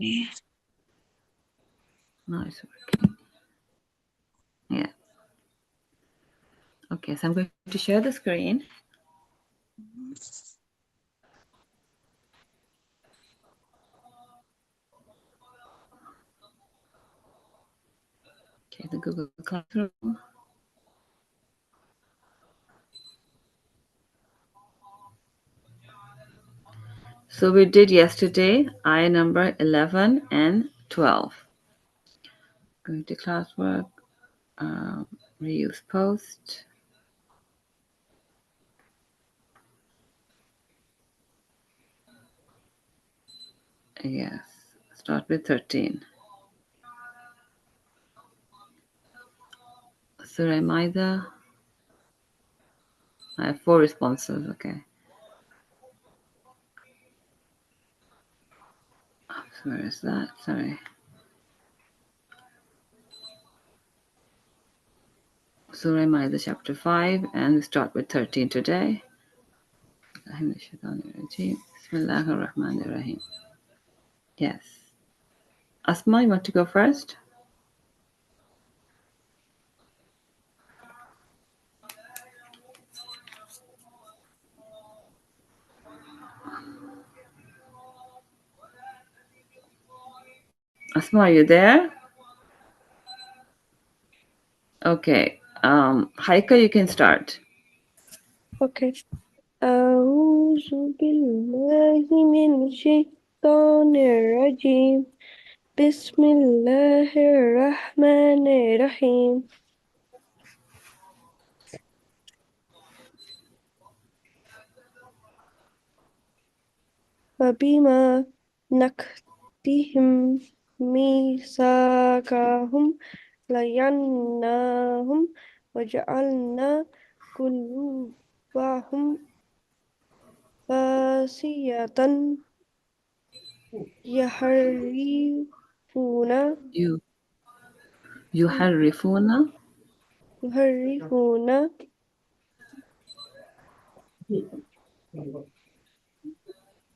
me. No, it's working. Yeah. Okay, so I'm going to share the screen. Okay, the Google Classroom. So we did yesterday I number 11 and 12. Going to classwork, reuse post. Yes, start with 13. Surah Maida. I have 4 responses, okay. Where is that? Sorry. Surah Maida chapter 5, and we start with 13 today. Bismillahirrahmanirrahim. Yes. Asma, you want to go first? Asma, are you there? Okay. Haika, you can start. Okay. أعوذ بالله من الشيطان الرجيم بسم الله الرحمن الرحيم وبما نقضهم ميثاقهم لعناهم وجعلنا قلوبهم قاسية يحرفون يحرفون يحرفون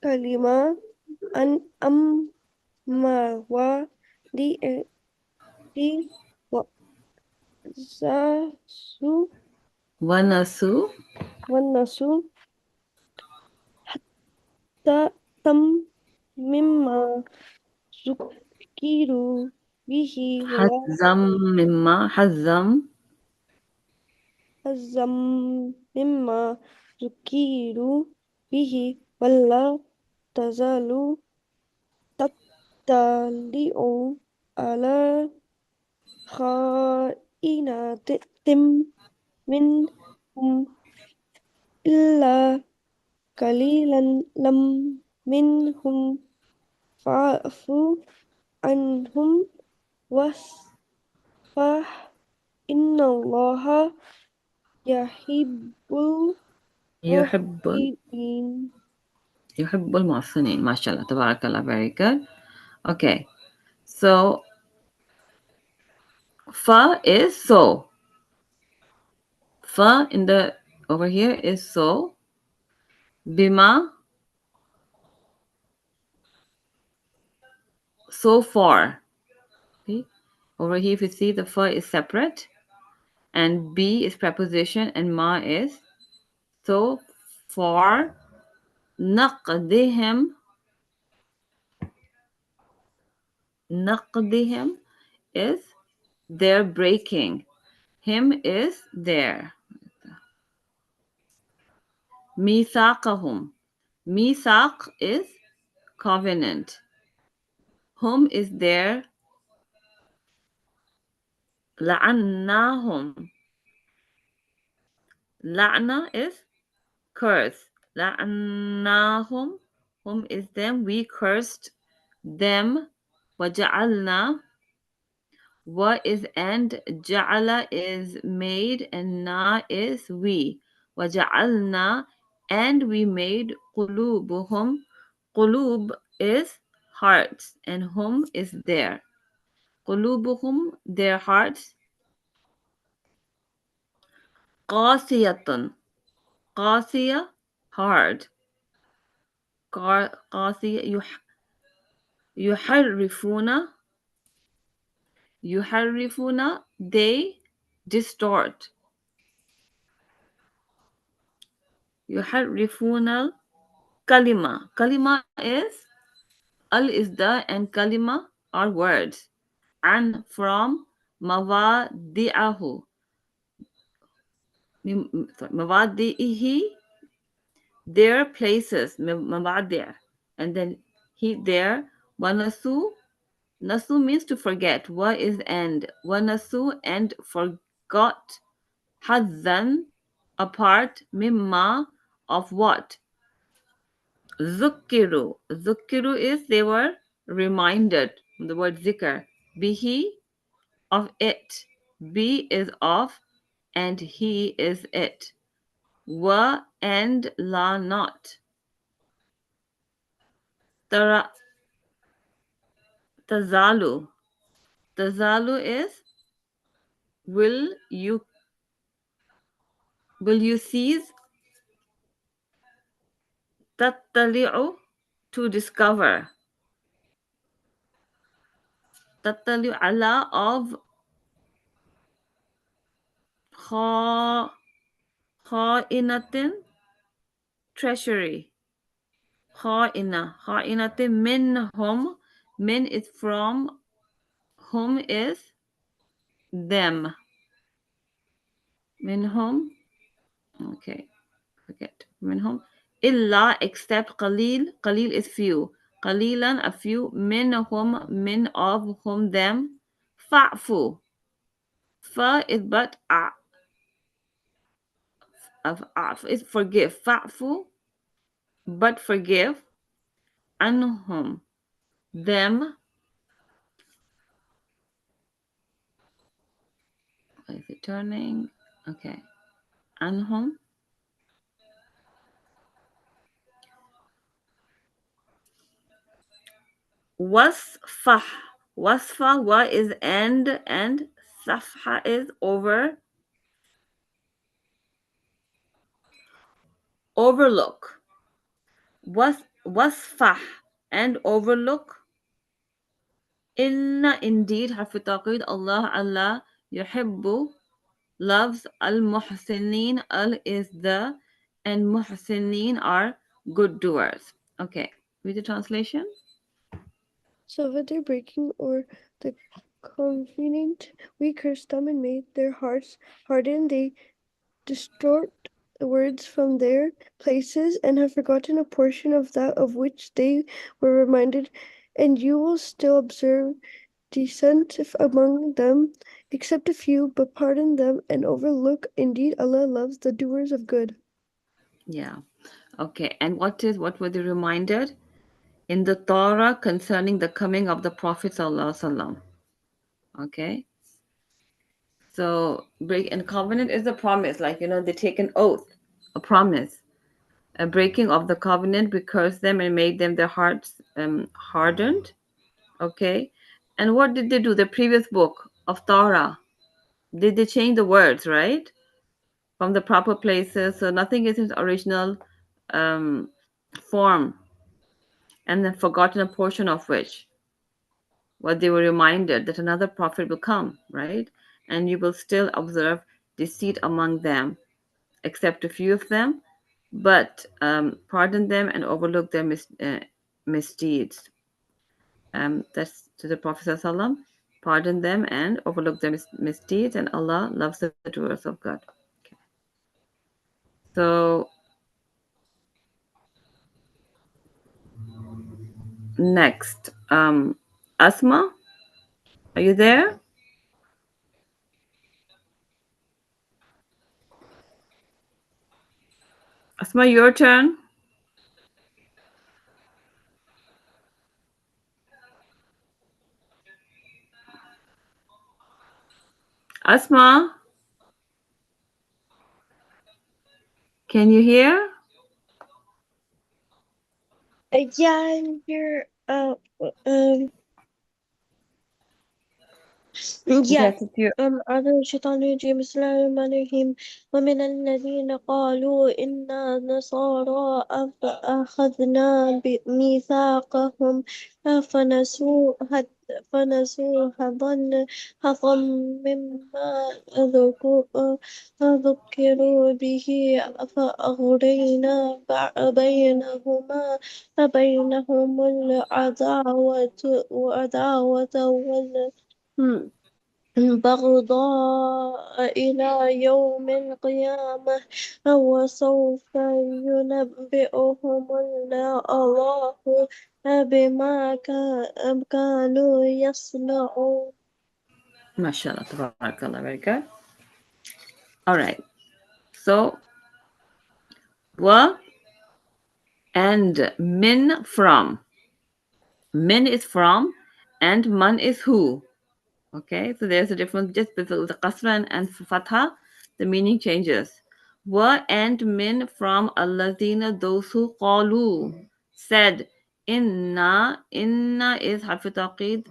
كلمة عن مواضعه ونسوا والنسوا حظًا مما ذكروا به حزم مما ذكروا به ولا تزال تطلع على خائنة منهم إلا قليلا منهم فاعف عنهم واصفح إن الله يحب يحب المحسنين. يحب المحسنين. MashaAllah, Tabarakallah, very good. Okay, so fa is so. Fa in the over here is so. Bima, so far. Okay? Over here, if you see the fa is separate, and B is preposition, and ma is so far. نقدهم is their breaking. Him is there. ميثاقهم. Mithaq is covenant. Hum is there. لعناهم. La'na is curse. لعناهم. Hum is them. We cursed them. وجعلنا. Wa is and. Ja'ala is made. And na is we. وجعلنا. And we made قلوبهم. Qulub is hearts. And hum is there. قلوبهم, their hearts. قاسية. قاسية, hard. قاسية, يحرفون يحرفون they distort. يحرفون الكلمة. Kalima is al is the and kalima are words. And from mawadi'ahu. Mawadi'ihi, their places. Mawadi'. And then he there. Wanasu. Nasu means to forget. Wa is and. Wanasu and forgot. Hadhan, a part. Mimma, of what? Zukkiru. Zukkiru is they were reminded. The word zikr. Bihi, of it. Be is of, and he is it. Wa and la not. Tara, tazalu. Tazalu is will you cease. Tattali'u, to discover. Tattali'u ala, of kha kha'inatin, treasury. Kha'inatin minhum. Min is from, whom is them. Minhum, okay, forget. Minhum. Illa, except qalil. Qalil is few. Qalilan, a few. Minhum, min of whom them. Fa'fu. Fa is but of is forgive. Fa'fu, but forgive. Anhum, them. Is it turning? Okay. Anhum. Wasfah. Wasfa, wa is and safha is over. Overlook. Wasfah, and overlook. Inna, indeed, harfu taqid. Allah yuhibbu, loves. Al muhsinin, al is the, and muhsinin are good doers. Okay, read the translation. So with their breaking or the covenant, we cursed them and made their hearts hardened. They distort the words from their places and have forgotten a portion of that of which they were reminded. And you will still observe dissent among them, except a few, but pardon them and overlook. Indeed, Allah loves the doers of good. Yeah. Okay, and what were they reminded? In the Torah concerning the coming of the Prophet Sallallahu Alaihi Wasallam. Okay. So break and covenant is a promise, like they take an oath, a promise. A breaking of the covenant, we cursed them and made them their hearts hardened. Okay. And what did they do? The previous book of Torah, did they change the words, right? From the proper places. So nothing is its original um, form, and then forgotten a portion of which what they were reminded that another prophet will come, right? And you will still observe deceit among them, except a few of them, but pardon them and overlook their misdeeds. That's to the Prophet ﷺ. Pardon them and overlook their misdeeds, and Allah loves the doers of good. Okay. So next, Asma, are you there? Asma, your turn. Asma, can you hear? Yeah, I'm here. Um, Yeah. Yes, it's you. أعوذ بالله من الشيطان الرجيم بسم الله الرحمن الرحيم ومن الذين قالوا إنا نصارى أخذنا ميثاقهم فنسوا حظا مما ذكروا به فأغرينا بينهم العداوة والبغضاء إلى يوم القيامة وسوف ينبئهم الله بما كانوا يصنعون. MashaAllah, tabarakallah, very good. All right. So, wa and min from. Min is from, and man is who. Okay, so there's a difference just with the qasra and fatha, the meaning changes. Wa and min from alladina, those who qalu, said, inna is harfi taqid,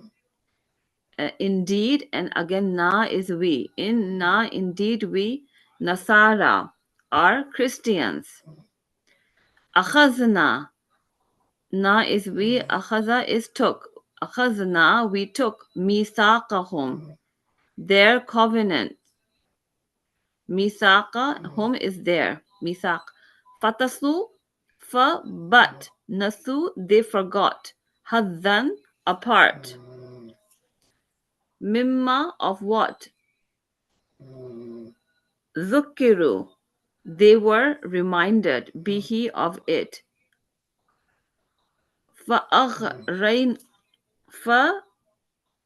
indeed, and again na is we. Inna, indeed we, Nasara, are Christians. Akhazna, na is we, akhaza is took. Akhazna, we took, misaqahum, their covenant. Misaqa, whom is there. Misaq. Fatasu, fa, but. Nasu, they forgot. Haddan, a part. Mimma, of what? Zukiru, they were reminded. Bihi, of it. Fa'aghrayna,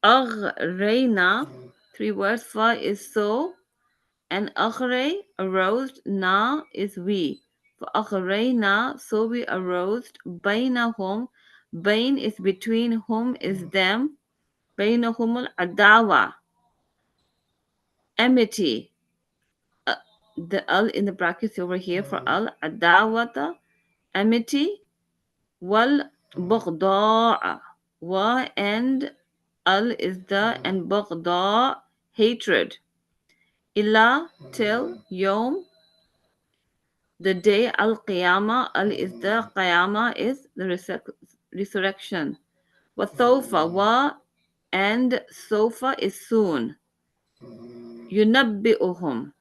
fa'aghrayna, three words. Fa is so, and aghray, aroused, na is we. فَأَغْرَيْنَا, so we aroused, بَيْنَهُمْ, bain is between, whom is them, بَيْنَهُمُ الْعَدَاوَةِ, enmity. Uh, the al in the brackets over here for al, adawata, enmity, wal بغضاء, wa and al is the, and بغضاء, hatred. Ila, till, yom, the day, al qiyamah, al is the, qiyamah is the resurrection. Wa sawfa, wa and sofa is soon. Yunabbi'uhum,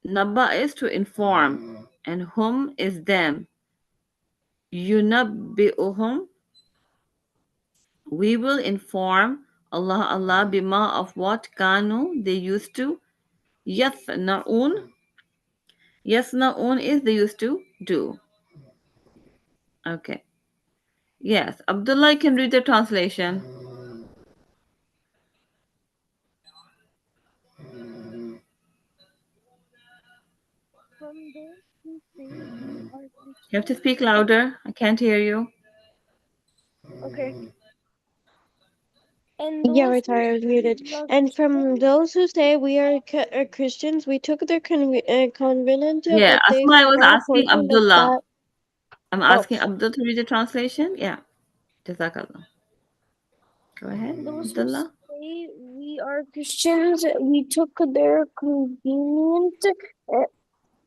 nabba is to inform, and hum is them. Yunabbi'uhum, we will inform Allah bima, of what kanu, they used to. Yasna'un, yasna'un is they used to do. Okay. Yes, Abdullah can read the translation. From those who say we are You have to Christians, speak louder. I can't hear you. okay. And yeah, right, sorry, I was muted. And from those who say we are Christians, we took their covenant, Yeah, but they Asma, I was forgot a asking portion of Abdullah. that. I'm Oh, asking Abdul to read the translation. Yeah, Jazakallah. Go ahead, those who Abdullah. say we are Christians, we took their convenient, uh,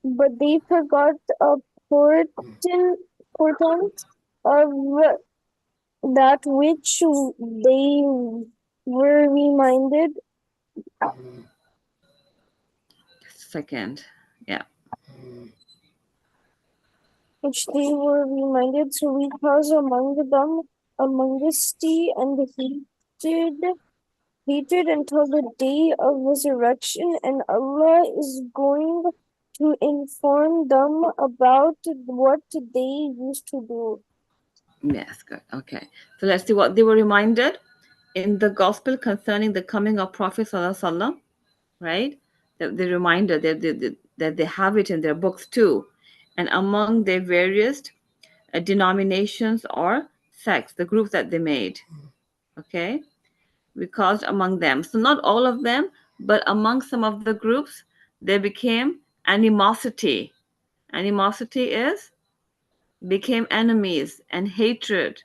but they forgot a portent of that which they were reminded, Just a second. Yeah. so we cause among them amongst and hatred until the day of resurrection, and Allah is going to inform them about what they used to do. Yes, good. Okay. So let's see what they were reminded in the gospel concerning the coming of Prophet Sallallahu, right? The reminder that they have it in their books too. And among their various denominations or sects, the groups that they made. Okay. We caused among them. So not all of them, but among some of the groups, there became animosity. Animosity is became enemies and hatred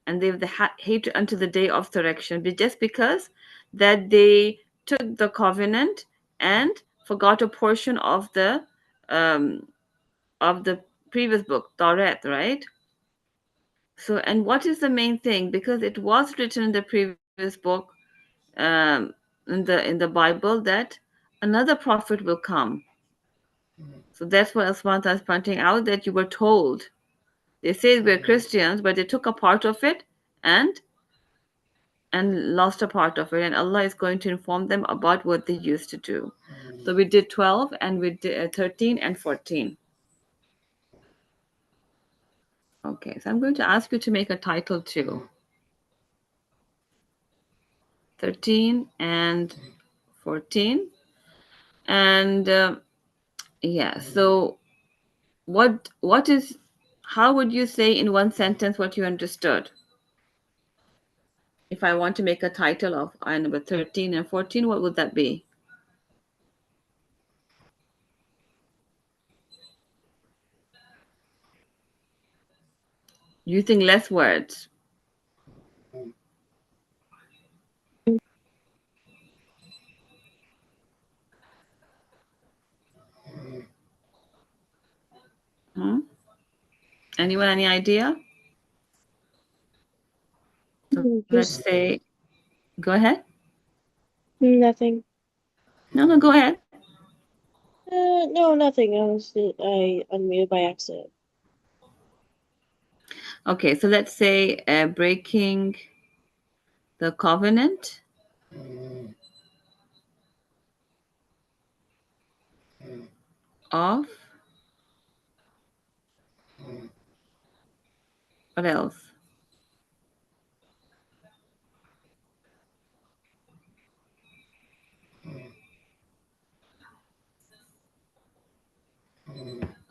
and they have the hatred unto the day of resurrection, just because that they took the covenant and forgot a portion um, of the previous book, Torah, right? So, and what is the main thing? Because it was written in the previous book, um, in the Bible, that another prophet will come. So that's what Asmanta is pointing out, that you were told. They say we're Christians, but they took a part of it and lost a part of it, and Allah is going to inform them about what they used to do. So we did 12 and we did 13 and 14. Okay, so I'm going to ask you to make a title too. 13 and 14. And yeah, so what is, how would you say in one sentence what you understood? If I want to make a title of number 13 and 14, what would that be? Using less words. Hmm? Anyone, any idea? So let's Just say, go ahead. nothing. No, no, go ahead. No, nothing. I unmuted by accident. Okay, so let's say breaking the covenant of, what else?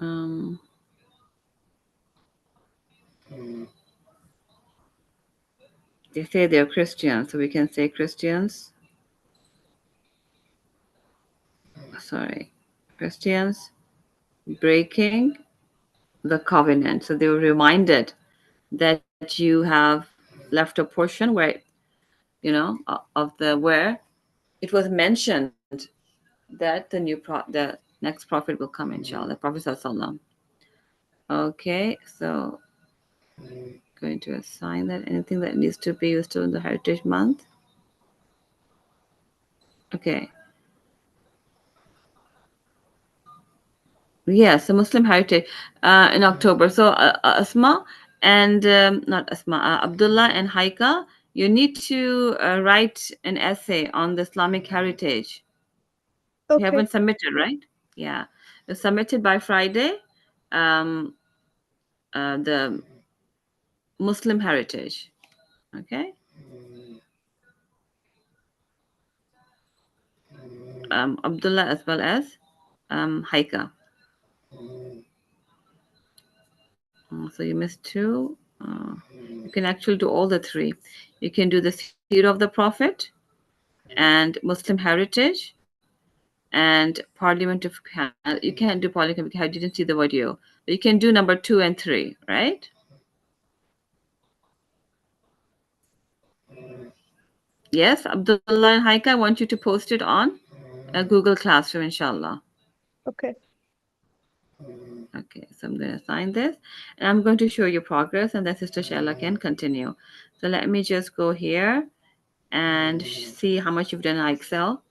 Um, they say they're Christians, so we can say Christians. Sorry, Christians breaking the covenant. So they were reminded that you have left a portion where, of the where it was mentioned that the next prophet will come, inshallah, Prophet Sallallahu. Okay, so going to assign that anything that needs to be used in the Heritage Month. Okay. Yes, the Muslim Heritage in October. So Asma and not Asma, Abdullah and Haika, you need to write an essay on the Islamic heritage. You Okay. haven't submitted, right? Yeah, you submitted by Friday. Um, the Muslim heritage. Okay. Abdullah as well as Haika. So you missed two. You can actually do all the three. You can do the Seer of the Prophet and Muslim heritage and Parliament of. You can't do Parliament because I didn't see the video. But you can do number 2 and 3, right? Yes, Abdullah and Haika, I want you to post it on a Google Classroom, inshallah. Okay. Okay, so I'm going to assign this and I'm going to show you progress, and then Sister Shayla can continue. So let me just go here and see how much you've done in Excel.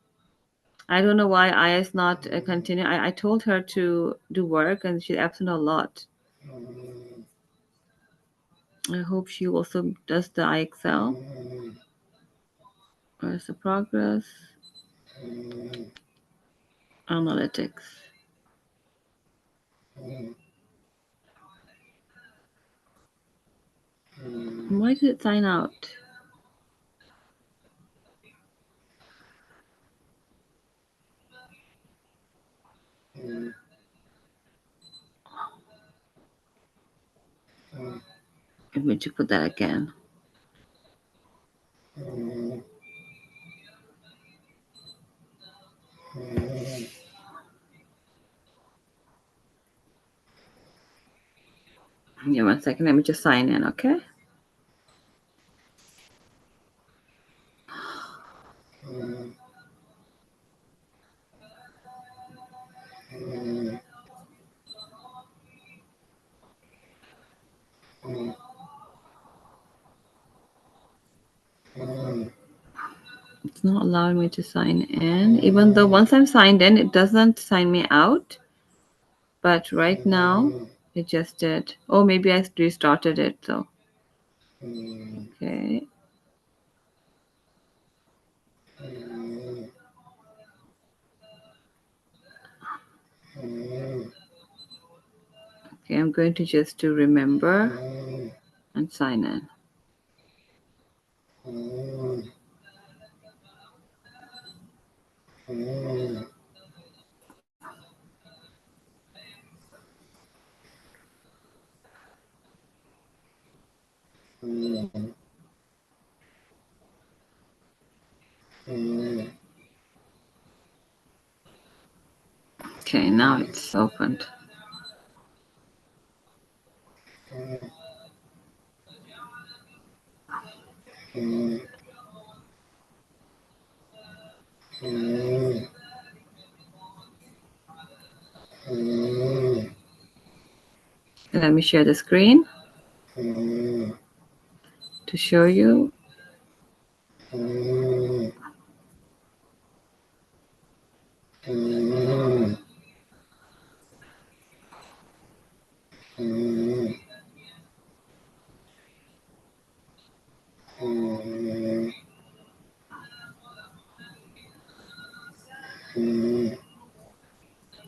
I don't know why Aya is not continuing. I told her to do work and she's absent a lot. I hope she also does the Excel. Where's the progress? Analytics. Why did it sign out? I'm going to put that again. Yeah, 1 second. Let me just sign in, okay? It's not allowing me to sign in, even though once I'm signed in, it doesn't sign me out. But right now, it just did. Oh, maybe I restarted it though. Okay. Okay, I'm going to just do remember and sign in. Okay, now it's opened. Let me share the screen to show you.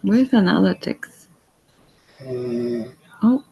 Where's analytics? Oh.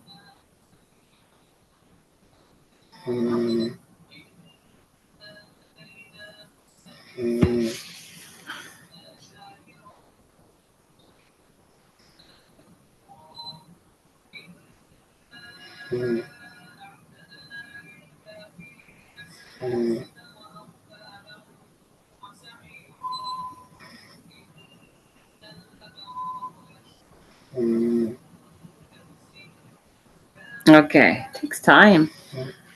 Okay, takes time.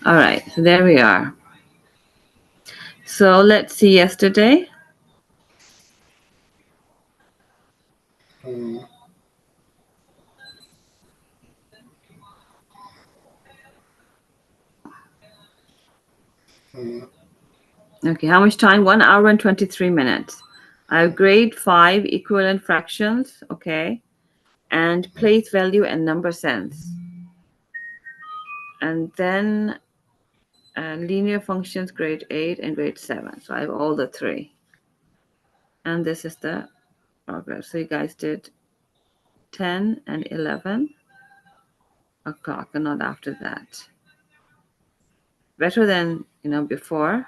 All right, so there we are. So let's see yesterday. Okay, how much time? 1 hour and 23 minutes. I have grade 5 equivalent fractions, okay, and place value and number sense. And then linear functions grade 8 and grade 7. So I have all the three. And this is the progress. So you guys did 10 and 11 o'clock and not after that. Better than, before.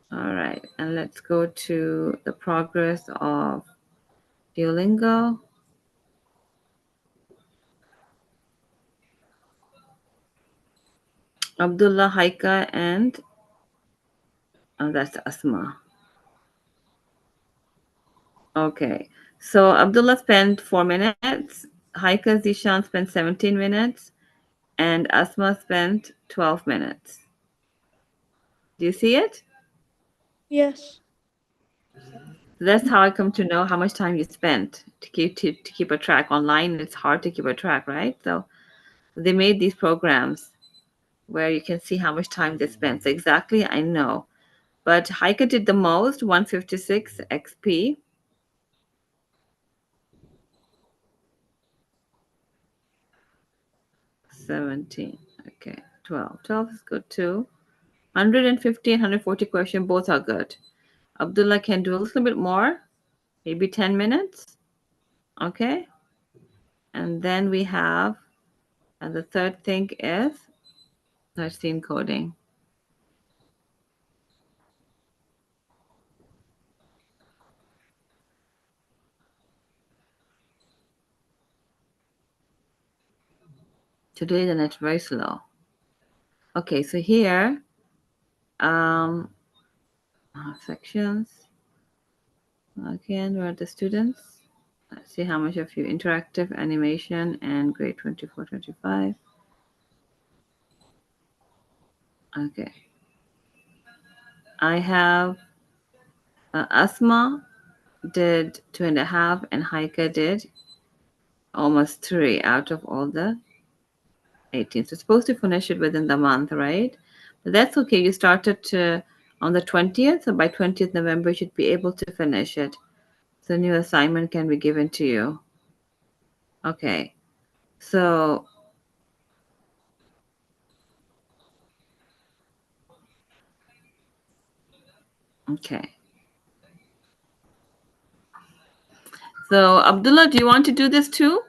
All right, and let's go to the progress of Duolingo. Abdullah, Haika, and that's Asma. Okay, so Abdullah spent 4 minutes, Haika Zishan spent 17 minutes, and Asma spent 12 minutes. Do you see it? Yes. That's how I come to know how much time you spent to keep a track. Online, it's hard to keep a track, right? So they made these programs where you can see how much time they spent. So exactly, I know. But Haika did the most, 156 XP. $17. Okay, 12. 12 is good too. 150 and 140 question, both are good. Abdullah can do a little bit more, maybe 10 minutes. Okay. And then we have, and the third thing is, let's see encoding. Today the net's very slow. Okay, so here, sections. Again, where are the students? Let's see how much of you interactive animation and grade 24, 25. Okay. I have Asma did 2.5 and Haika did almost 3 out of all the 18. So it's supposed to finish it within the month, right? That's okay. You started on the 20th, so by 20th November, you should be able to finish it. So, new assignment can be given to you. Okay. So, okay. So, Abdullah, do you want to do this too?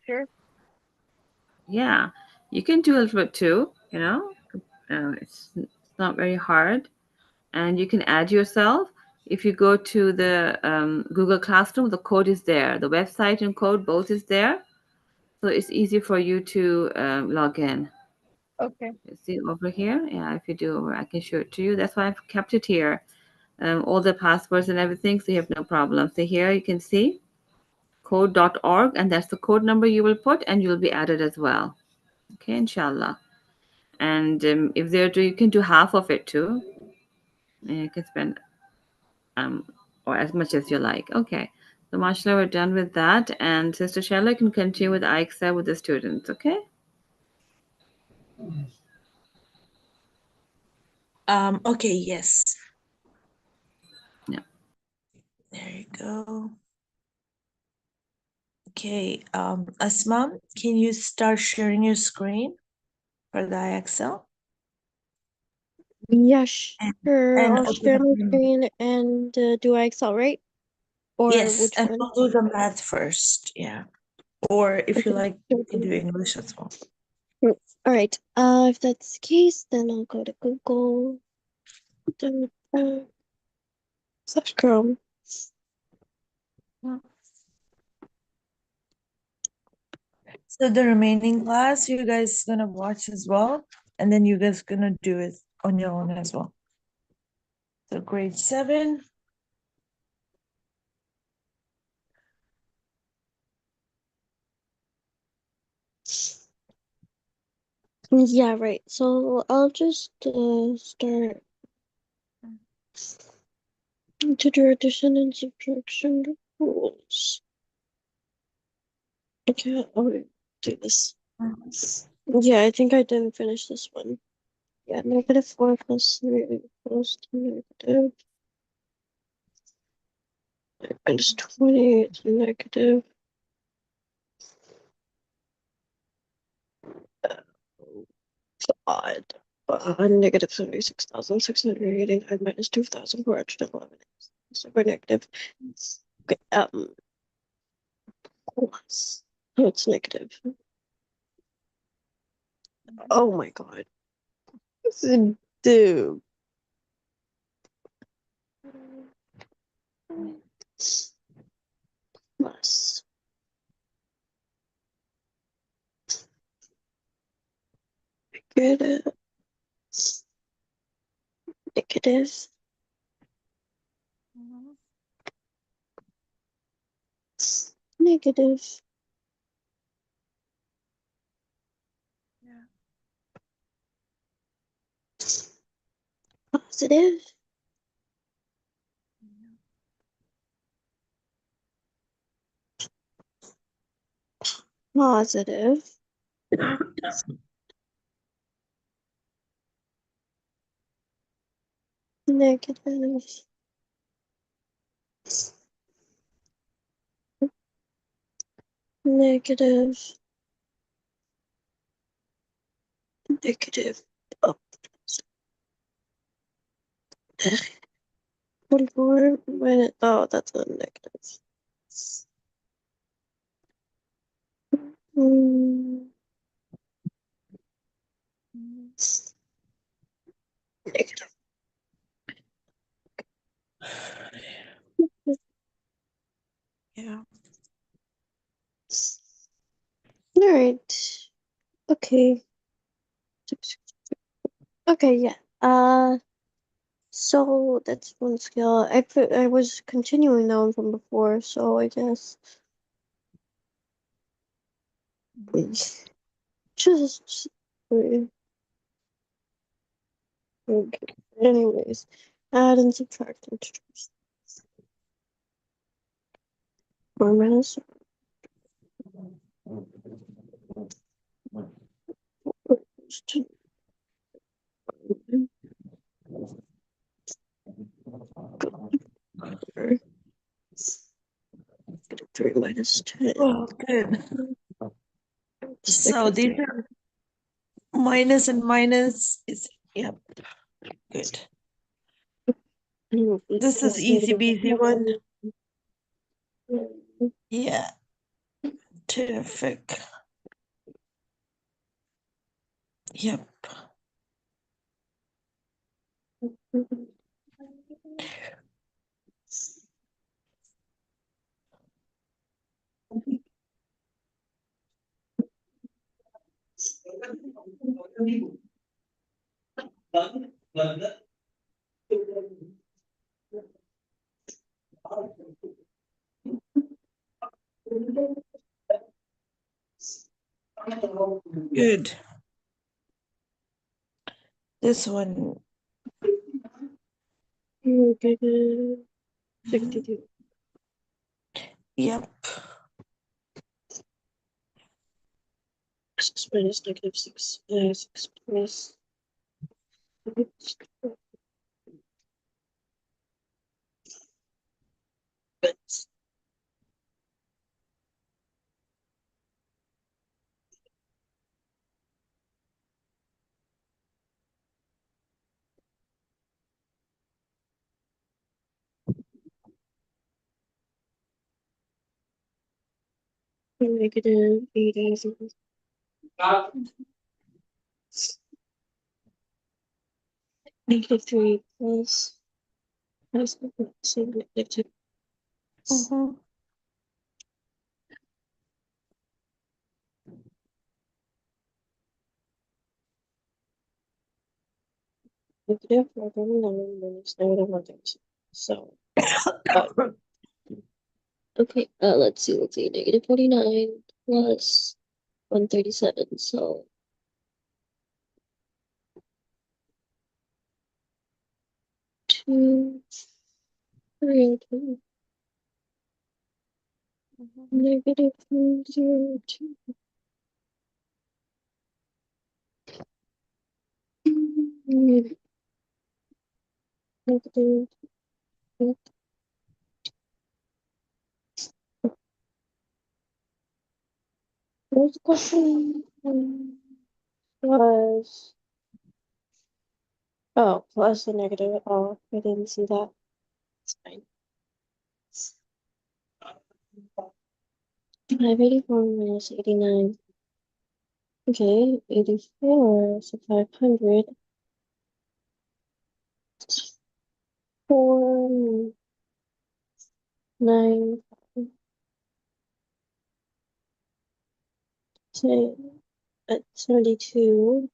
Sure. Yeah, you can do a little bit too, you know. It's not very hard. And you can add yourself. If you go to the Google Classroom, the code is there. The website and code both is there. So it's easy for you to log in. Okay. You see over here? Yeah, if you do, I can show it to you. That's why I've kept it here. All the passwords and everything, so you have no problem. So here you can see code.org, and that's the code number you will put, and you'll be added as well. Okay, inshallah. And if there do, you can do half of it too. And you can spend um or as much as you like. Okay. So mashallah, we're done with that. And Sister Shella can continue with IXA with the students, okay? Okay, yes. Yeah. There you go. Okay, Asma, can you start sharing your screen for the IXL? Yeah, sure. And I'll open share up my your, screen and do I accelerate? Or yes, which and one? we'll do the math first, yeah. Or if you Okay. like, you can do English as well. All right. If that's the case, then I'll go to Google. Then, slash Chrome. So the remaining class, you guys gonna watch as well, and then you guys gonna do it on your own as well. So grade 7. Yeah, right. So I'll just start to do addition and subtraction rules. Okay, I'll do this. Yeah, I think I didn't finish this one. Yeah, -4 plus 3 equals to negative. -20 to negative. Odd. Negative 76,689 minus 2,411 is over negative. Okay, plus. Oh, it's negative. Oh my god. Dude. Plus. Negative. Negative. Negative. Positive. Positive. Negative. Negative. Negative. Oh. 44 minus. Oh, that's a negative. Mm, negative. Yeah. All right. Okay. Okay. Yeah. So that's one skill. I was continuing that one from before, so I guess just okay. Anyways, add and subtract integers. 4 minus 3 minus 10. Oh, good. So these are minus and minus is, yep, good. This is easy peasy one. Yeah, terrific. Yep. Good. This one. 62. Yep. 6 minus -6. 6 plus. -80. 83 plus. -2. Mm-hmm. Negative 439 minus -136. So, okay, let's see, negative 49 plus 137, so 2, 3, negative 0, 2, negative, what's the question? Plus, oh, plus the negative, oh, I didn't see that, it's fine. 584 minus 89. Okay, 84, so 500. 4, 9, 10, 72.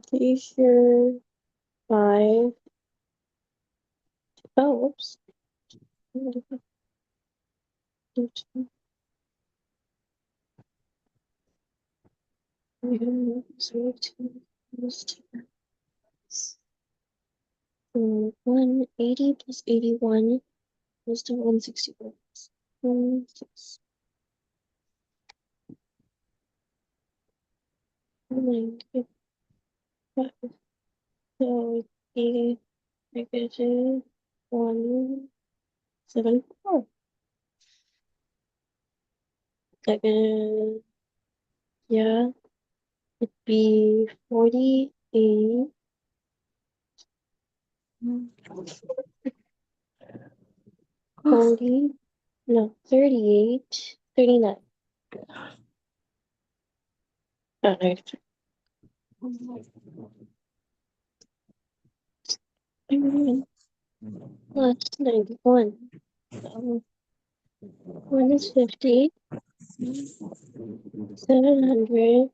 Pretty sure 5. Oh, whoops. 180 plus 81 goes to 161. 6, 9, 5. So 80 negative 174. Second, yeah, it'd be 48. 40, no, 38, 39. Oh, 93. Plus 91. So 1 is 50, 700,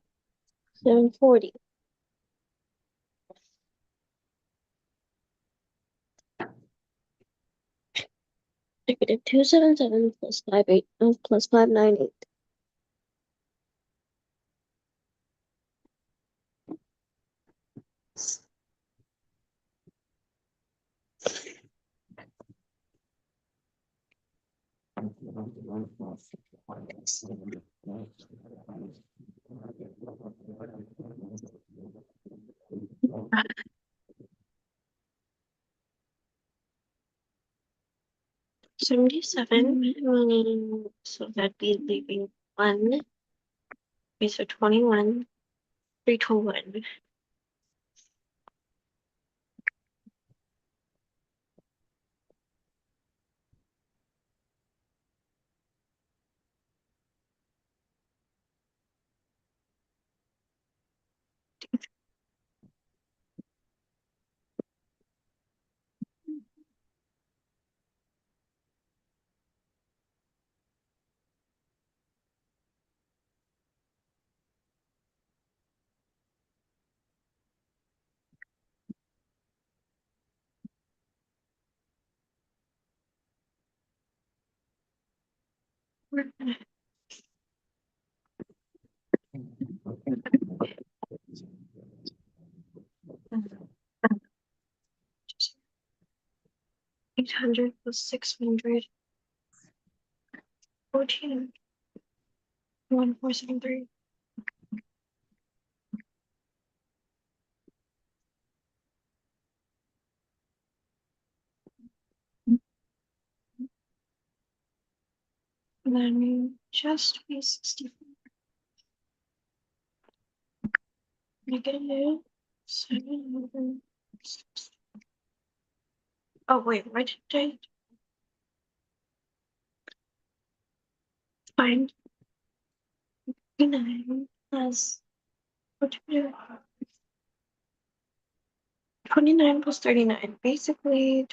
740. Negative 277 plus 58, plus 598. $77, so that'd be leaving 1. Okay, so 21, 3 to 1. $800 plus 600, 14, 1473. And then just be 64. Negative 7. Oh wait, why did I find 39 plus what did I do? 29 plus 39, basically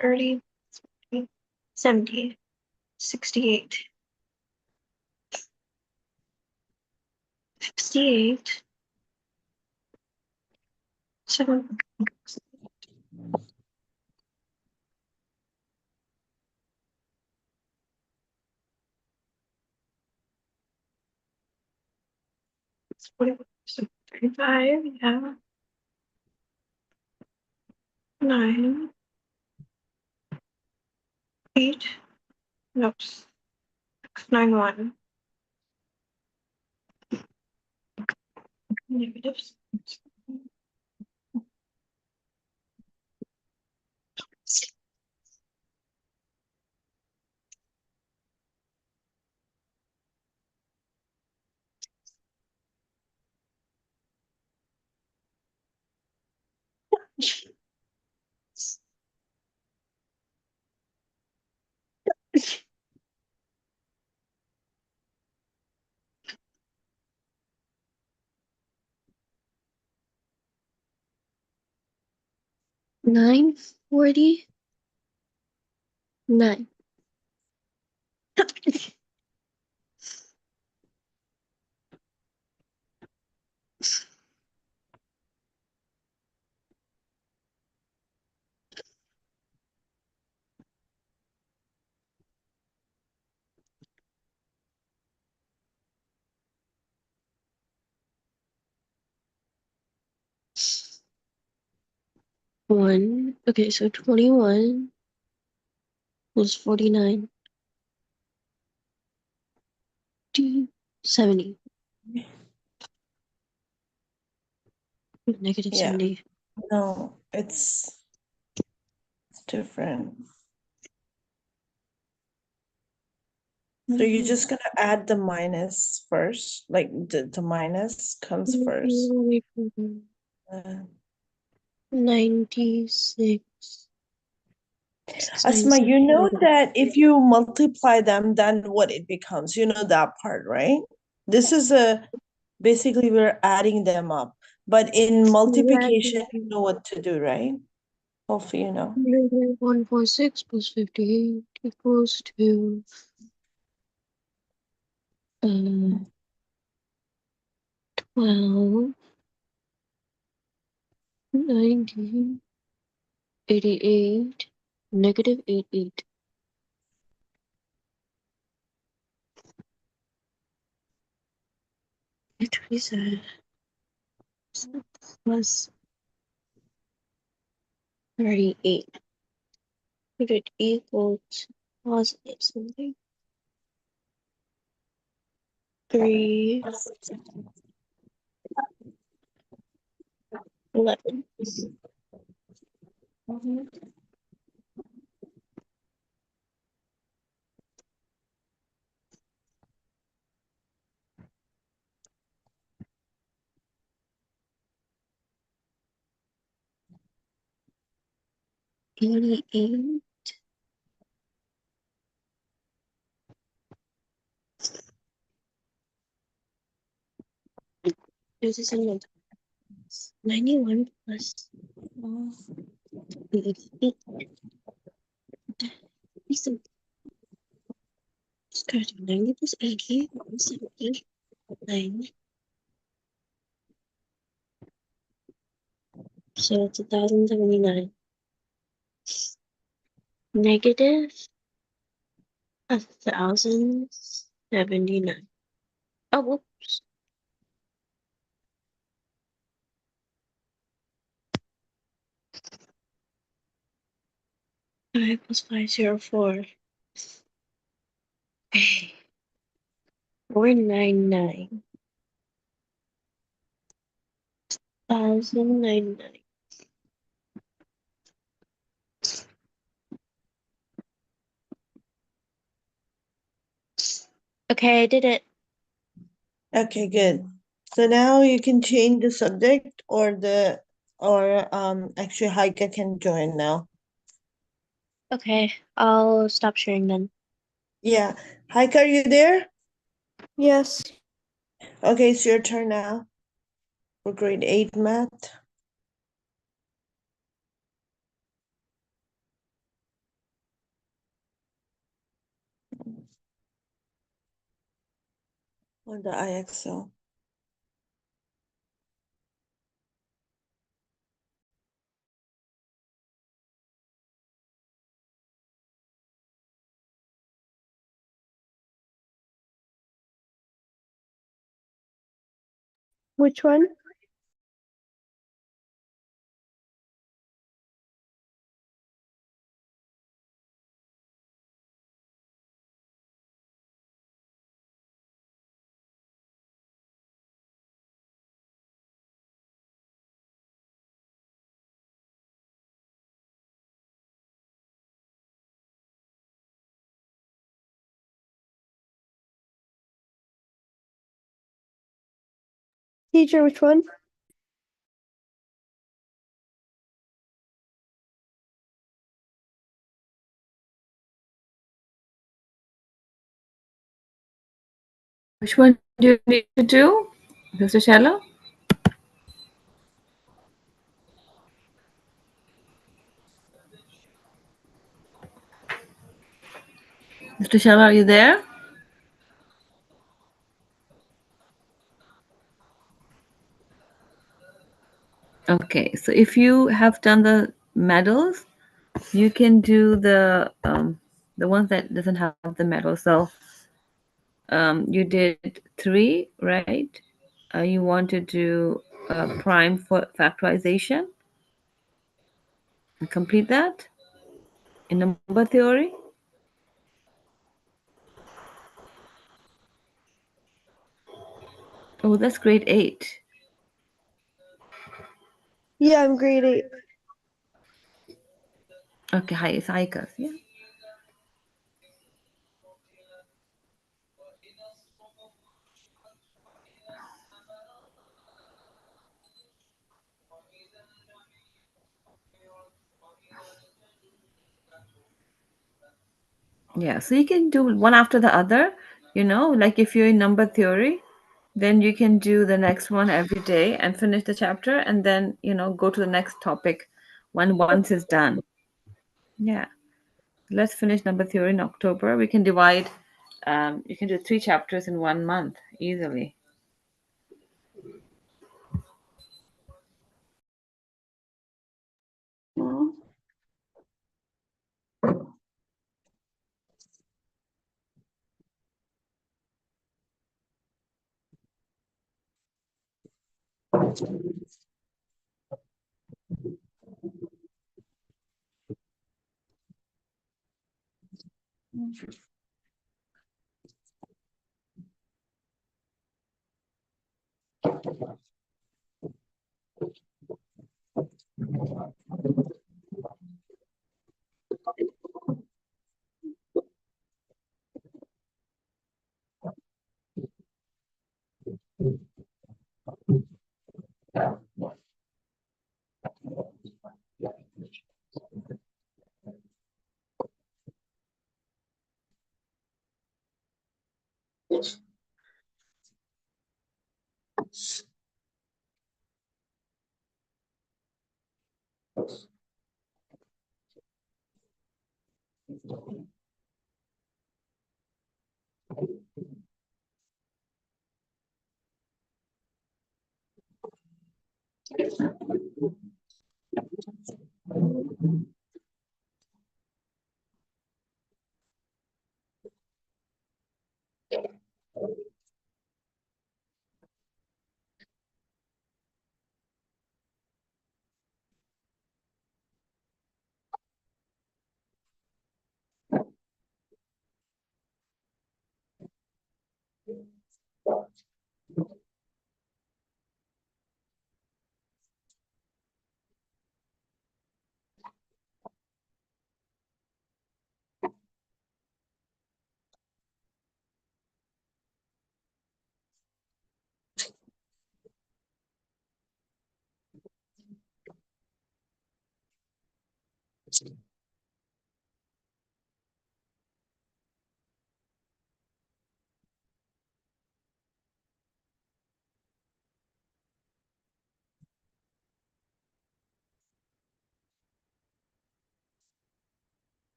30, 70, 68, 68, 7. So 35, yeah. 9, 8, no, 6, 9, 1. Negatives. 949. 1. Okay, so 21 plus 49. D 70. Negative Yeah. 70. No, it's different. So you're just gonna add the minus first, like the minus comes first. 96. Asma, you know that if you multiply them, then what it becomes, you know that part, right? This is a basically we're adding them up, but in multiplication, you know what to do, right? Hopefully, you know. 146 plus 58 equals to 12, 90, 88, negative 88. 27 plus 38. Would it equal to positive something? 3, 11. $88. This is 91 plus 88. Discard 90 plus 80, 179. So it's 1,079. Negative 1,079. Oh, whoops. 5 plus 504. 499. 1,099. Okay, I did it. Okay, good. So now you can change the subject actually Haika can join now. Okay, I'll stop sharing then. Yeah. Haika, are you there? Yes. Okay, it's your turn now for grade 8 math. On the IXL. Which one? Teacher, which one? Which one do you need to do, Mr. Shala? Mr. Shala, are you there? Okay, so if you have done the medals, you can do the ones that doesn't have the medal. So you did 3, right? You want to do prime for factorization and complete that in number theory. Oh, that's grade 8. Yeah, I'm grade 8. Okay, hi, it's Aikas, yeah. Yeah, so you can do one after the other, like if you're in number theory, then you can do the next one every day and finish the chapter and then, go to the next topic when once is done. Yeah. Let's finish number theory in October. We can divide, you can do 3 chapters in 1 month easily.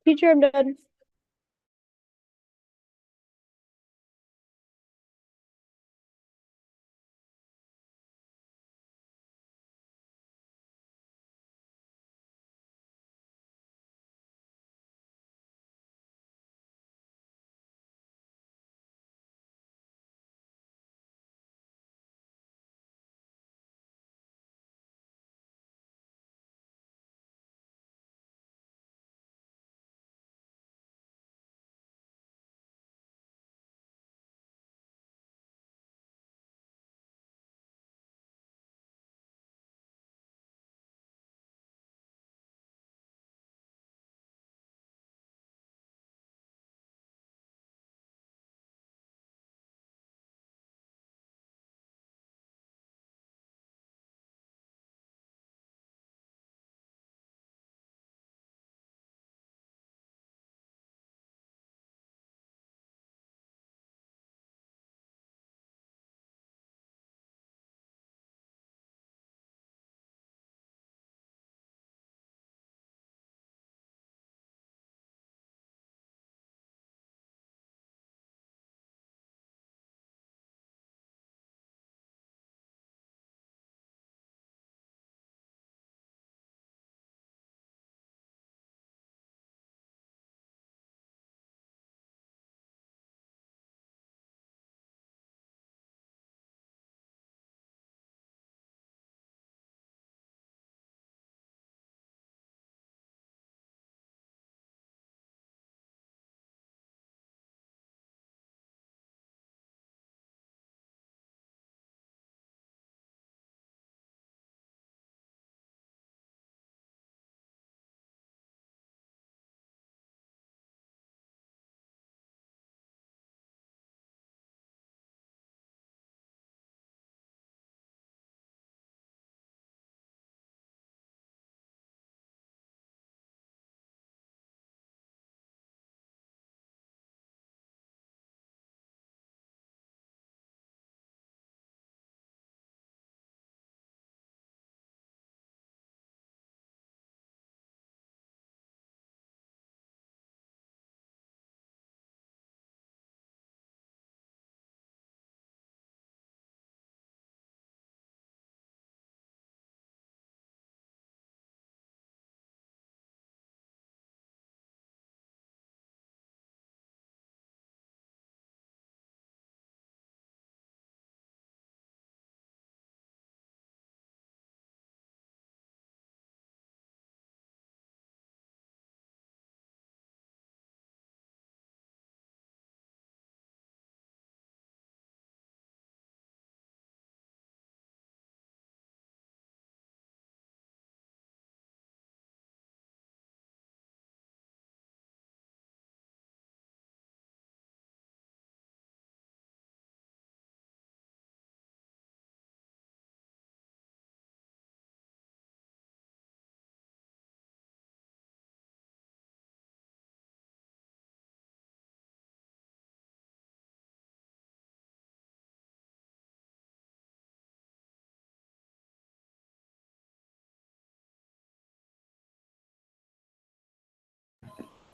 Teacher, I'm done.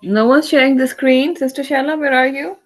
No one's sharing the screen. Sister Shella, where are you?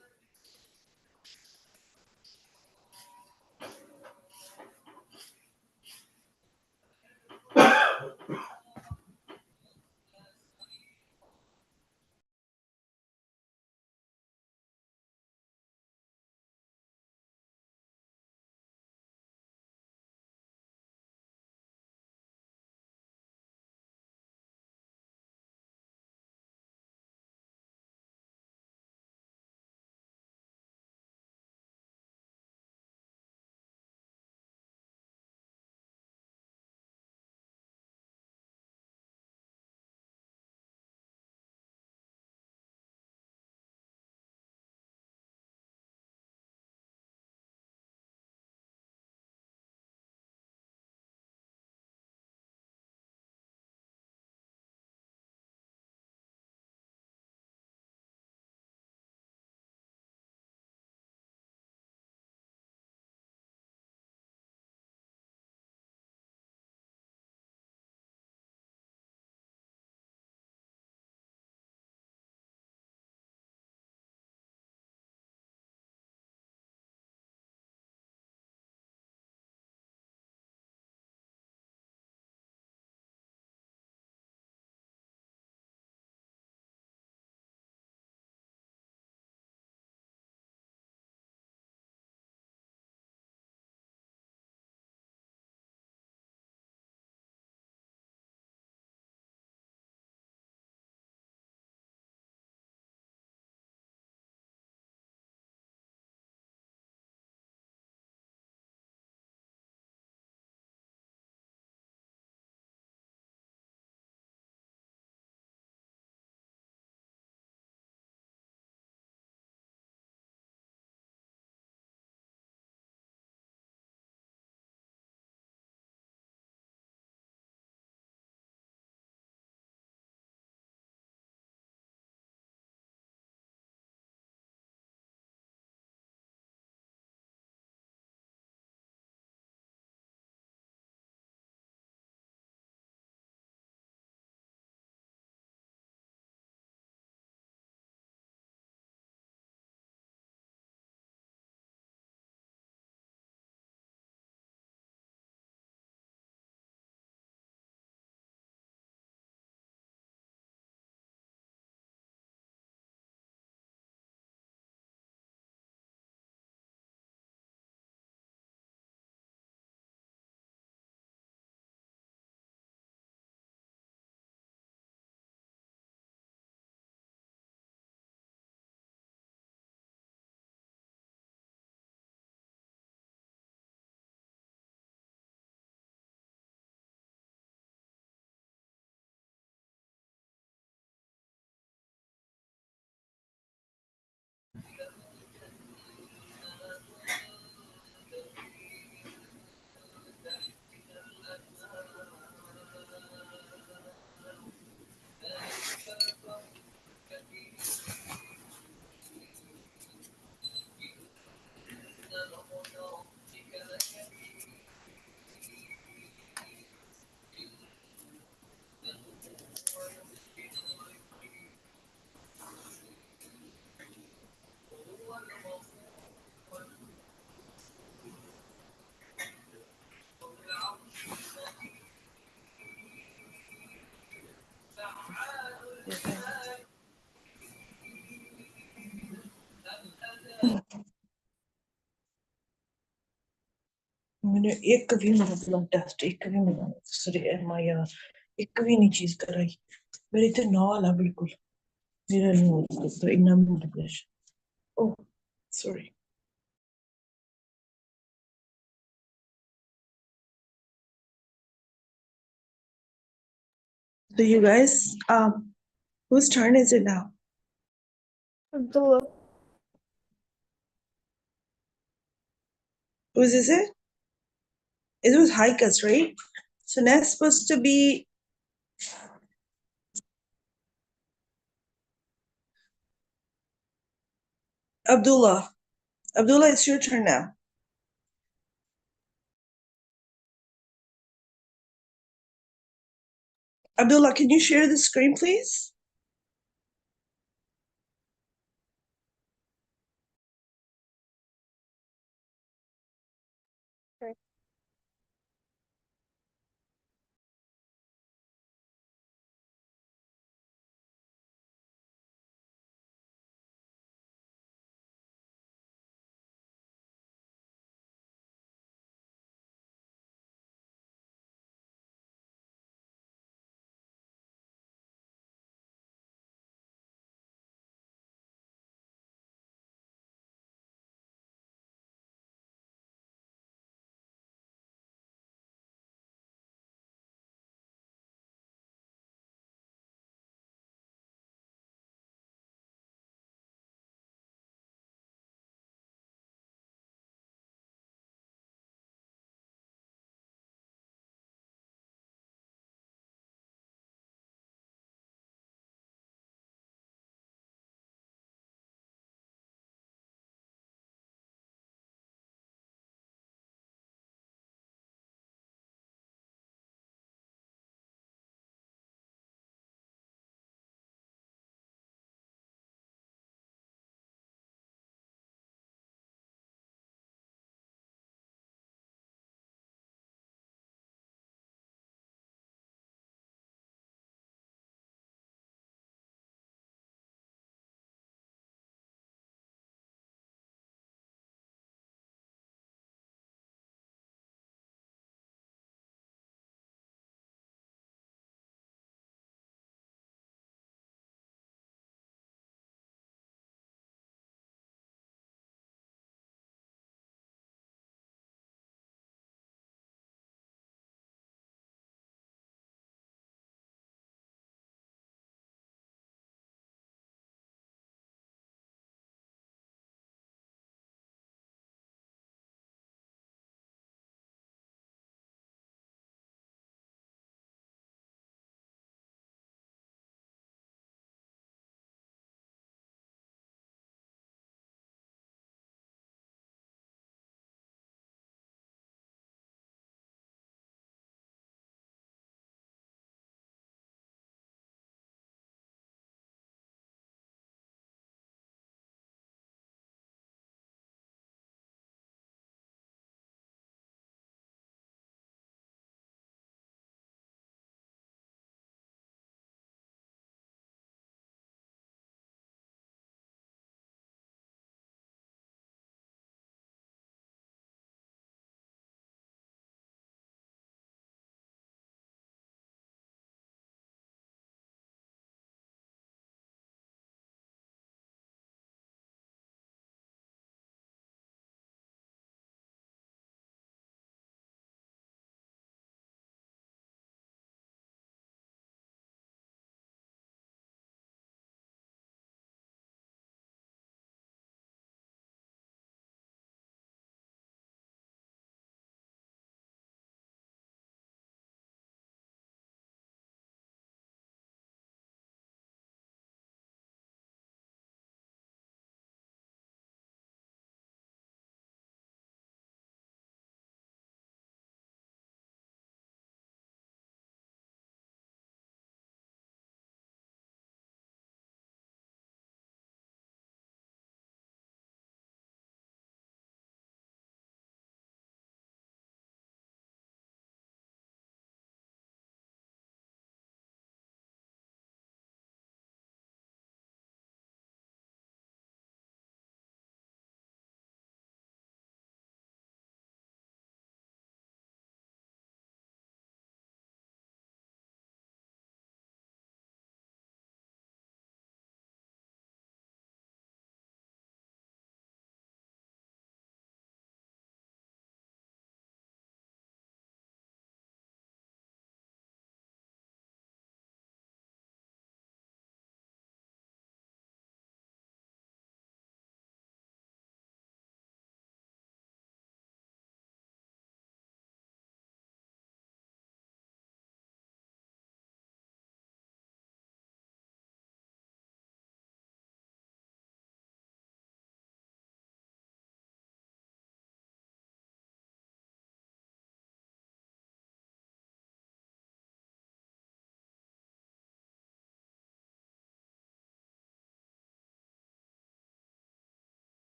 मैंने एक भी मेरा blood test एक भी मेरा x ray MIR एक भी नहीं चीज कराई मेरे तो नॉल है बिल्कुल मेरा नहीं होता तो इतना blood pressure oh sorry so you guys whose turn is it now Abdullah. whose is it? It was Haika's, right? So next supposed to be Abdullah. Abdullah, it's your turn now. Abdullah, can you share the screen, please?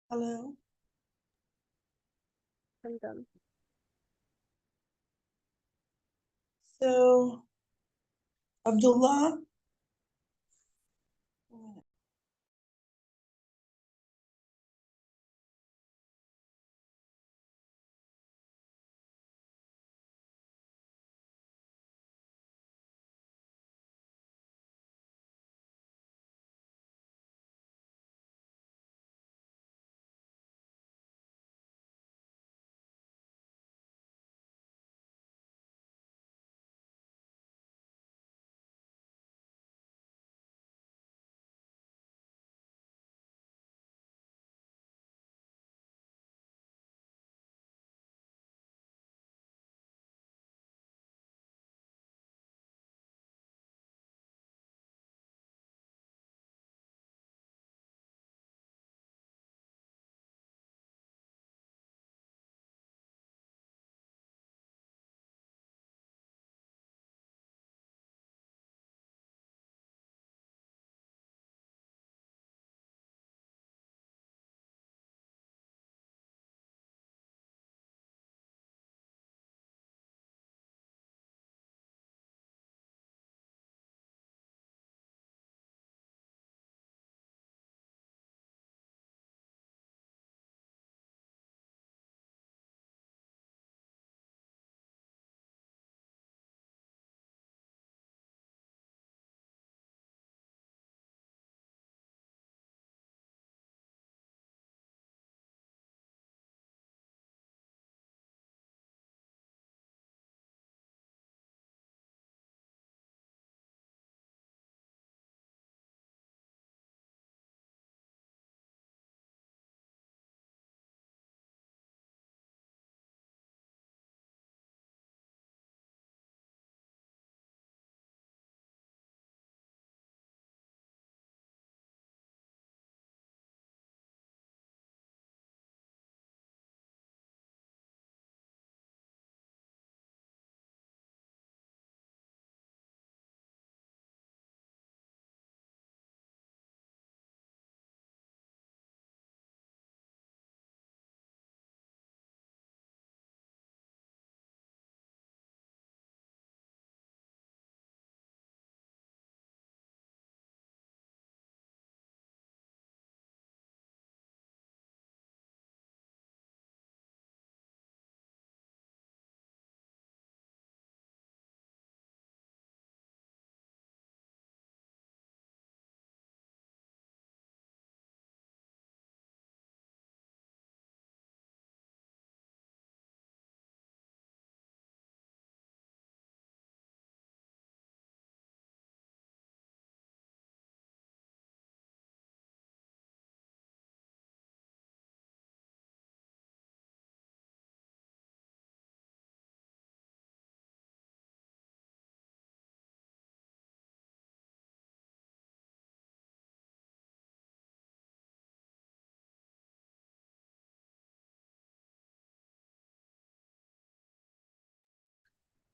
Hello. I'm done. So, Abdullah.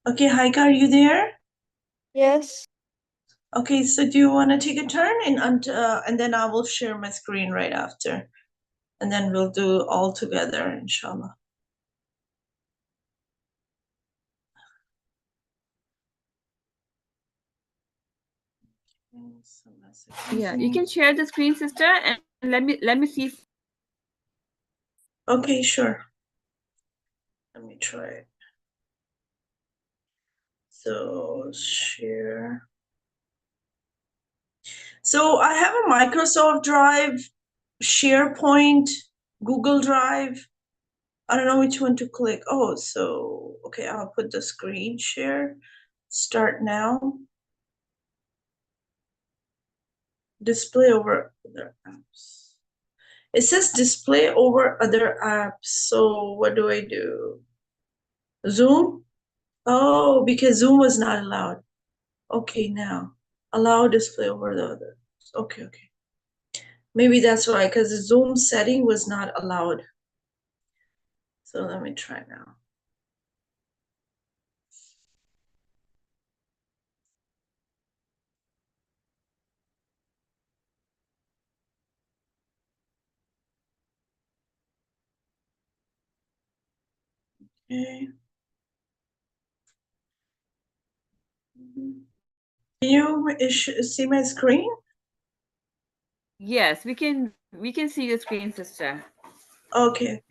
Okay, Haika, are you there? Yes. Okay, so do you want to take a turn and then I will share my screen right after, and then we'll do all together, inshallah. Yeah, you can share the screen, sister, and let me see. Okay, sure. Let me try it. So share. So I have a Microsoft Drive, SharePoint, Google Drive. I don't know which one to click. Oh, so okay, I'll put the screen share. Start now. Display over other apps. It says display over other apps. So what do I do? Zoom? Oh, because Zoom was not allowed. Okay, now allow display over the others. Okay, okay. Maybe that's why, because the Zoom setting was not allowed. So let me try now. Okay. Can you see my screen? Yes, we can see your screen, sister. Okay.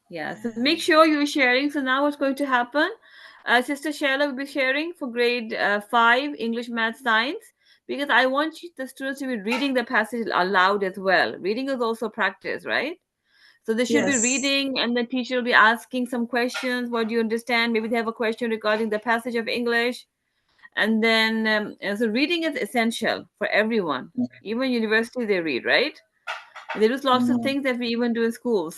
Yeah, so make sure you're sharing. So now what's going to happen? Sister Shayla will be sharing for grade 5 English, Math, Science, because I want the students to be reading the passage aloud as well. Reading is also practice, right? So they should be Yes. reading, and the teacher will be asking some questions. What do you understand? Maybe they have a question regarding the passage of English. And then, so reading is essential for everyone. Even university, they read, right? There is lots of things that we even do in schools.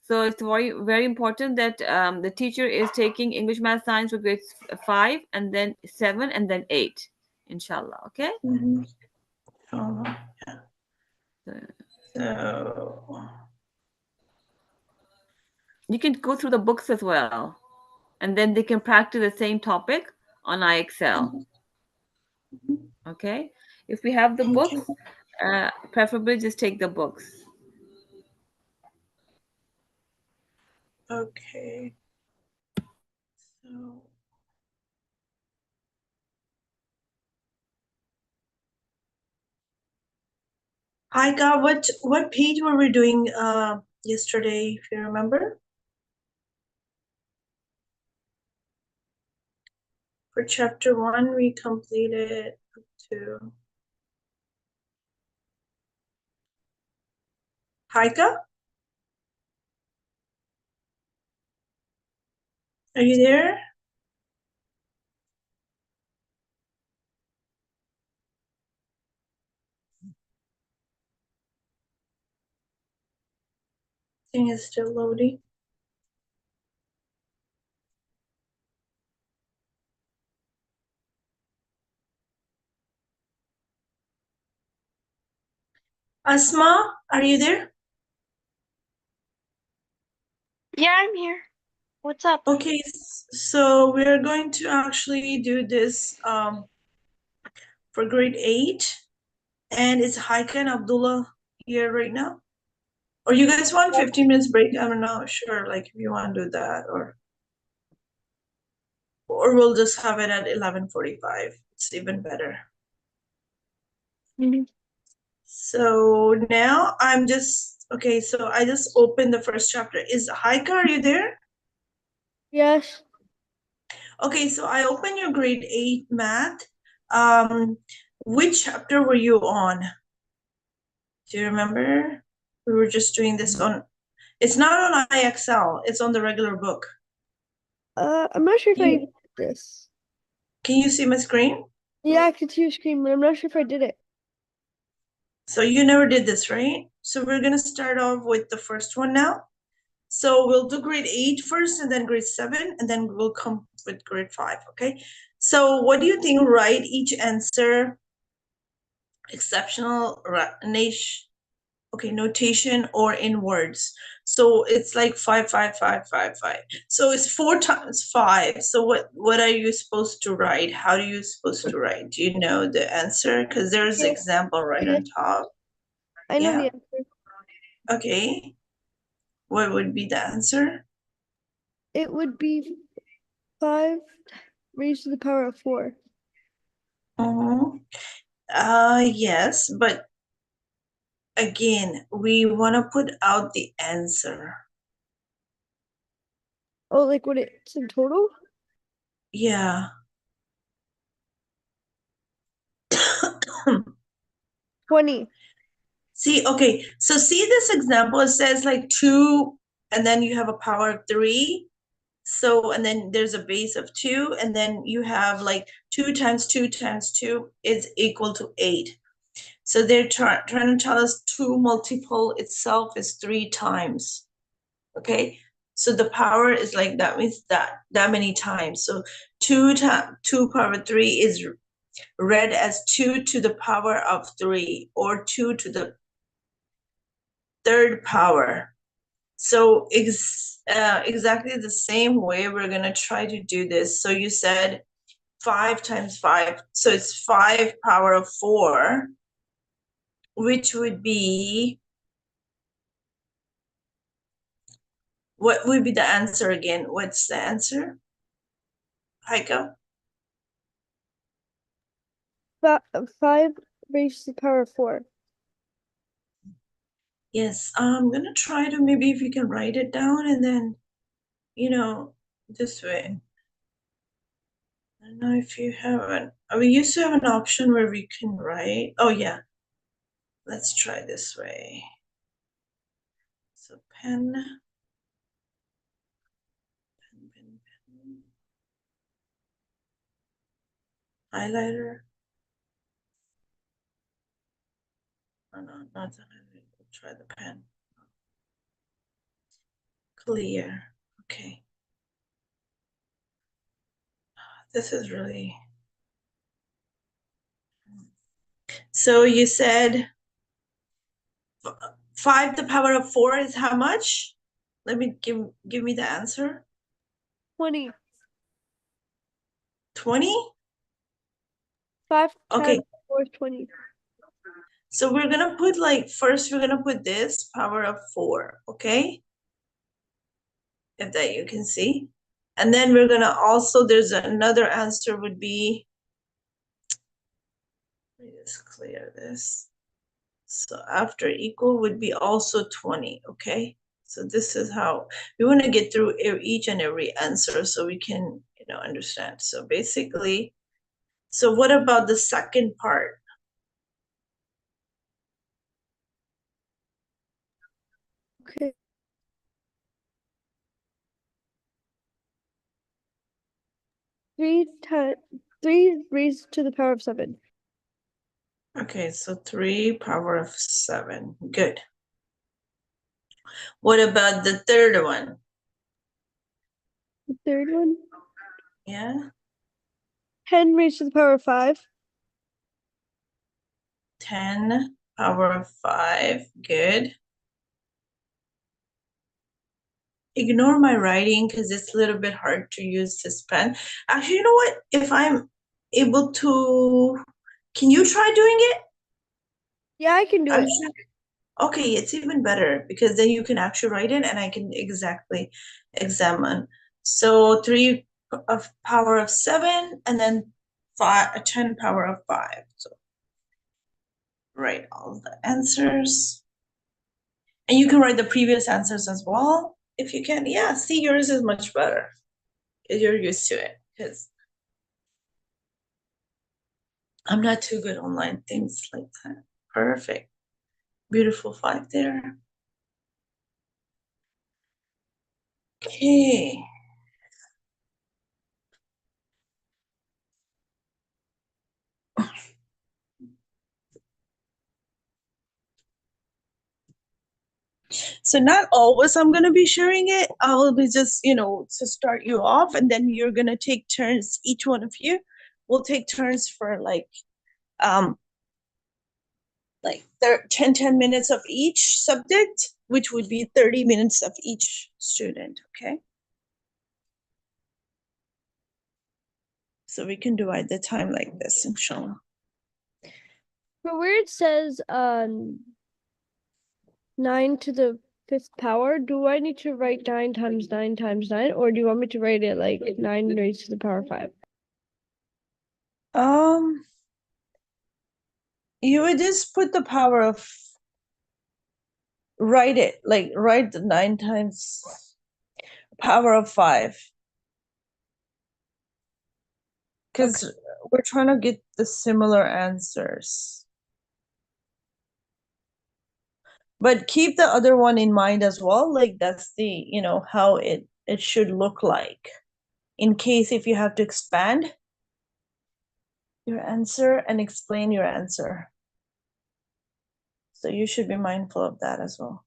So it's very, very important that the teacher is taking English, Math, Science for grades 5, and then 7, and then 8, inshallah. Okay. Oh, So so you can go through the books as well, and then they can practice the same topic on iExcel. Okay. If we have the books, preferably just take the books. okay. So hi God, what page were we doing yesterday, if you remember? For chapter 1, we completed up to Haika? Are you there? Thing is still loading. Asma, are you there? Yeah, I'm here. What's up? Okay, so we're going to actually do this for grade 8, and it's Haika and Abdullah here right now. Or you guys want 15 minutes break? I'm not sure, like if you want to do that, or we'll just have it at 11:45. It's even better. So now I'm just okay. So I just opened the first chapter. Is Haika, are you there? Yes. Okay, so I opened your grade 8 math. Which chapter were you on? Do you remember? We were just doing this on. It's not on iExcel. It's on the regular book. I'm not sure if I did this. Can you see my screen? Yeah, I could see your screen, but I'm not sure if I did it. So you never did this, right? So we're gonna start off with the first one now. So we'll do grade 8 first, and then grade 7, and then we'll come with grade 5, okay? So what do you think? Write each answer, exceptional, notation, or in words. So it's like 5, 5, 5, 5, 5. So it's 4 times 5. So what are you supposed to write? How are you supposed to write? Do you know the answer? Because there's Yeah. example right on top. I know Yeah. the answer. Okay. What would be the answer? It would be 5 raised to the power of 4. Yes, but again, we want to put out the answer. Oh, like what it's in total? Yeah. 20. See, okay, so see this example, it says like 2, and then you have a power of 3. So, and then there's a base of 2, and then you have like 2 times 2 times 2 is equal to 8. So they're trying to tell us 2 multiple itself is 3 times. Okay, so the power is like that means that many times. So 2 power 3 is read as 2 to the power of 3, or 2 to the third power. So exactly the same way we're going to try to do this. So you said 5 times 5, so it's 5 power of 4, which would be What would be the answer again? What's the answer? Heiko? 5 raised to the power of 4. Yes, I'm gonna try to, maybe if you can write it down and then, this way. I don't know if you have we used to have an option where we can write. Oh yeah, let's try this way. So pen, highlighter. Oh no, not the highlighter. We'll try the pen. Clear. Okay. This is really. So you said 5 to the power of 4 is how much? Let me give me the answer. 20. 20? 5 Okay. times 4 is 20. So we're gonna put first we're gonna put this power of 4, okay? If that you can see. And then we're gonna also, there's another answer would be, let me just clear this. So after equal would be also 20, okay? So this is how we want to get through each and every answer so we can, understand. So basically, so what about the second part? Okay. 3 raised to the power of 7. Okay, so 3 power of 7. Good. What about the third one? The third one? Yeah. 10 raised to the power of 5. 10 power of 5. Good. Ignore my writing because it's a little bit hard to use this pen. Actually, you know what? If I'm able to, can you try doing it? Yeah, I can do it. Okay, it's even better because then you can actually write it and I can exactly examine. So 3 of power of 7 and then 10 power of 5. So write all the answers. And you can write the previous answers as well if you can. Yeah, see, yours is much better because you're used to it. Because I'm not too good online things like that. Perfect. Beautiful 5 there. Okay. So not always I'm going to be sharing it. I will be just, to start you off, and then you're going to take turns. Each one of you will take turns for like 10 minutes of each subject, which would be 30 minutes of each student. Okay. So we can divide the time like this, inshallah. But where it says 9 to the 5th power, do I need to write 9 times 9 times 9, or do you want me to write it like 9 raised to the power of 5? You would just put the power of, write the 9 times power of 5. Because we're trying to get the similar answers. But keep the other one in mind as well. Like that's the, how it should look like. In case if you have to expand your answer and explain your answer. So you should be mindful of that as well.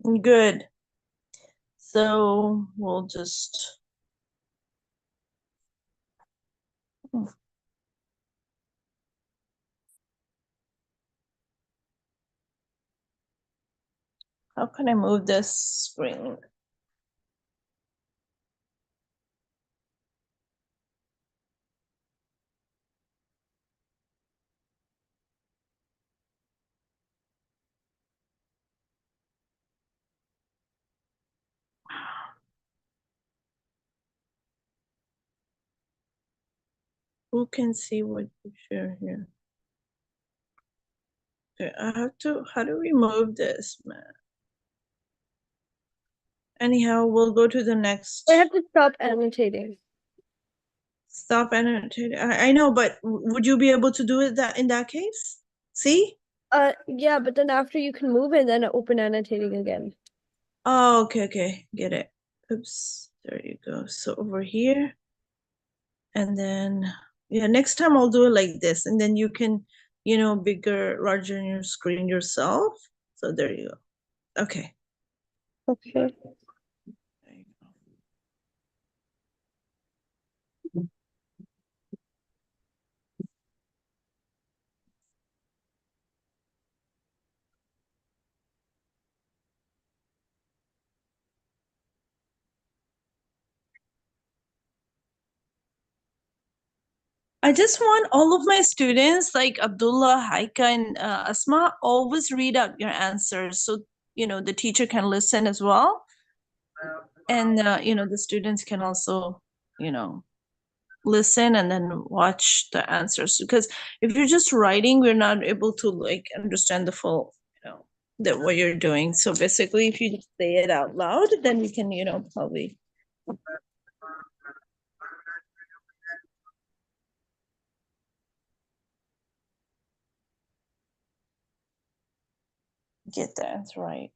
Good. So we'll just. How can I move this screen? Who can see what you share here? Okay, I have to, how do we move this, man? Anyhow, we'll go to the next. I have to stop annotating. Stop annotating. I know, but would you be able to do it that in that case? See? Yeah, but then after you can move and then open annotating again. Oh, okay, get it. Oops, there you go. So over here, and then yeah, next time I'll do it like this, and then you can, bigger, larger in your screen yourself. So there you go. Okay. Okay. There you go. I just want all of my students, like Abdullah, Haika, and Asma, always read out your answers so the teacher can listen as well, and the students can also listen and then watch the answers, because if you're just writing, we're not able to like understand the full that what you're doing. So basically, if you just say it out loud, then we can probably get the answer right.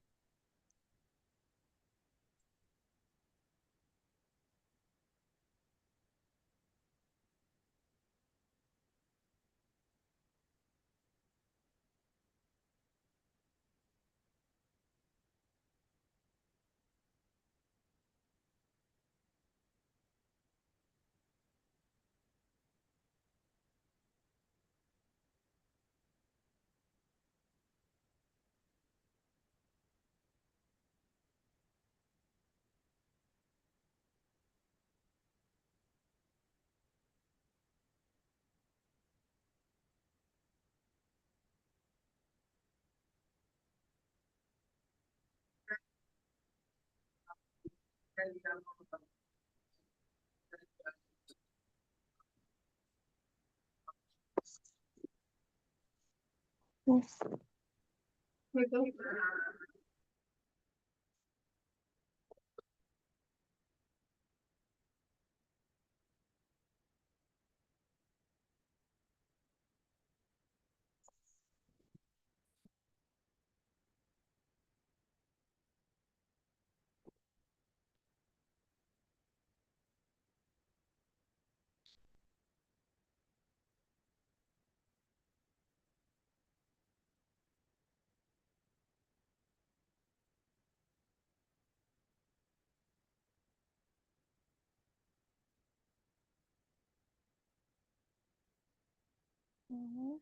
Mhm.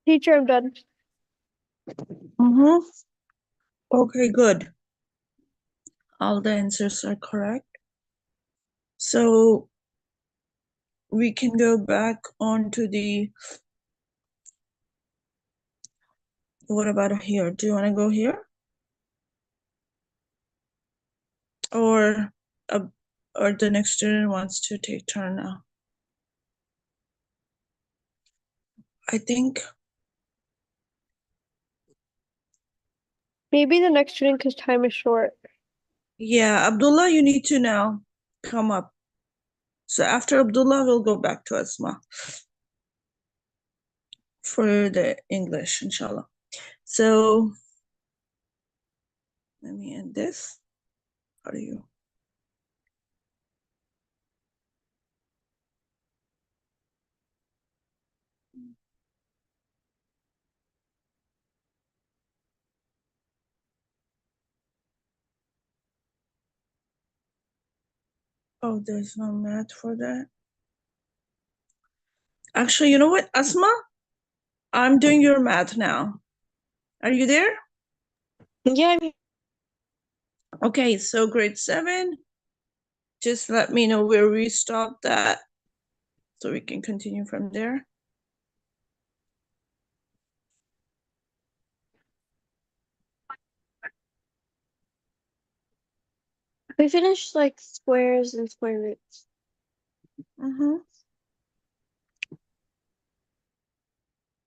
Teacher, I'm done. Okay, good. All the answers are correct. So we can go back onto the, what about here? Do you want to go here? Or, uh, or the next student wants to take turn now? I think, Maybe the next student because time is short. yeah, Abdullah, you need to now come up. So after Abdullah, we'll go back to Asma for the English, inshallah. So let me end this. How do you? Oh, there's no math for that. Actually, you know what, Asma? I'm doing your math now. Are you there? Yeah, Okay, so grade 7. Just let me know where we stopped at so we can continue from there. we finished like squares and square roots.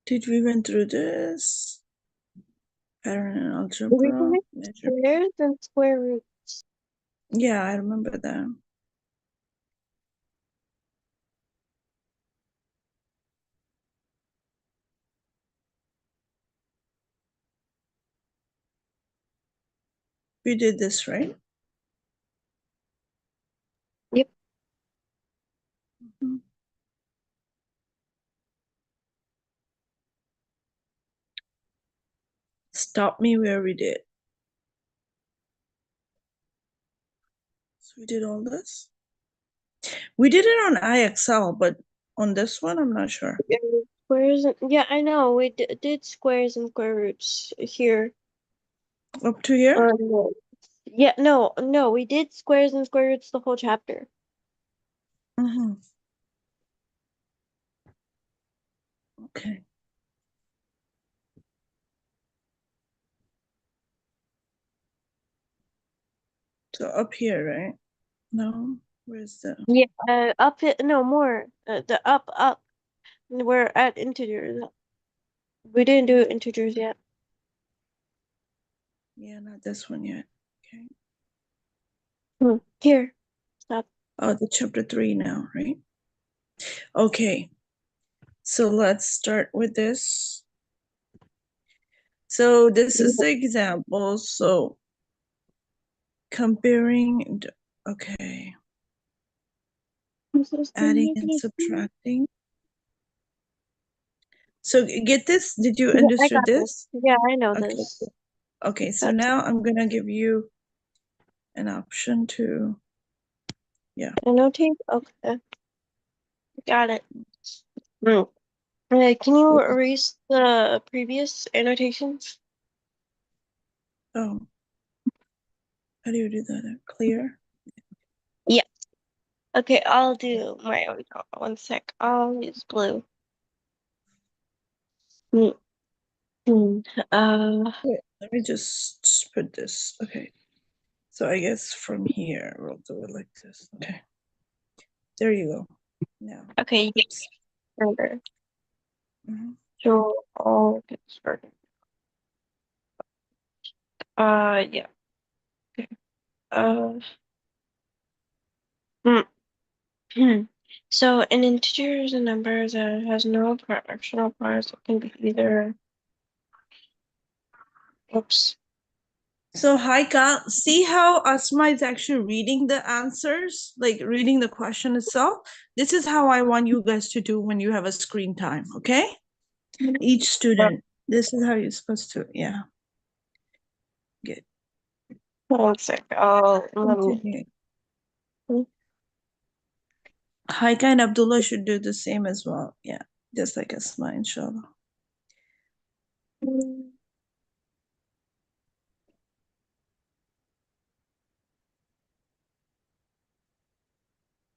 Did we went through this? Pattern and We algebra. finished Measure. squares and square roots. Yeah, I remember that. We did this, right? Yep. Stop me where we did. So we did all this. We did it on IXL, but on this one, I'm not sure. Squares and yeah, I know we did squares and square roots here. Up to here? Yeah, no, we did squares and square roots the whole chapter. Mm-hmm. Okay. So up here, right? No, where's the? Yeah, up it. No more. The up. We're at integers. We didn't do integers yet. Yeah, not this one yet. Okay. Here, stop. Oh, the chapter 3 now, right? Okay. So let's start with this. So this is the example. So comparing, okay, adding and subtracting. So get this? Did you Yeah, I understood got this? Yeah, I know Okay. this. Okay, so That's now I'm gonna give you an option to, yeah. annotate. Okay, got it. Can you erase the previous annotations? Oh, how do you do that? Clear? Yeah. Okay, I'll do my own. 1 sec. I'll use blue. Mm, Wait, let me just put this. Okay. So I guess from here we'll do it like this. Okay. There you go. Now. okay, yeah. Oops. Remember. Mhm. So I'll get started. Yeah. Okay. Uh, mm, So an integer is a number that has no fractional parts. It can be either. Oops. So Haika, see how Asma is actually reading the answers, like reading the question itself? This is how I want you guys to do when you have a screen time, okay? Each student. This is how you're supposed to, yeah. Good. 1 sec. Let me. Continue. Haika and Abdullah should do the same as well. Yeah, just like Asma, inshallah.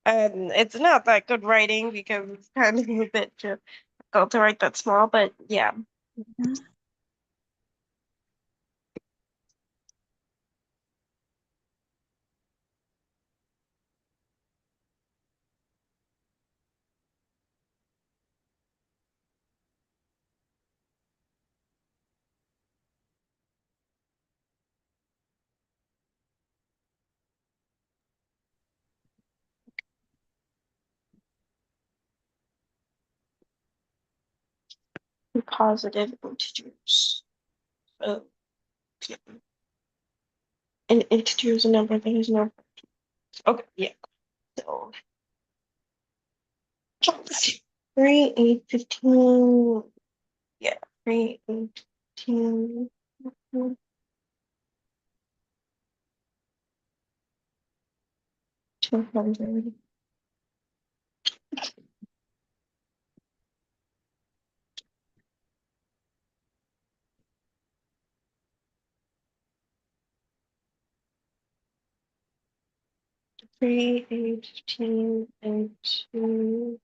And it's not that good writing because it's kind of a bit difficult to write that small, but yeah. Mhm. Positive integers. So yeah. An integer is a number that has no. Okay, yeah. So 3, 8, 15. Yeah, 3, 8, 15. 200. 3, 8, 15, and 2.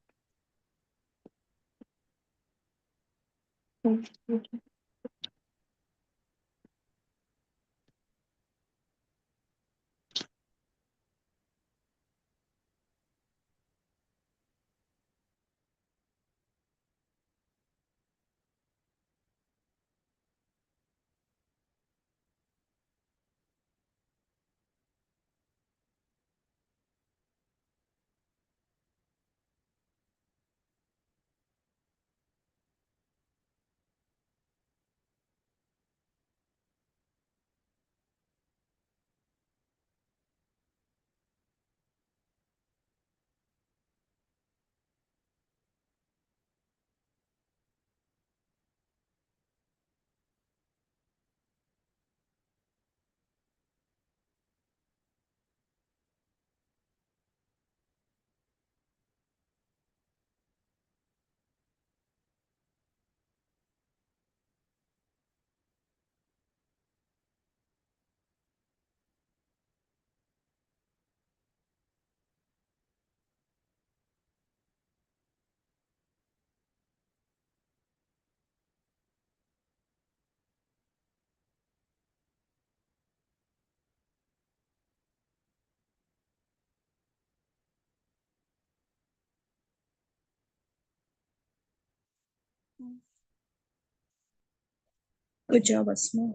Good job, Asma.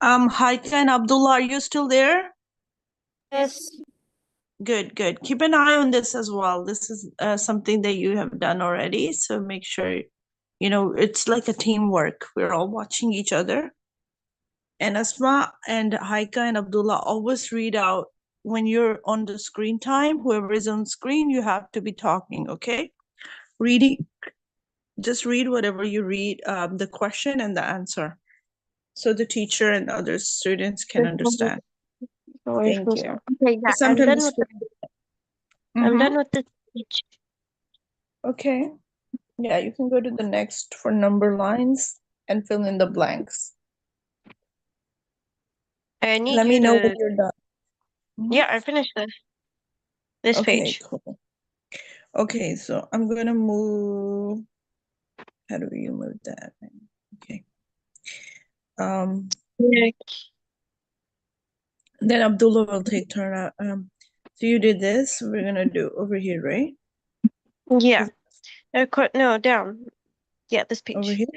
Haika and Abdullah, are you still there? Yes. Good, good. Keep an eye on this as well. This is something that you have done already. So make sure, it's like a teamwork. We're all watching each other. And Asma and Haika and Abdullah always read out when you're on the screen time. Whoever is on screen, you have to be talking, okay? Reading, just read whatever you read, the question and the answer, so the teacher and other students can understand. Away Thank from you. Okay, yeah, Sometimes. I'm done Mhm. with the speech. Okay. Yeah, you can go to the next for number lines and fill in the blanks. I need Let you me know when to. you're done. Mhm. Yeah, I finished this Okay, page. cool. Okay, so I'm gonna move. How do you move that? Okay. Yeah. Then Abdullah will take turn. So you did this. We're gonna do over here, right? Yeah. No, down. Yeah, this Over page. here.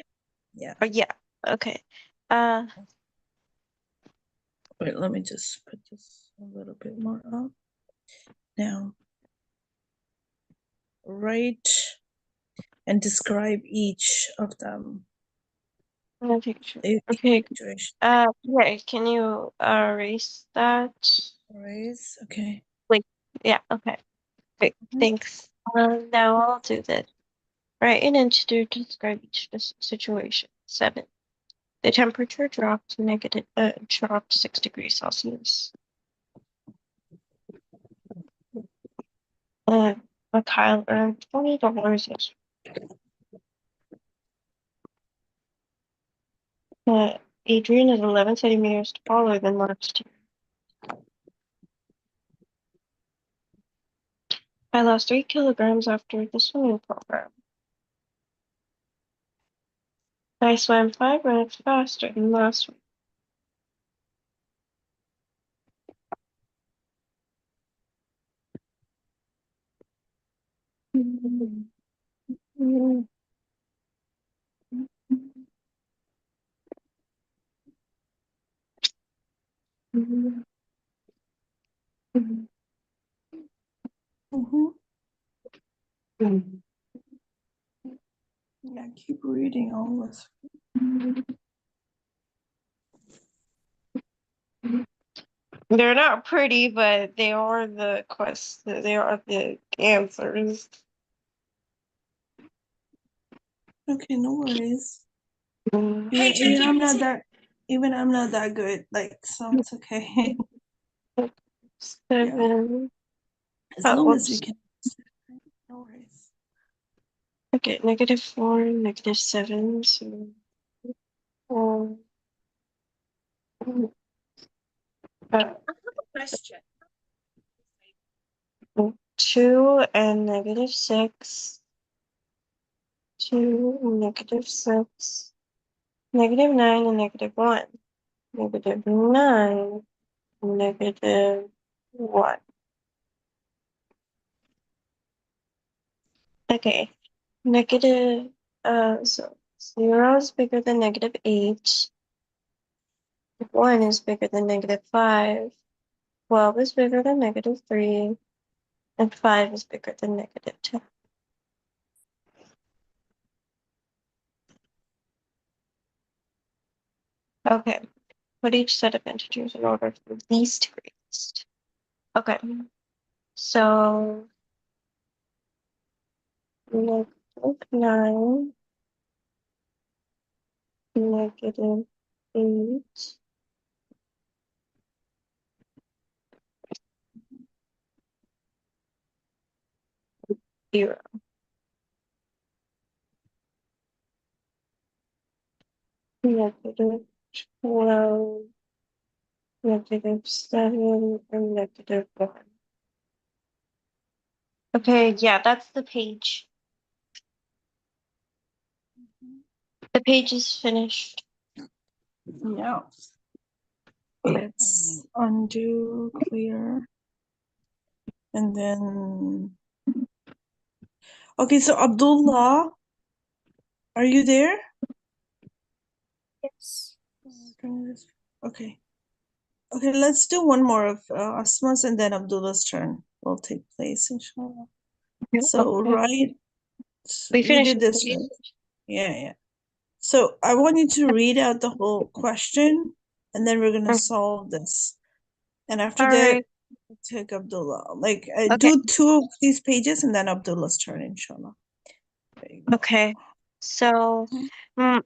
Yeah. Oh, yeah. Okay. Wait, let me just put this a little bit more up. Now, write and describe each of them. I'm gonna take a picture. The Okay. situation. Yeah, can you erase that? Erase. Okay. Like, yeah, okay. Great, thanks. Now I'll do this. Write an integer to describe each situation. 7. The temperature dropped 6 degrees Celsius. Kyle earned $20 yesterday. Adrian is 11 centimeters taller than last year. I lost 3 kilograms after the swimming program. I swam 5 minutes faster than last week. Mm-hmm. Yeah, keep reading all this. They're not pretty, but they are the They are the answers. Okay, no worries. Hey, Even I'm not that good. Like, so it's okay. 7. As long as you Whoops. can. No worries. Okay, -4, -7. So, um, Question. 2 and -6. 2, -6. -9 and -1. -9, -1. Okay. So 0 is bigger than -8. 1 is bigger than -5. 12 is bigger than -3. And 5 is bigger than -10. Okay. Put each set of integers in order from least to greatest. Okay. So -9, -8, -0. -12, -7, and -1. Okay, yeah, that's the page. The page is finished. Yeah. Let's undo, clear, and then Okay, so Abdullah, are you there? Yes. Okay. Okay, let's do one more of Asma's and then Abdullah's turn will take place, inshallah. So, Okay. right, We you finished did this, right? Yeah. So I want you to read out the whole question and then we're going to solve this. And after All that, right. take Abdullah. Like, Okay. do 2 of these pages and then Abdullah's turn, inshallah. There you go. Okay. So, mm,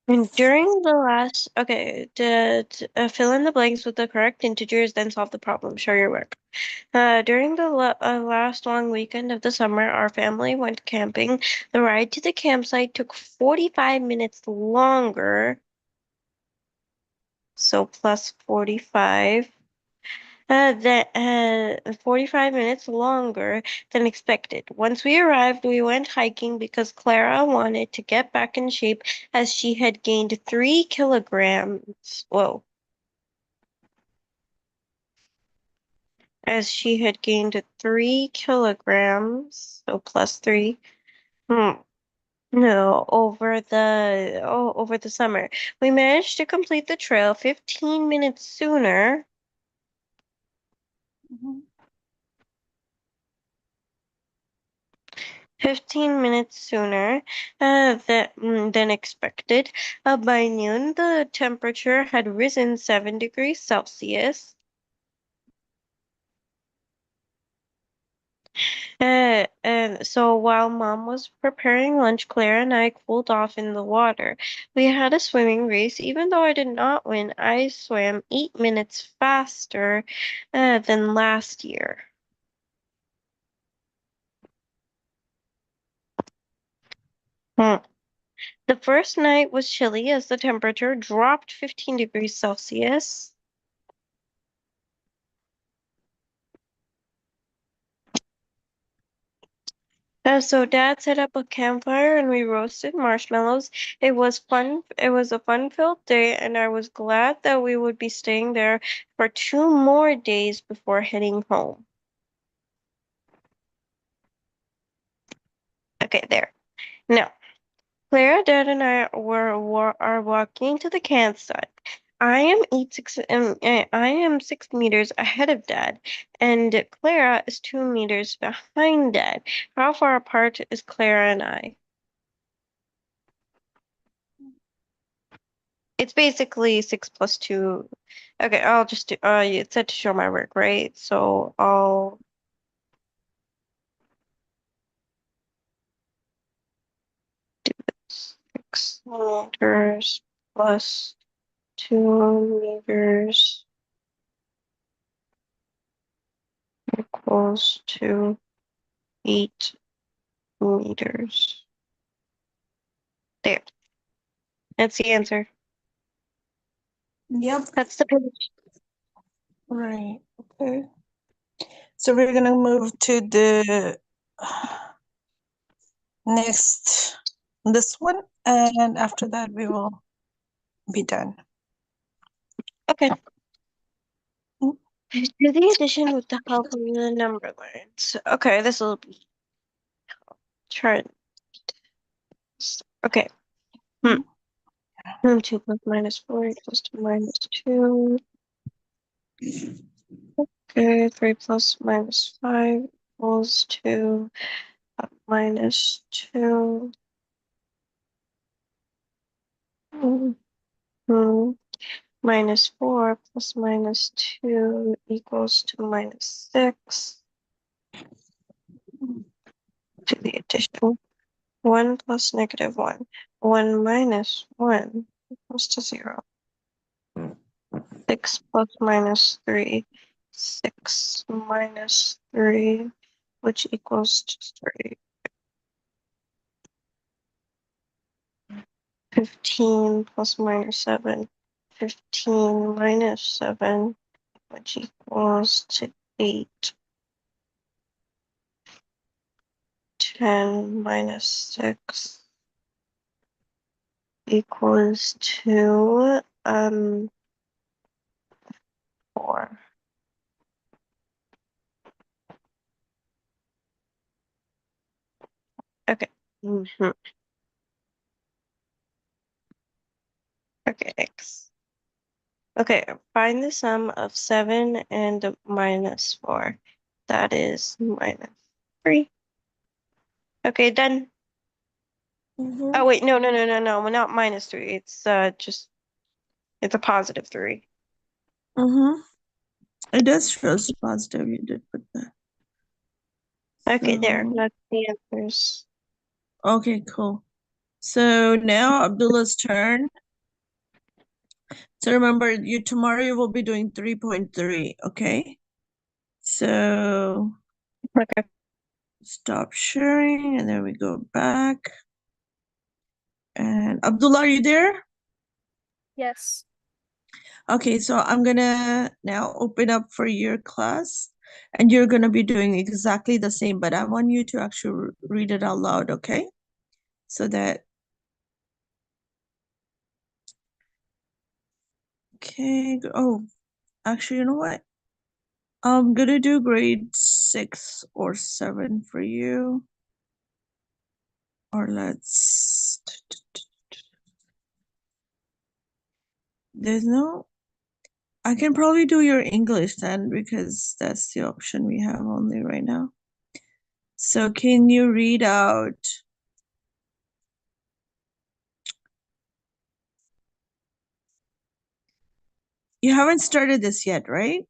and during the last, fill in the blanks with the correct integers, then solve the problem. Show your work. During the last long weekend of the summer, our family went camping. The ride to the campsite took 45 minutes longer. So plus 45. 45 minutes longer than expected. Once we arrived, we went hiking because Clara wanted to get back in shape as she had gained 3 kilograms. Whoa. As she had gained 3 kilograms, so plus 3. No, over the summer. We managed to complete the trail 15 minutes sooner. Mhm. 15 minutes sooner than expected. By noon, the temperature had risen 7 degrees Celsius. And so while Mom was preparing lunch, Claire and I cooled off in the water. We had a swimming race. Even though I did not win, I swam 8 minutes faster than last year. Hmm. The first night was chilly as the temperature dropped 15 degrees Celsius. So Dad set up a campfire and we roasted marshmallows. It was fun. It was a fun-filled day, and I was glad that we would be staying there for 2 more days before heading home. Okay, there. Now, Clara, Dad, and I are walking to the campsite. I am 6 meters ahead of Dad, and Clara is 2 meters behind Dad. How far apart is Clara and I? It's basically 6 plus 2. Okay, I'll just do, it said to show my work, right? So I'll do 6 meters plus 2 meters equals to 8 meters. There. That's the answer. Yep. That's the page. Right. Okay. So we're gonna move to the next, this one, and after that we will be done. Okay. Mm. Do the addition with the help of the number lines. Okay, this will be try. Okay. Hmm. 2 plus minus 4 equals to -2. Okay, 3 plus minus 5 equals to -2. Mhm. -4 plus -2 equals to -6. To the addition. 1 plus -1. 1 minus 1 equals to 0. 6 plus -3. 6 minus 3, which equals to 3. 15 plus -7. 15 minus 7, which equals to 8. 10 minus 6 equals to 4. Mhm. Okay, next. Okay, find the sum of 7 and minus 4. That is minus 3. Okay, done. Oh, wait, no, not minus 3. It's just, it's a positive 3. It does show us positive. You did put that. Okay, there. So, That's the answers. okay, cool. So now Abdullah's turn. So remember, tomorrow you will be doing 3.3, okay? So Okay. stop sharing, and then we go back. And Abdullah, are you there? Yes. Okay, so I'm gonna now open up for your class, and you're gonna be doing exactly the same, but I want you to actually read it out loud, okay? So that, okay, oh, actually, you know what? I'm gonna do grade 6 or 7 for you. Or let's, there's no, I can probably do your English then because that's the option we have only right now. So can you read out, you haven't started this yet, right?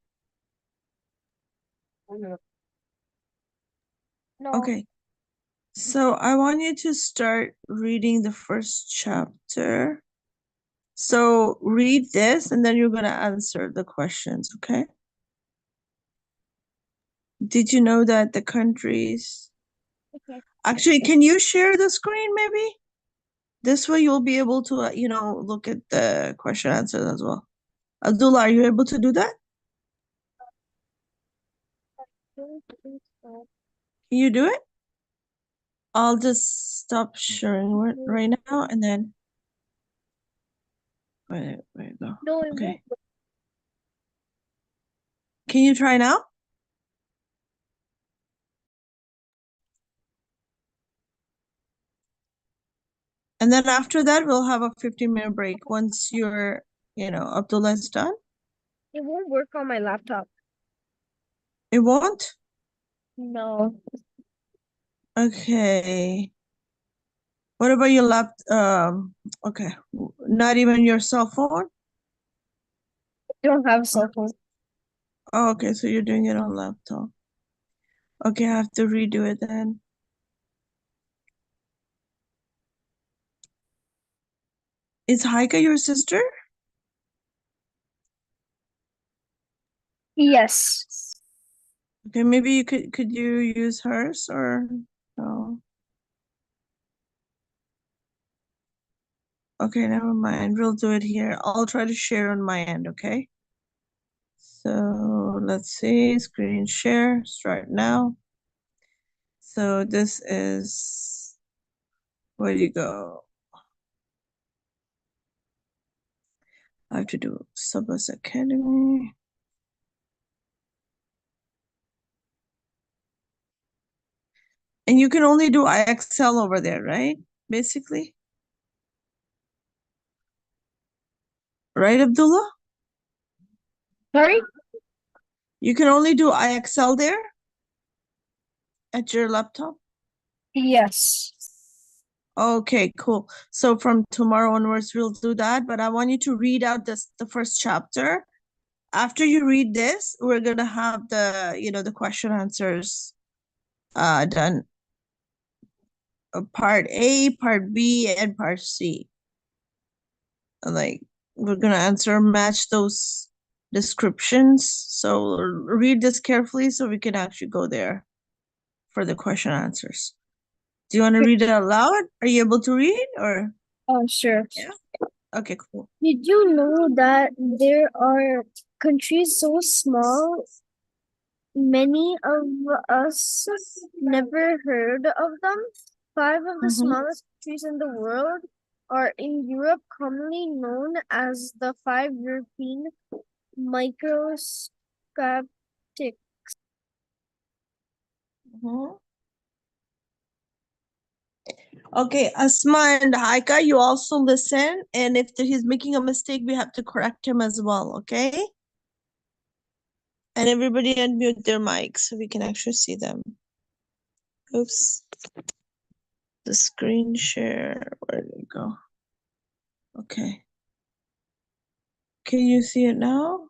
No. Okay. So I want you to start reading the first chapter. So read this and then you're going to answer the questions, okay? Did you know that the countries... Okay. Actually, can you share the screen maybe? This way you'll be able to, look at the question answers as well. Abdullah, are you able to do that? Can you do it? I'll just stop sharing right now and then... Wait, go. No, it Okay. won't. Can you try now? And then after that, we'll have a 15-minute break once you're, Abdullah is done. It won't work on my laptop. It won't? No. Okay. What about your okay. Not even your cell phone? I don't have a cell phone. Oh, okay, so you're doing it on laptop. Okay, I have to redo it then. Is Haika your sister? Yes. Okay, maybe you could you use hers or no? Okay, never mind. We'll do it here. I'll try to share on my end, okay? So let's see, screen share, start now. So this is, where do you go? I have to do Saba's Academy. And you can only do IXL over there, right? Basically. Right, Abdullah? Sorry? You can only do IXL there at your laptop? Yes. Okay, cool. So from tomorrow onwards, we'll do that. But I want you to read out the first chapter. After you read this, we're gonna have the question answers done. Part A, Part B, and Part C. Like, we're gonna match those descriptions. So read this carefully so we can actually go there for the question answers. Do you want to read it out loud? Are you able to read or? Oh, sure. Yeah. Okay, cool. Did you know that there are countries so small, many of us never heard of them? 5 of the smallest countries in the world are in Europe, commonly known as the 5 European microscopic. Okay, Asma and Haika, you also listen. And if he's making a mistake, we have to correct him as well, okay? And everybody unmute their mics so we can actually see them. Oops. The screen share, where did it go? Okay. Can you see it now?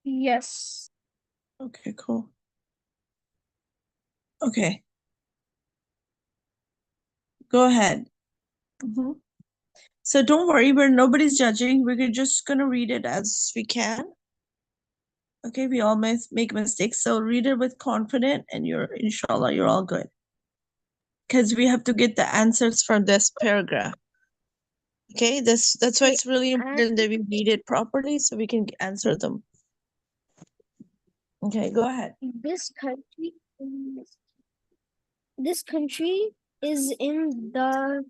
Yes. Okay, cool. Okay. Go ahead. So don't worry, nobody's judging. We're just gonna read it as we can. Okay, we all make mistakes, so read it with confidence, and inshallah, you're all good. Because we have to get the answers from this paragraph. Okay, that's why it's really important that we read it properly so we can answer them. Okay, go ahead. This country is in the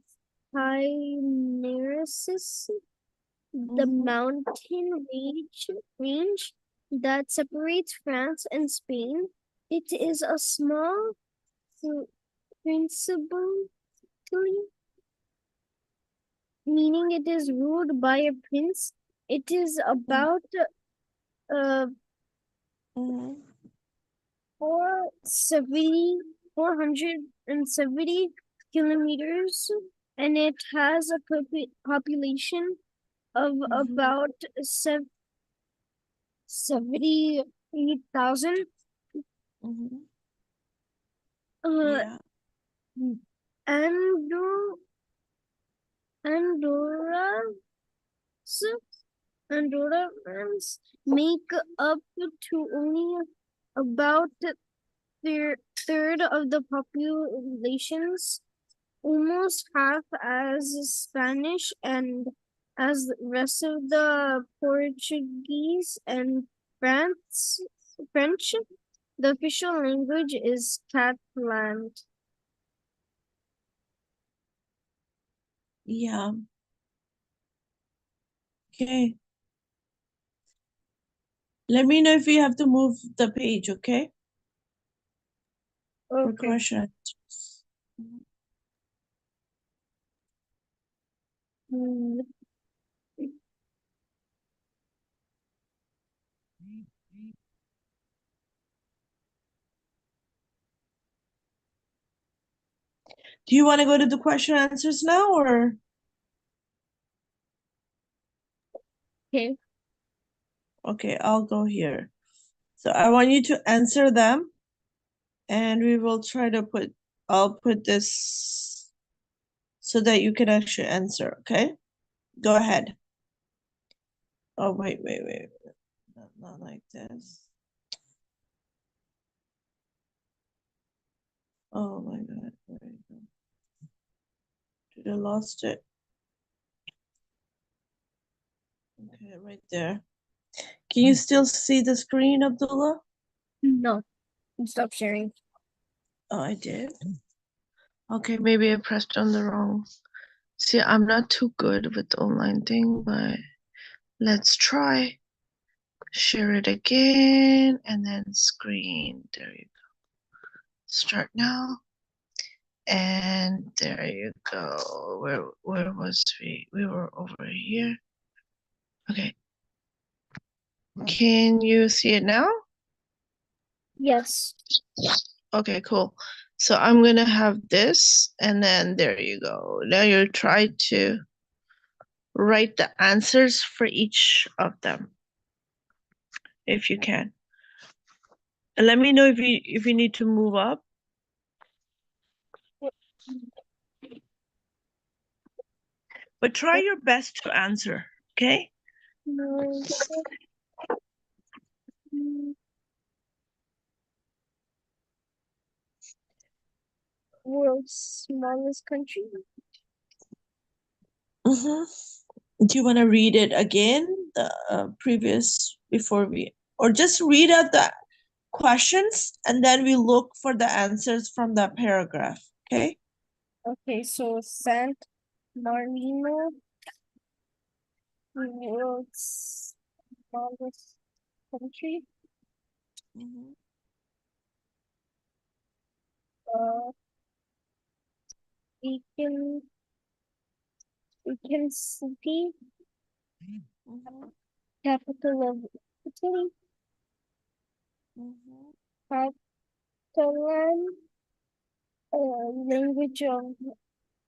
Pyrenees, the mountain range that separates France and Spain. It is a small principality, meaning it is ruled by a prince. It is about 470 kilometers, and it has a population of about 78,000. Yeah. Andorrans make up to only about third of the populations, almost half as Spanish and as the rest of the Portuguese and French. The official language is Catalan. Yeah. Okay. Let me know if you have to move the page, okay? For Okay. questions. Mm, Do you want to go to the question answers now, or? Okay. Okay, I'll go here. So I want you to answer them, and we will try to I'll put this so that you can actually answer, okay? Go ahead. Oh, wait. Not like this. Oh my God, where did it go? Did I lost it? Okay, right there. Can you still see the screen, Abdullah? No. Stop sharing. Oh, I did. Okay, maybe I pressed on the wrong. See, I'm not too good with the online thing, but let's try. Share it again, and then screen. There you go. Start now. And there you go. Where was we? We were over here. Okay. Can you see it now? Yes. Okay, cool. So I'm gonna have this, and then there you go. Now you try to write the answers for each of them, if you can. And let me know if you need to move up. But try your best to answer, okay? No. World's smallest country. Do you want to read it again, the previous, before we, or just read out the questions and then we look for the answers from the paragraph, okay? Okay, so San Marino, world's smallest country. Vatican City, Mm-hmm. capital of Italy, Mm-hmm. Catalan, language of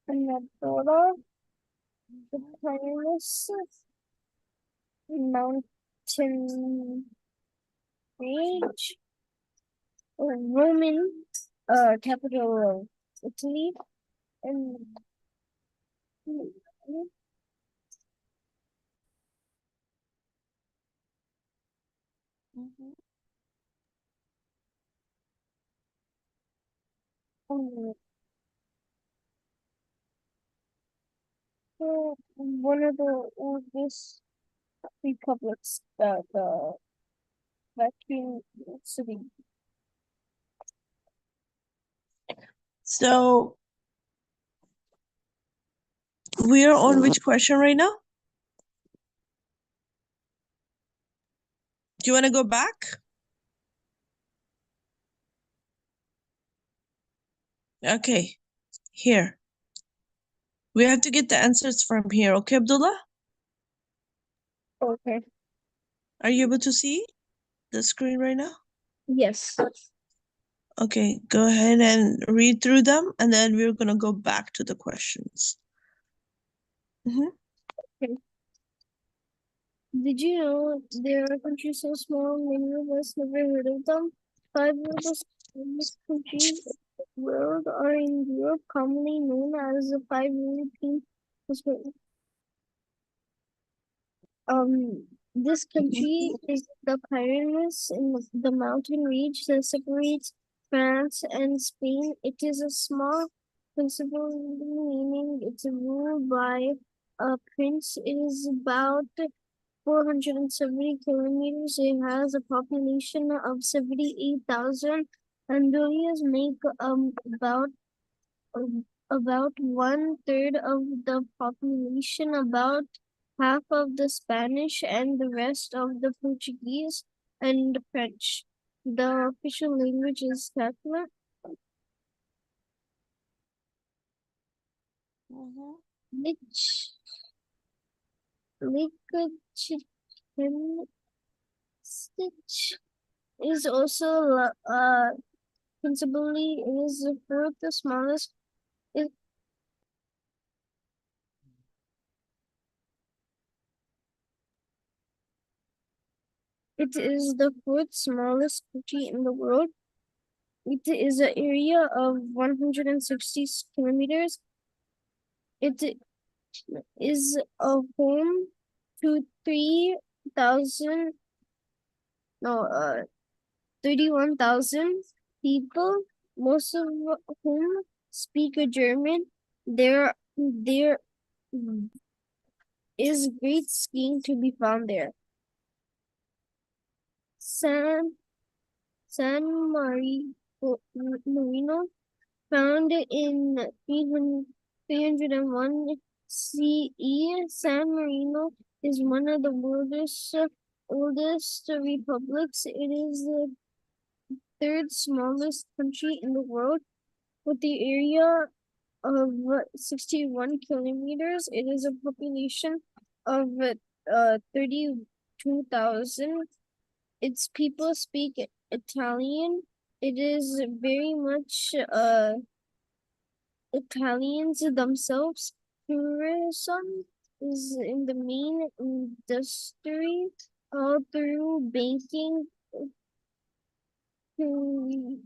Andorra, the Pyrenees, mountain range, Roman, capital of Italy, and Mm-hmm. um, one of the oldest republics, the Vatican City. So we are on which question right now? Do you want to go back? Okay, here. We have to get the answers from here. Okay, Abdullah? Okay. Are you able to see the screen right now? Yes. Okay, go ahead and read through them, and then we're going to go back to the questions. Mm-hmm. Okay. Did you know there are countries so small many of us never heard of them? Five of the smallest countries in the world are in Europe, commonly known as the five European countries. This country is the Pyrenees in the mountain range that separates France and Spain. It is a small principle, meaning it's ruled by a prince. It is about 470 kilometers. It has a population of 78,000. Andorians make about one third of the population, about half of the Spanish, and the rest of the Portuguese and French. The official language is Catalan. Mm-hmm. Lich, Liechtenstein is also principally is the fourth smallest. It is the fourth smallest country in the world. It is an area of 160 kilometers. It is a home to 3,000, no, 31,000 people, most of whom speak German. There is great skiing to be found there. San Marino, found in 301 CE, San Marino is one of the world's oldest republics. It is the third smallest country in the world with the area of 61 kilometers. It is a population of 32,000. Its people speak Italian. It is very much Italians themselves. Tourism is in the main industry, all through banking to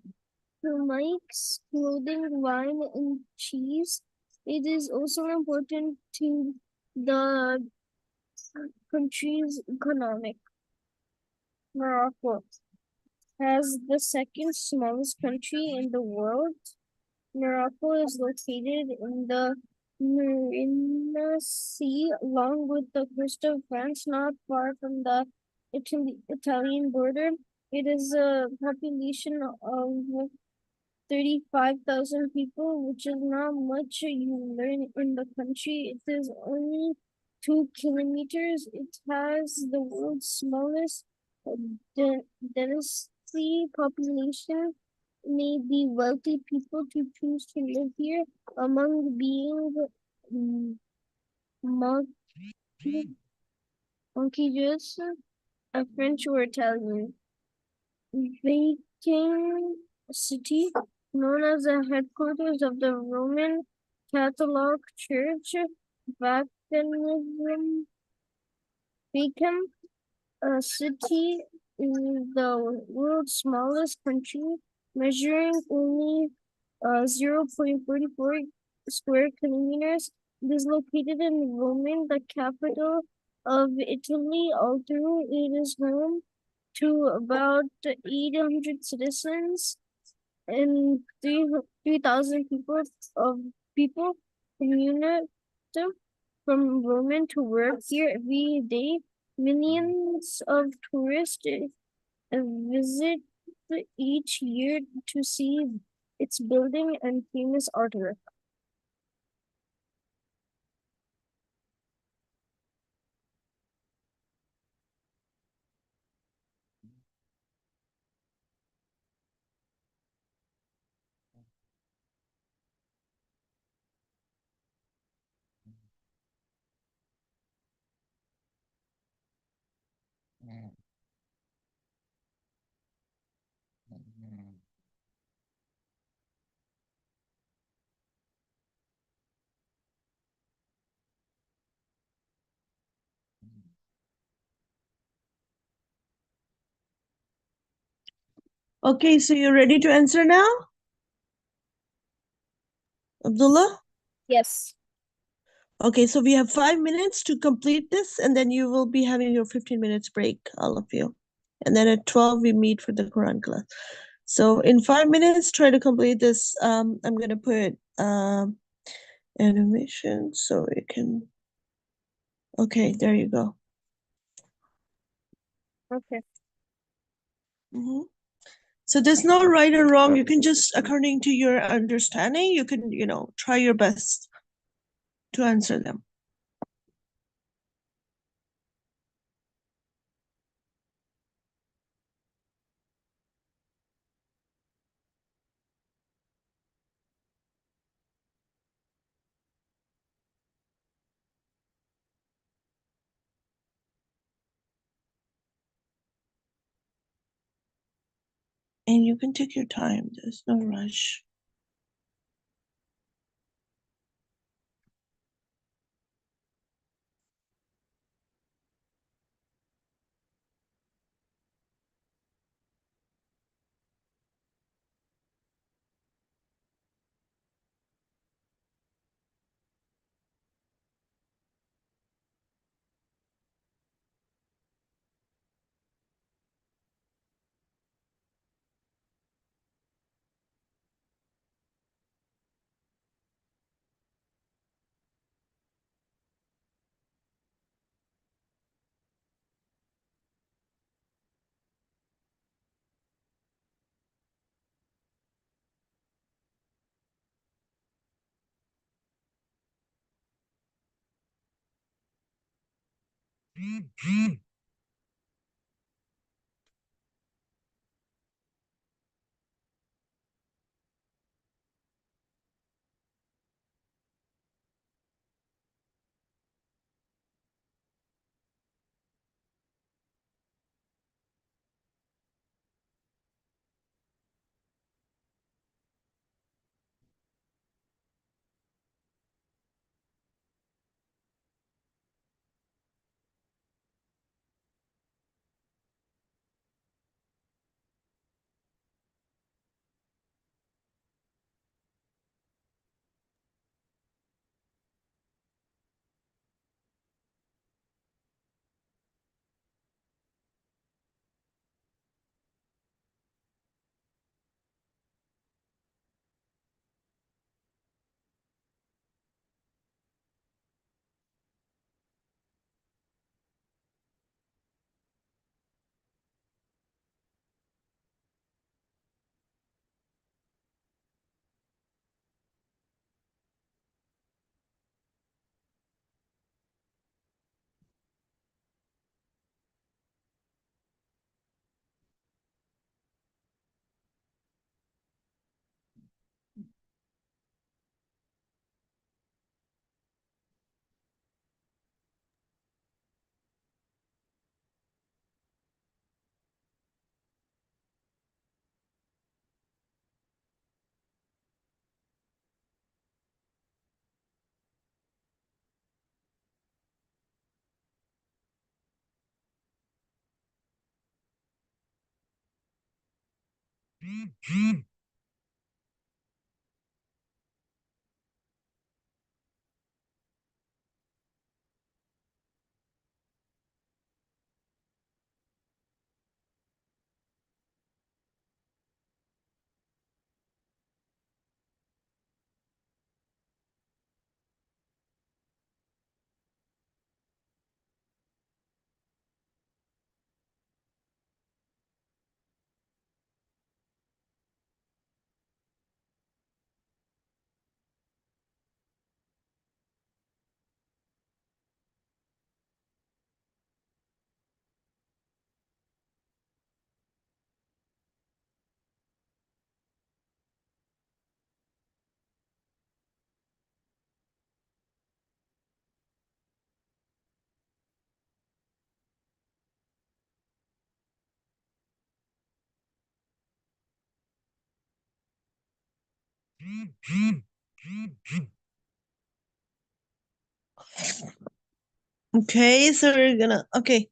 ceramics, clothing, wine, and cheese. It is also important to the country's economic. Morocco has the second smallest country in the world. Morocco is located in the Mediterranean Sea, along with the coast of France, not far from the Italian border. It is a population of 35,000 people, which is not much you learn in the country. It is only 2 kilometers. It has the world's smallest density population. may be wealthy people to choose to live here among being monkeys, a French or Italian. Vatican City, known as the headquarters of the Roman Catholic Church, Vatican City is the world's smallest country, measuring only 0.44 square kilometers. It is located in Rome, the capital of Italy, although it is home to about 800 citizens and 3,000 people commute from Rome to work here every day. Millions of tourists visit each year to see its building and famous artwork. Okay, so you're ready to answer now, Abdullah? Yes. Okay, so we have 5 minutes to complete this, and then you will be having your 15 minutes break, all of you. And then at 12, we meet for the Quran class. So in 5 minutes, try to complete this. I'm going to put animation so it can. Okay, there you go. Okay. Mm-hmm. So there's no right or wrong. You can just, according to your understanding, you can, try your best to answer them. And you can take your time. There's no rush. Okay, so we're gonna, okay.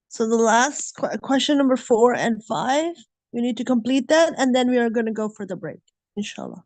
So the last question number 4 and 5, we need to complete that, and then we are gonna go for the break, inshallah.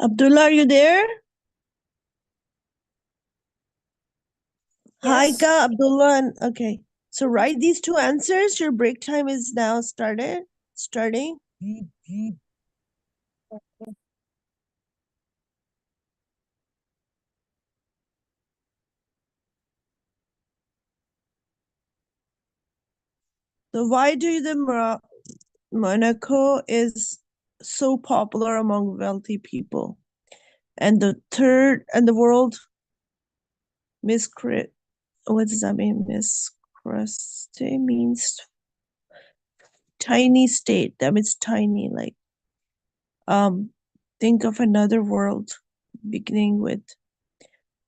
Abdullah, are you there? Hi, Yes. Abdullah. Okay. So write these 2 answers. Your break time is now starting. So why do the Monaco is so popular among wealthy people? And the third, and the world miscrit. What does that mean? Miscruste means tiny state. That means tiny, like think of another world beginning with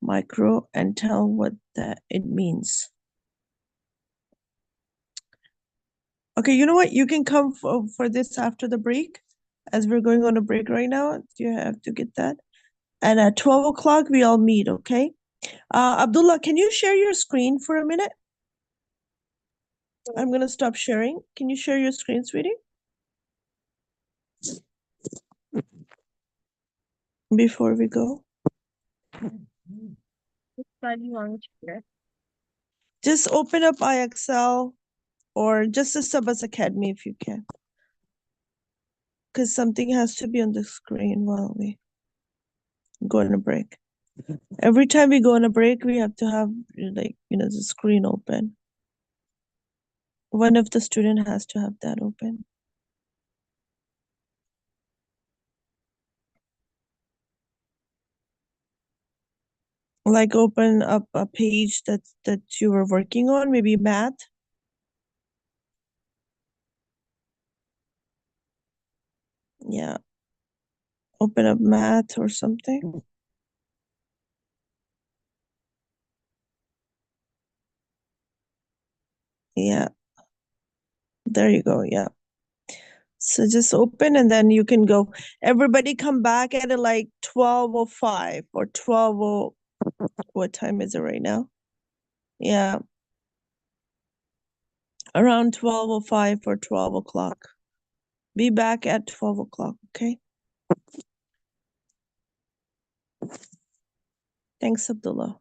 micro and tell what that it means. Okay, you know what? You can come for this after the break, as we're going on a break right now. You have to get that. And at 12 o'clock, we all meet, okay? Abdullah, can you share your screen for a minute? I'm going to stop sharing. Can you share your screen, sweetie? Before we go. Just open up iExcel or just the Saba's Academy if you can. Because something has to be on the screen while we go on a break. Every time we go on a break, we have to have the screen open. One of the student has to have that open. Like open up a page that you were working on, maybe math. Yeah. Open up math or something. Yeah. There you go. Yeah. So just open and then you can go. Everybody come back at like 12:05 or 12. What time is it right now? Yeah. Around 12:05 or 12 o'clock. Be back at 12 o'clock, okay? Thanks, Abdullah.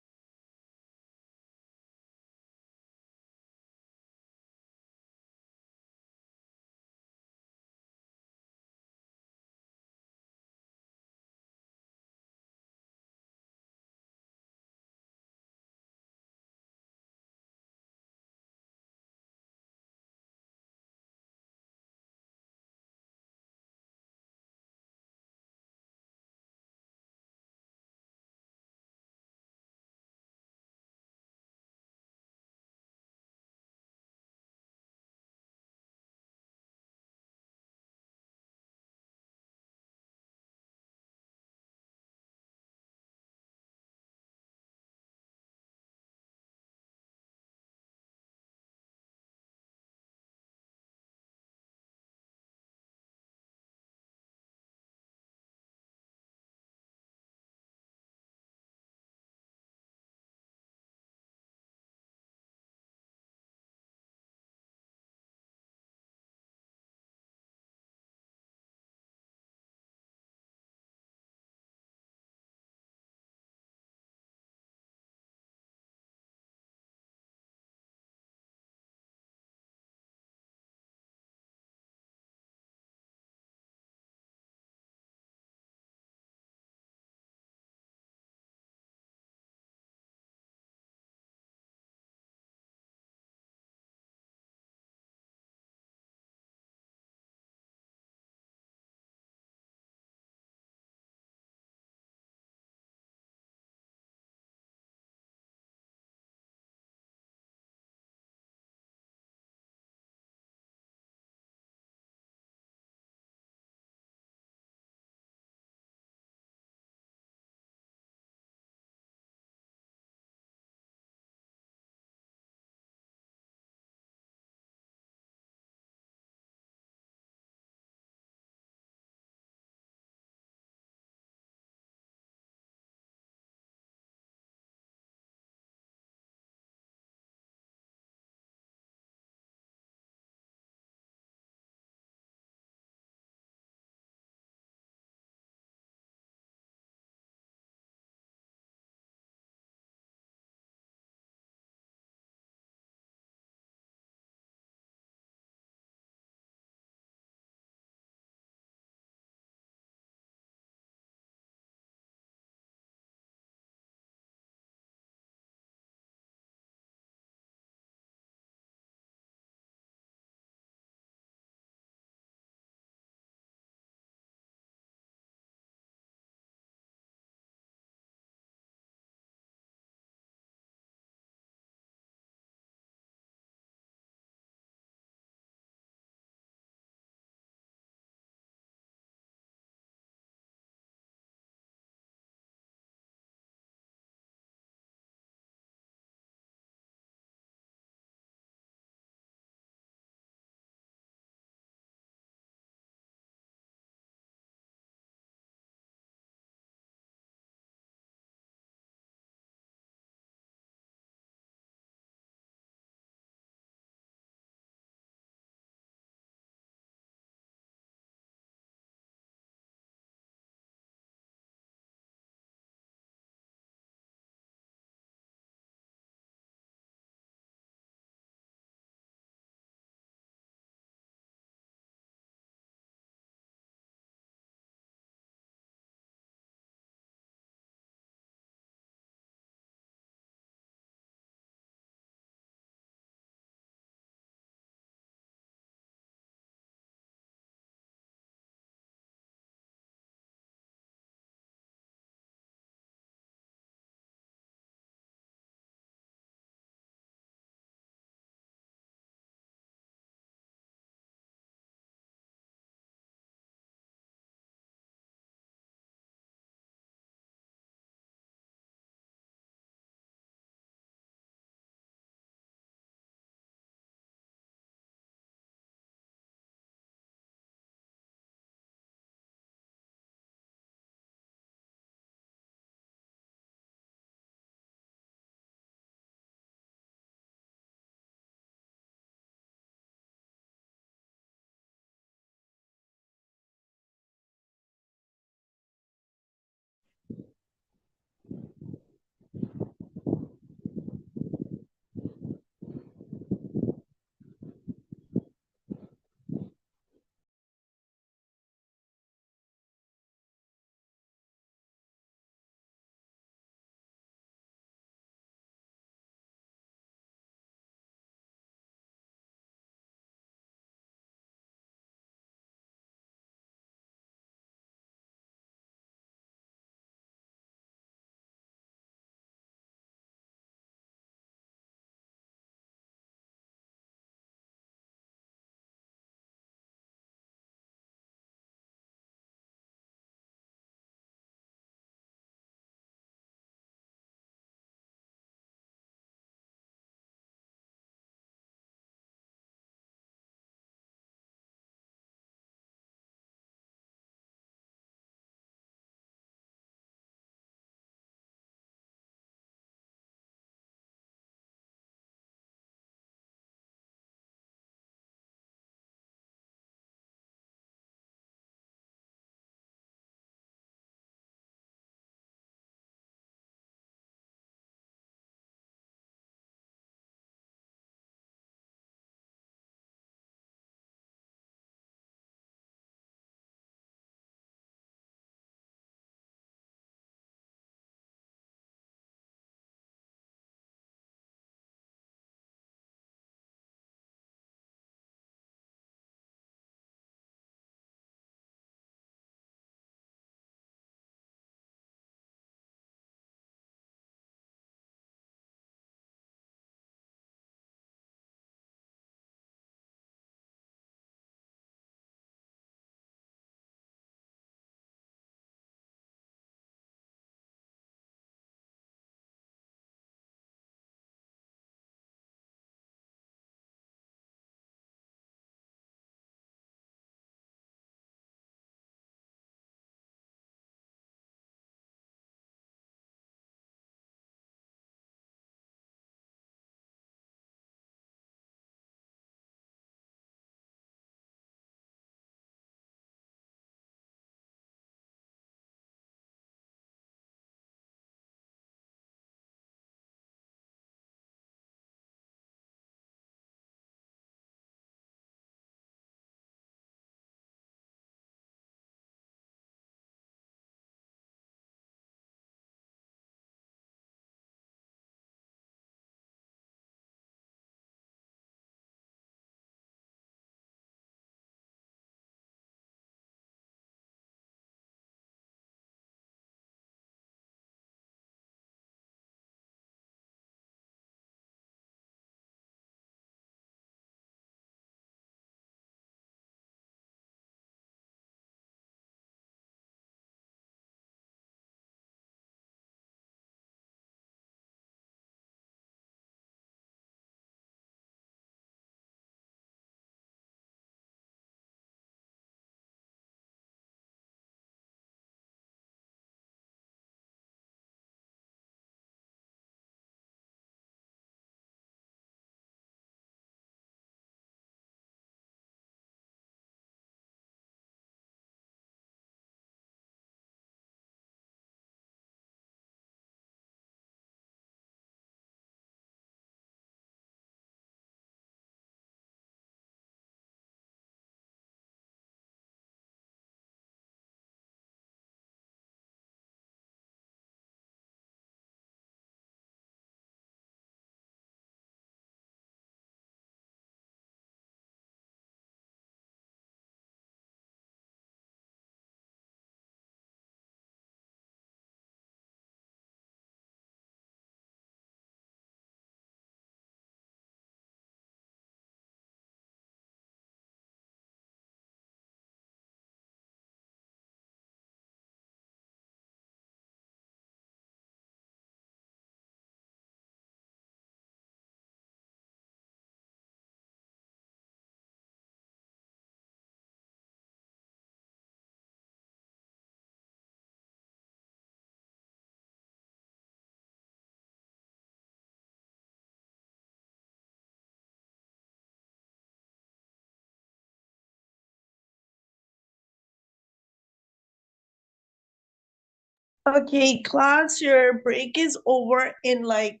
Okay, class, your break is over in like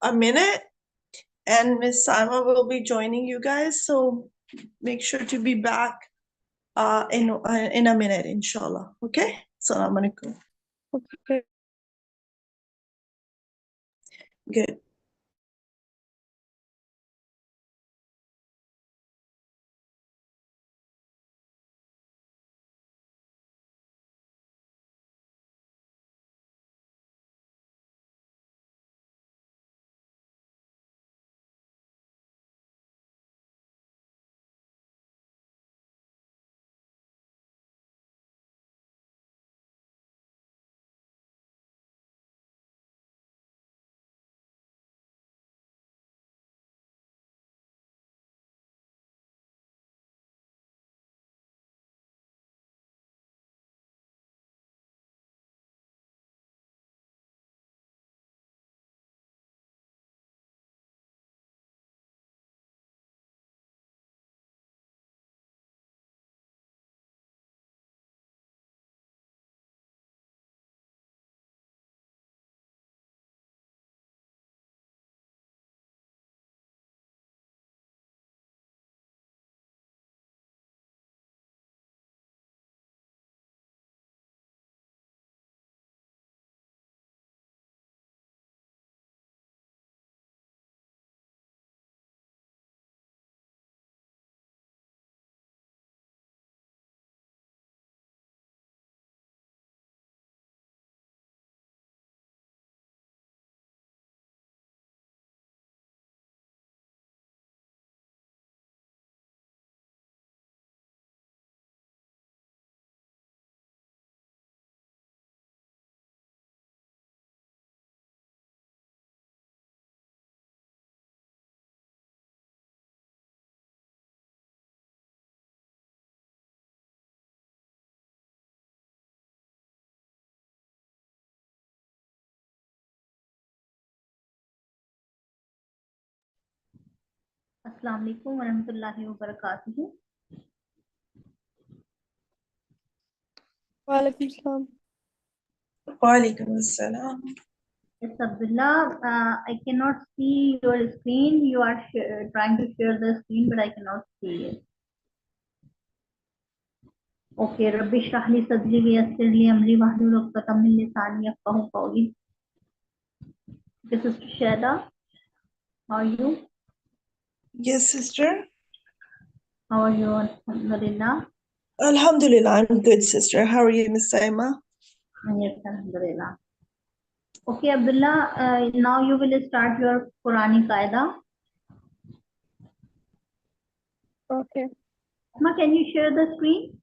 a minute, and Miss Saba will be joining you guys. So make sure to be back in a minute, inshallah. Okay? Assalamu alaikum. Okay. Good. Assalamu alaikum warahmatullahi wabarakatuh. Walaikum salam. Walaikum assalam. Yes, Abdullah, I cannot see your screen. You are trying to share the screen, but I cannot see it. Okay, Rabbi shrah li sadri wa yassir li amri wahlul 'uqdatam min lisani yafqahu qawli. This is Shada. How are you? Yes, sister. How are you? Alhamdulillah. Alhamdulillah, I'm good, sister. How are you, Miss Saima? Yes, Alhamdulillah. Okay, Abdullah, now you will start your Quranic Qaida. Okay. Asma, can you share the screen?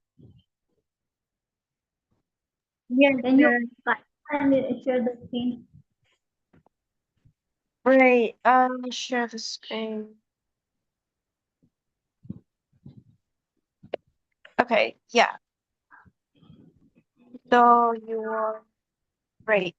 Yes, Can you and share the screen? right. Share the screen. Okay, yeah. So you're right.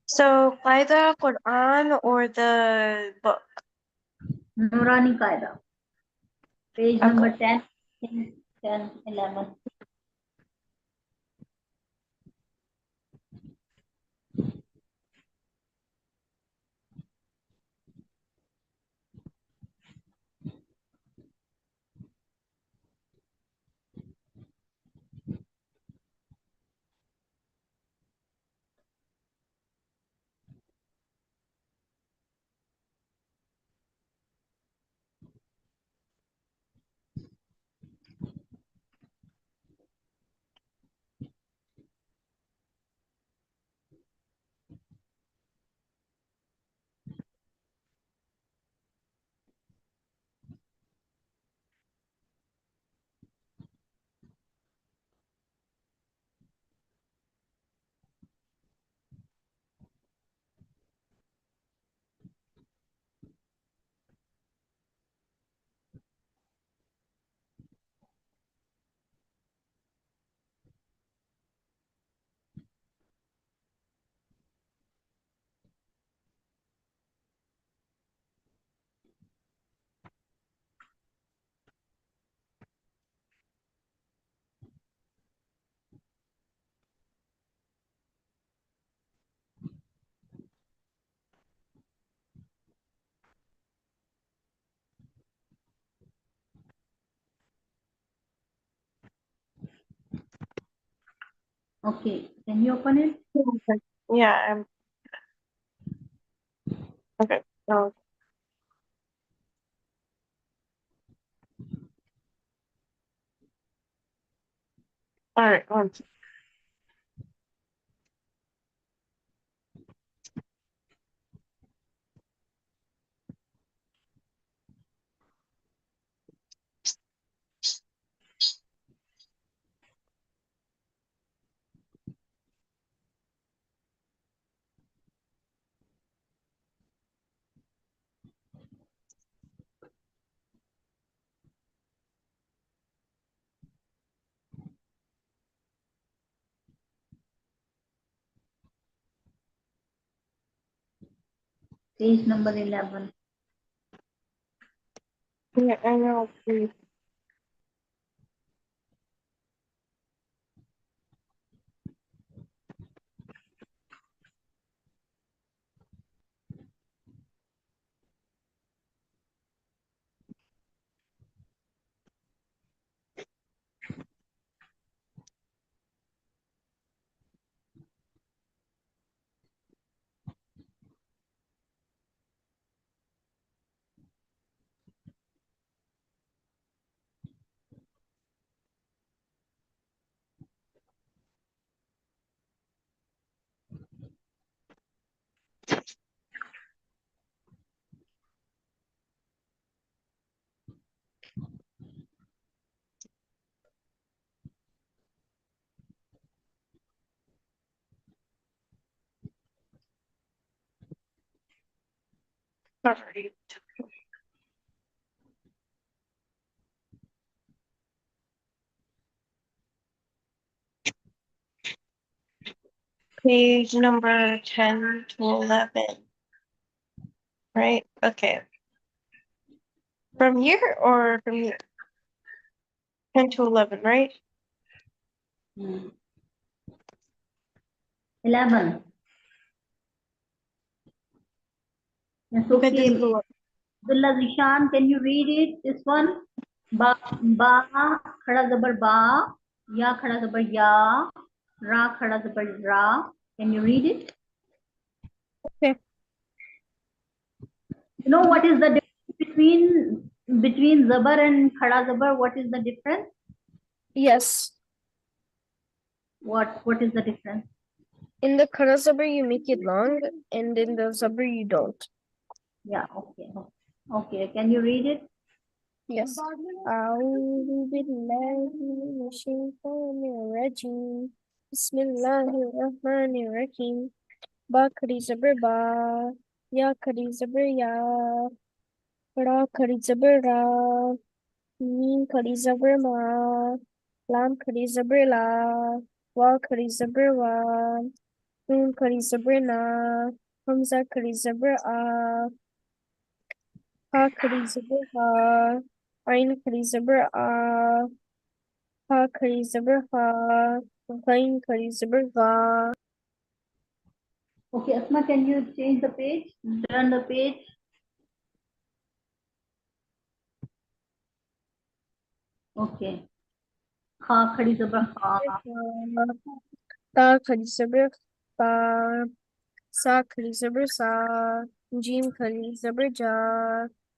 So by the Quran or the book? Nurani Qaida. Page Okay. number 10, 10, 11. Okay, can you open it? Yeah, okay. So, all right, Page number 11. yeah, I know. Sorry. Page number 10 to 11. Right? Okay. From here or from here? 10 to 11, right? 11. Yes, Okay, this is okay. the one. Abdullah Zishan, can you read it? This one? Ba, ba, khada zabar ba, ya khada zabar ya, ra khada zabar ra. Can you read it? Okay. You know what is the difference between zabar and khada zabar? What is the difference? Yes. What is the difference? In the khara sabr you make it long, and in the sabr you don't. Yeah, okay. Okay, can you read it? Yes. أعوذ بالله من الشيطان الرجيم بسم الله الرحمن الرحيم با khari zabr ba ya khari zabr ya ra khari zabr ra mim khari zabr ma lam khari zabr la wa khari zabr wa nun khari zabr na hamza khari zabr a ha khari zabr ha ain khari zabr a ha khari zabr ha ghain khari zabr gha. Okay, Asma, can you change the page? Turn the page. Okay. Kha khadi zabar kha. Ta khari zabr ta sa khari zabr sa jim khari zabr ja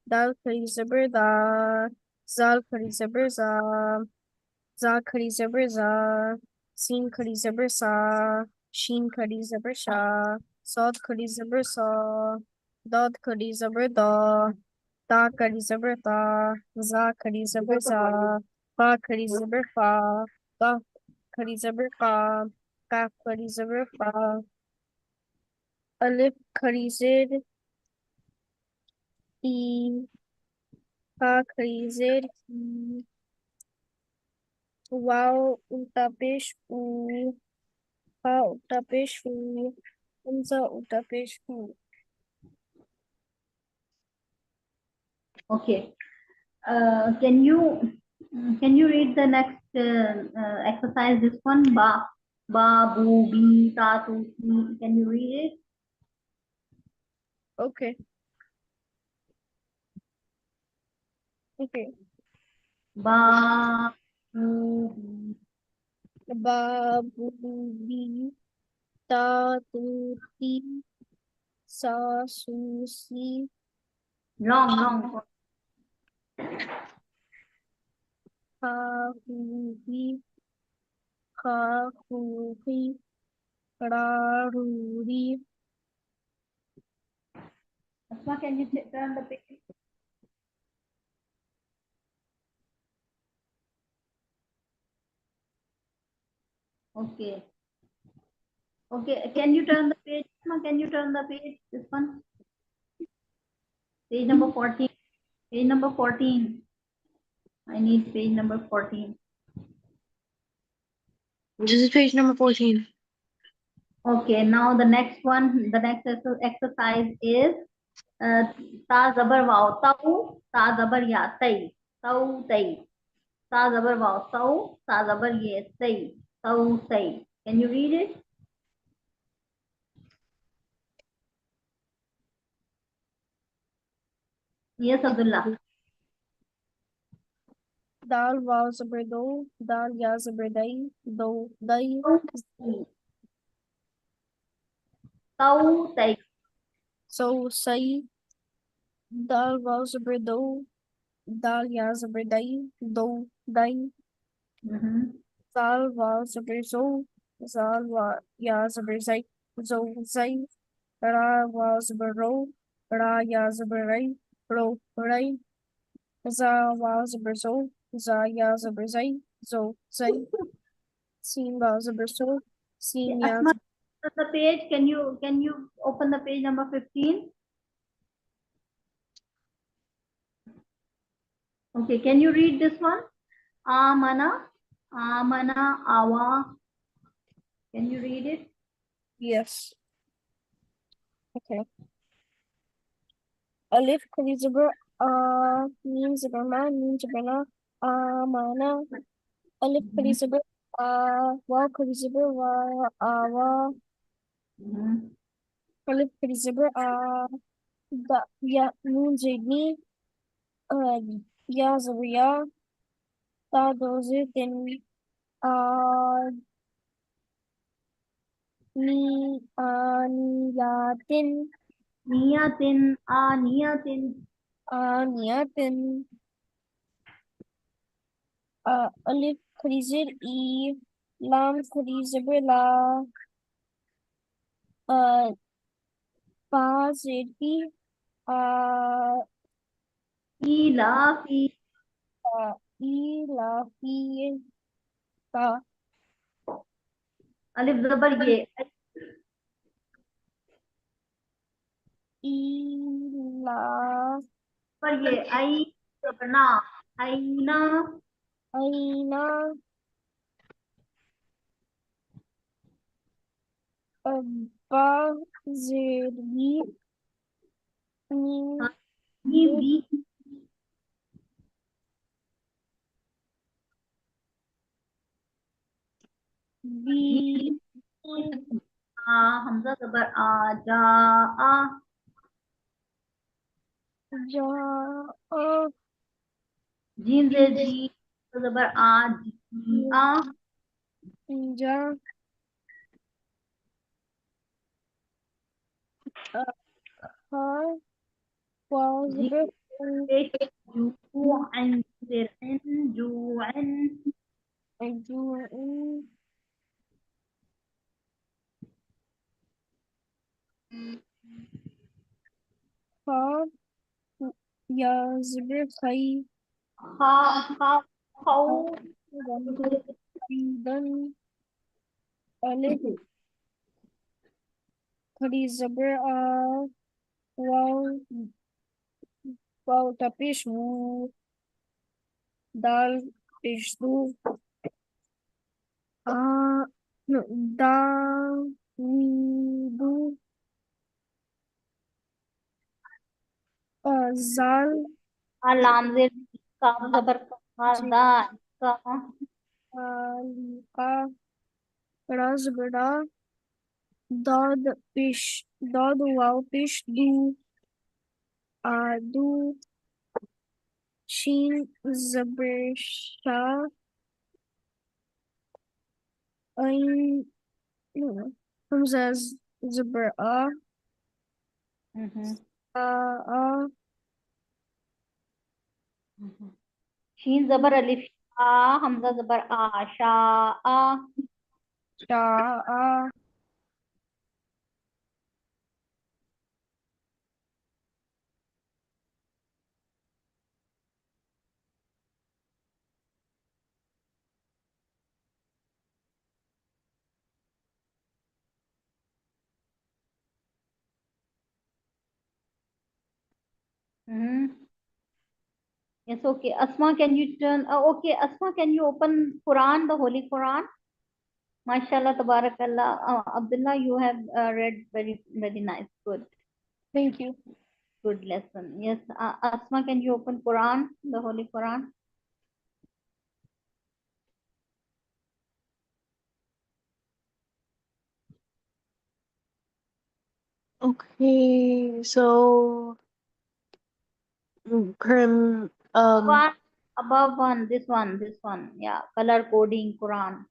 dal khari zabr da zal khari zabr za za khari zabr za sin khari zabr sa shin khari zabr sha sad khari zabr sa dad khari zabr da ta khari zabr ta za khari zabr za fa khari zabr fa ta khari zabr ka kaf khari zabr fa alif khari zed e ha khari zed e wow ulta pesh u ha ulta pesh u hamza ulta pesh u. Okay. Can you read the next exercise? This one, ba bu bi ta tu ti. Can you read it? Okay. Okay. Ba bu bi Babubi, Tatuti, Sasusi, Long. Kahuhi, Kahuhi, Raruri. Asma, can you turn the page? Okay. Okay, can you turn the page? Asma, can you turn the page? This one? Page number 14. Page number 14. I need page number 14. This is page number 14. Okay, now the next one, the next exercise is ta zabar wow tau, ta zabar ya tai, tau tai, ta zabar wow tau, ta zabar ye tai, tau tai. Can you read it? Yes, Abdullah. Dal Vav Zabr Do, Dal Ya Zabr Dai, Do, Dai, Tau tai. So Sai, Dal Vav Zabr Do, Dal Ya Zabr Dai, Do, Dai, Zal Vav Zabr Zo, Zal Ya Zabr Zai, Zo, Zai, Ra Vav Zabr Ro, Ra Ya Zabr Rai, Ro, Rai, Za Vav Zabr Zo, Za Ya Zabr Zai, Zo, Zai, Sin Vav Zabr So, Sin Ya Asma, the page. Can you open the page number 15? Okay, can you read this one? Amana, awa. Can you read it? Yes. Okay. Alif kali zebra mim zebra ma mim zebra na mana alif kali zebra waw kali zebra wa alif kali zebra da ya nun zedni ya zebra ya ta doze din ni niyatin Niyatin. niyatin alif kali zir I lam kali zebra la ba zedni Ilafi. ilafi ta Alif zabar ye. ila Zabar ye. Ai zabar na. Aina. aina ba zeri ni Ni bi. bi Hamza zabar a. Ja a. ja Jim ze ji. Zabar a. Ji a. ja ha was Jim bit fish. Ju'an. Zir'in. Ju'an. ha ya zibir khai Ha. Khau. dan alif khadi zibir wow wow tapish wu dal pishtu no, dal widu zal Alam ze. Kaf zabar ka. Da. Ka. alika raz bada dad pish dad wow pish du du shin zabir sha Ain, Hamza Zubr Mhm. A, Sheen zabar alif sha, hamza zabar a, sha a. Sha'a, Mhm. Yes, okay. Asma, can you turn? Okay, Asma, can you open Quran, the Holy Quran? MashaAllah, Tabarakallah. Abdullah, you have read very nice. Good, thank you. good lesson. Yes, Asma, can you open Quran, the Holy Quran? Okay, so Krim, One above one, this one. Yeah, color coding Quran.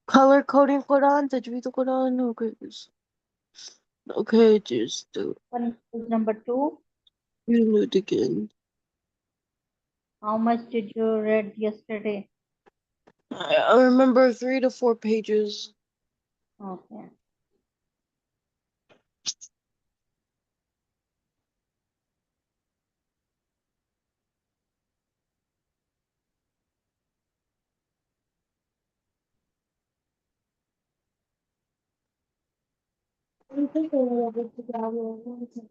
color coding Quran, tajweed Quran. Okay, okay, just One is number two. read it again. How much did you read yesterday? I remember 3 to 4 pages. Okay. I think I read it together.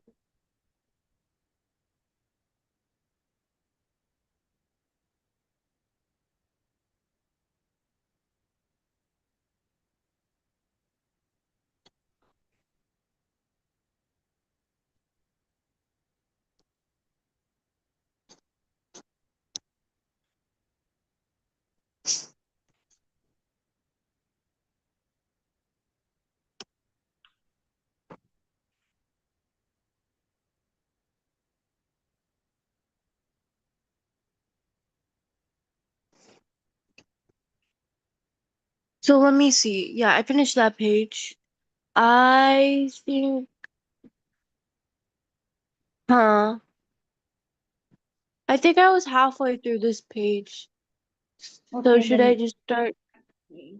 So let me see. Yeah, I finished that page. I think, huh? I think I was halfway through this page. So Okay, should I then just start?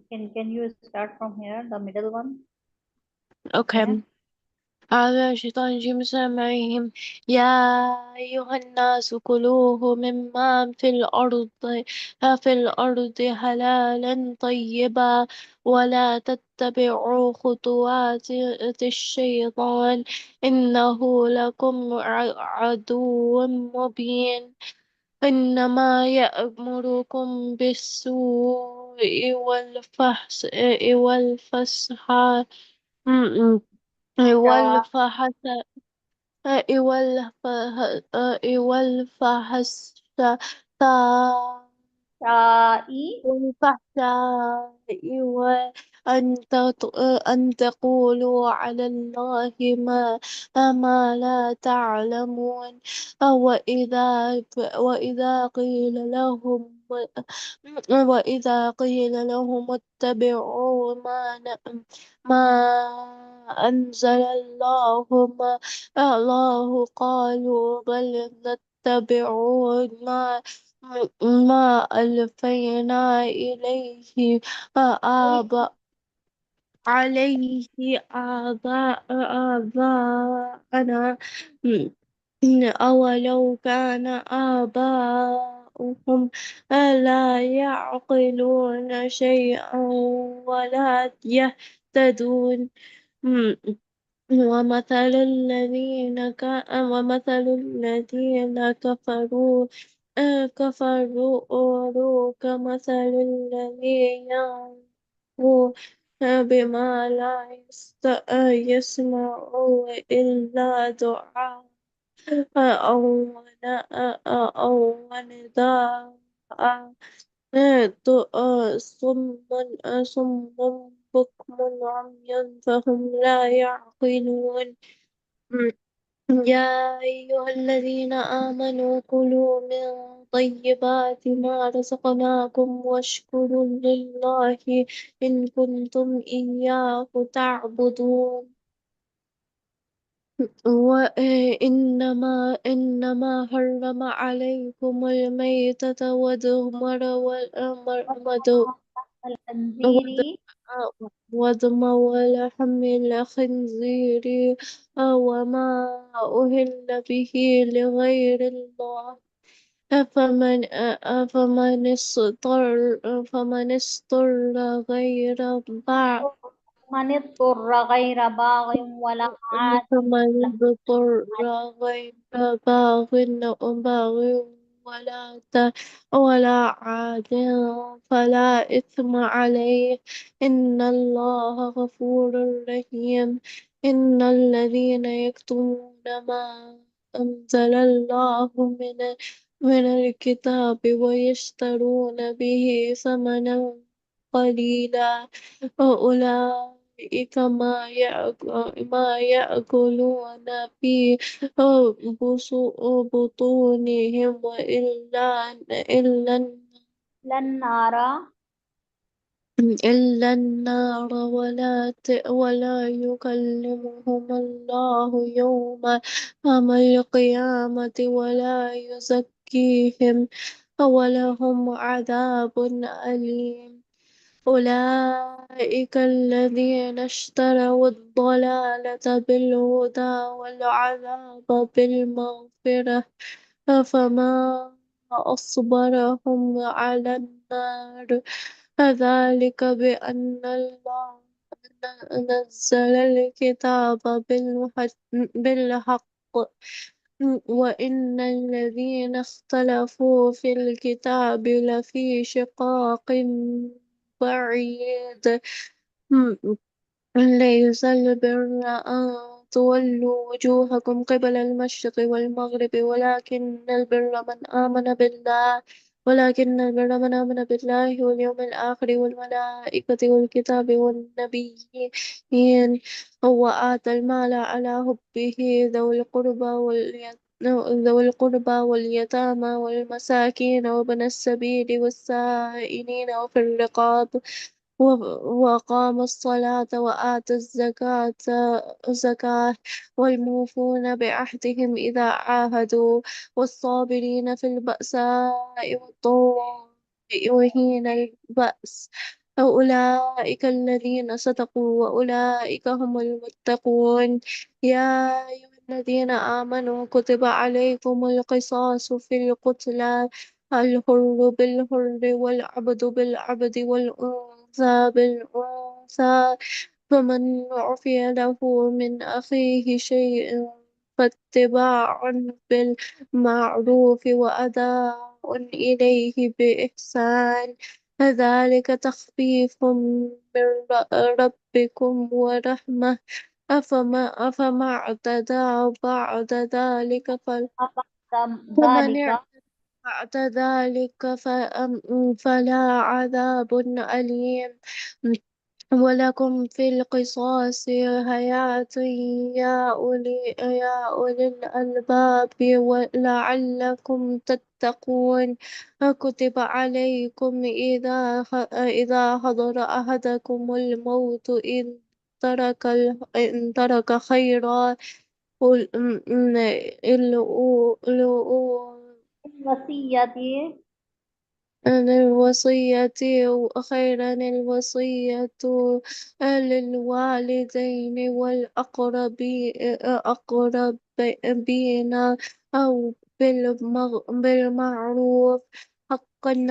can you start from here, the middle one? Yeah. Okay. هذا شيطان الرجيم بسم الله الرحمن الرحيم يا أيها الناس كلوه مما في الأرض حلالا طيبا ولا تتبعوا خطوات الشيطان إنه لكم عدو مبين إنما يأمركم بالسوء والفحشاء Yeah. والفحشاء والفحشاء Sha'i. والفحشاء وأن تقولوا على الله ما لا تعلمون وإذا وإذا قيل لهم وإذا قيل لهم اتبعوا ما أنزل الله الله قالوا بل نتبع ما ألفينا إليه آباء عليه آباءنا أولو كان آباؤهم لا يعقلون شيئا ولا يهتدون ومثل الذين كفروا كمثل الذي ينفق بما لا يسمع إلا دعاء أو نداء صم بكم عمي فهم لا يعقلون يا أيها الذين آمنوا كلوا من طيبات ما رزقناكم واشكروا لله إن كنتم إياه تعبدون إنما حرم عليكم الميتة الخنزير ودم ولحم الخنزير وما أهل به لغير الله فمن اضطر غير باع من اضطر غير باغ ولا عاد فمن اضطر غير باغ ولا عاد فلا إثم عليه إن الله غفور رحيم إن الذين يكتمون ما أنزل الله من الكتاب ويشترون به ثمنا قليلا أولئك ما يأكلون في بطونهم للنار إلا النار ولا يكلمهم الله يوم القيامة ولا يزكيهم ولهم عذاب أليم أولئك الذين اشتروا الضلالة بالهدى والعذاب بالمغفرة فما أصبرهم على النار ذلك بأن الله نزل الكتاب بالحق وإن الذين اختلفوا في الكتاب لفي شقاق بعيد ليس البر أن تولوا وجوهكم قبل المشرق والمغرب ولكن البر من آمن بالله واليوم الآخر والملائكة والكتاب والنبيين وآتى المال على حبه ذوي القربى واليتامى والمساكين وابن السبيل والسائلين وفي الرقاب وقام الصلاة وآتى الزكاة والموفون بعهدهم إذا عاهدوا والصابرين في البأساء والضراء وحين البأس أولئك الذين صدقوا وأولئك هم المتقون يا أيها الذين آمنوا كتب عليكم القصاص في القتلى الحر بالحر والعبد بالعبد والأنثى بالأنثى فمن عفي له من أخيه شيء فاتباع بالمعروف وأداء إليه بإحسان ذلك تخفيف من ربكم ورحمة أفما اعتدى بعد ذلك فمن ذلك بعد ذلك فلا عذاب أليم ولكم في القصاص حياة يا أولي الألباب لعلكم تتقون كتب عليكم إذا حضر أحدكم الموت إن ترك خيرا الوصية الوصية خيرا الوصية للوالدين والأقربين أو بالمعروف حقا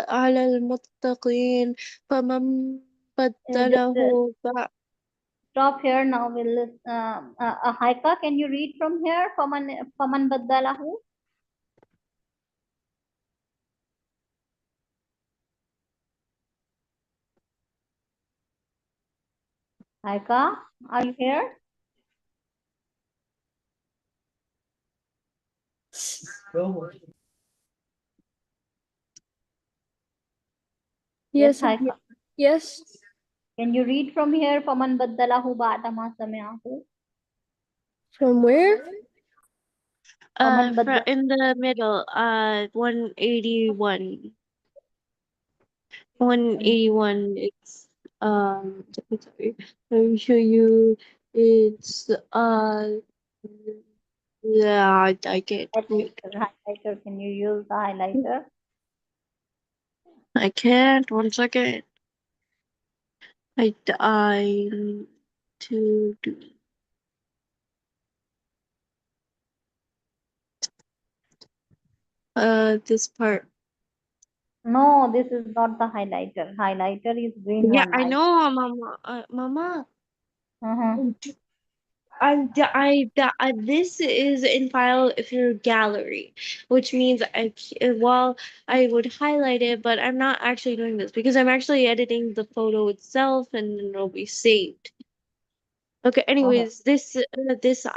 على المتقين فمن just بدله stop here now. We'll Haika, can you read from here? Faman baddalahu. Haika, are you here? Yes, Haika. yes. Can you read from here? Faman baddalahu ba'da ma sami'ahu. From where? ومن بدل in the middle, 181. 181, it's, sorry, let me show you, it's, yeah, I can't read. highlighter. Can you use the highlighter? I can't, 1 second. I need to do, this part. No, this is not the highlighter. Highlighter is green Yeah, one, I right? know, Mama, Mama. Mm-hmm. This is in file through gallery, which means well, I would highlight it, but I'm not actually doing this because I'm actually editing the photo itself and then it'll be saved. Okay, Okay. anyways, this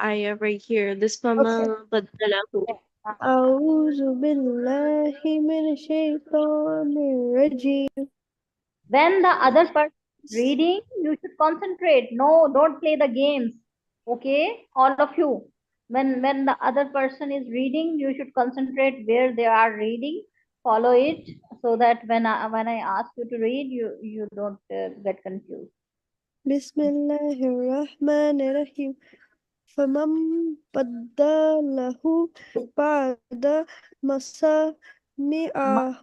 ayah right here, this Okay. mama badalahu. أعوذ بالله من الشيطان الرجيم. When the other person is reading, you should concentrate. No, don't play the games. Okay, all of you. When the other person is reading, you should concentrate where they are reading. Follow it so that when I ask you to read, you don't get confused. بسم الله الرحمن الرحيم. فمن بدله بعد مسامعه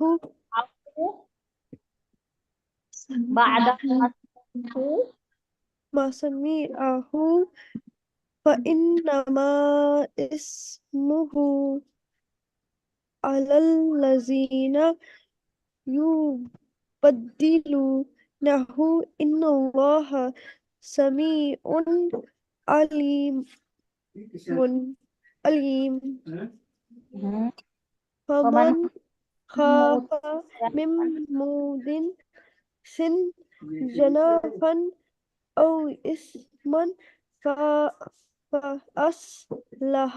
بعد ما سمعوا مسامعه فإنما اسمه على الذين يبدلونه إن الله سميع عليم عليم. Mhm. ومن فمن خاف من موض جنافا أو إثما فأصلح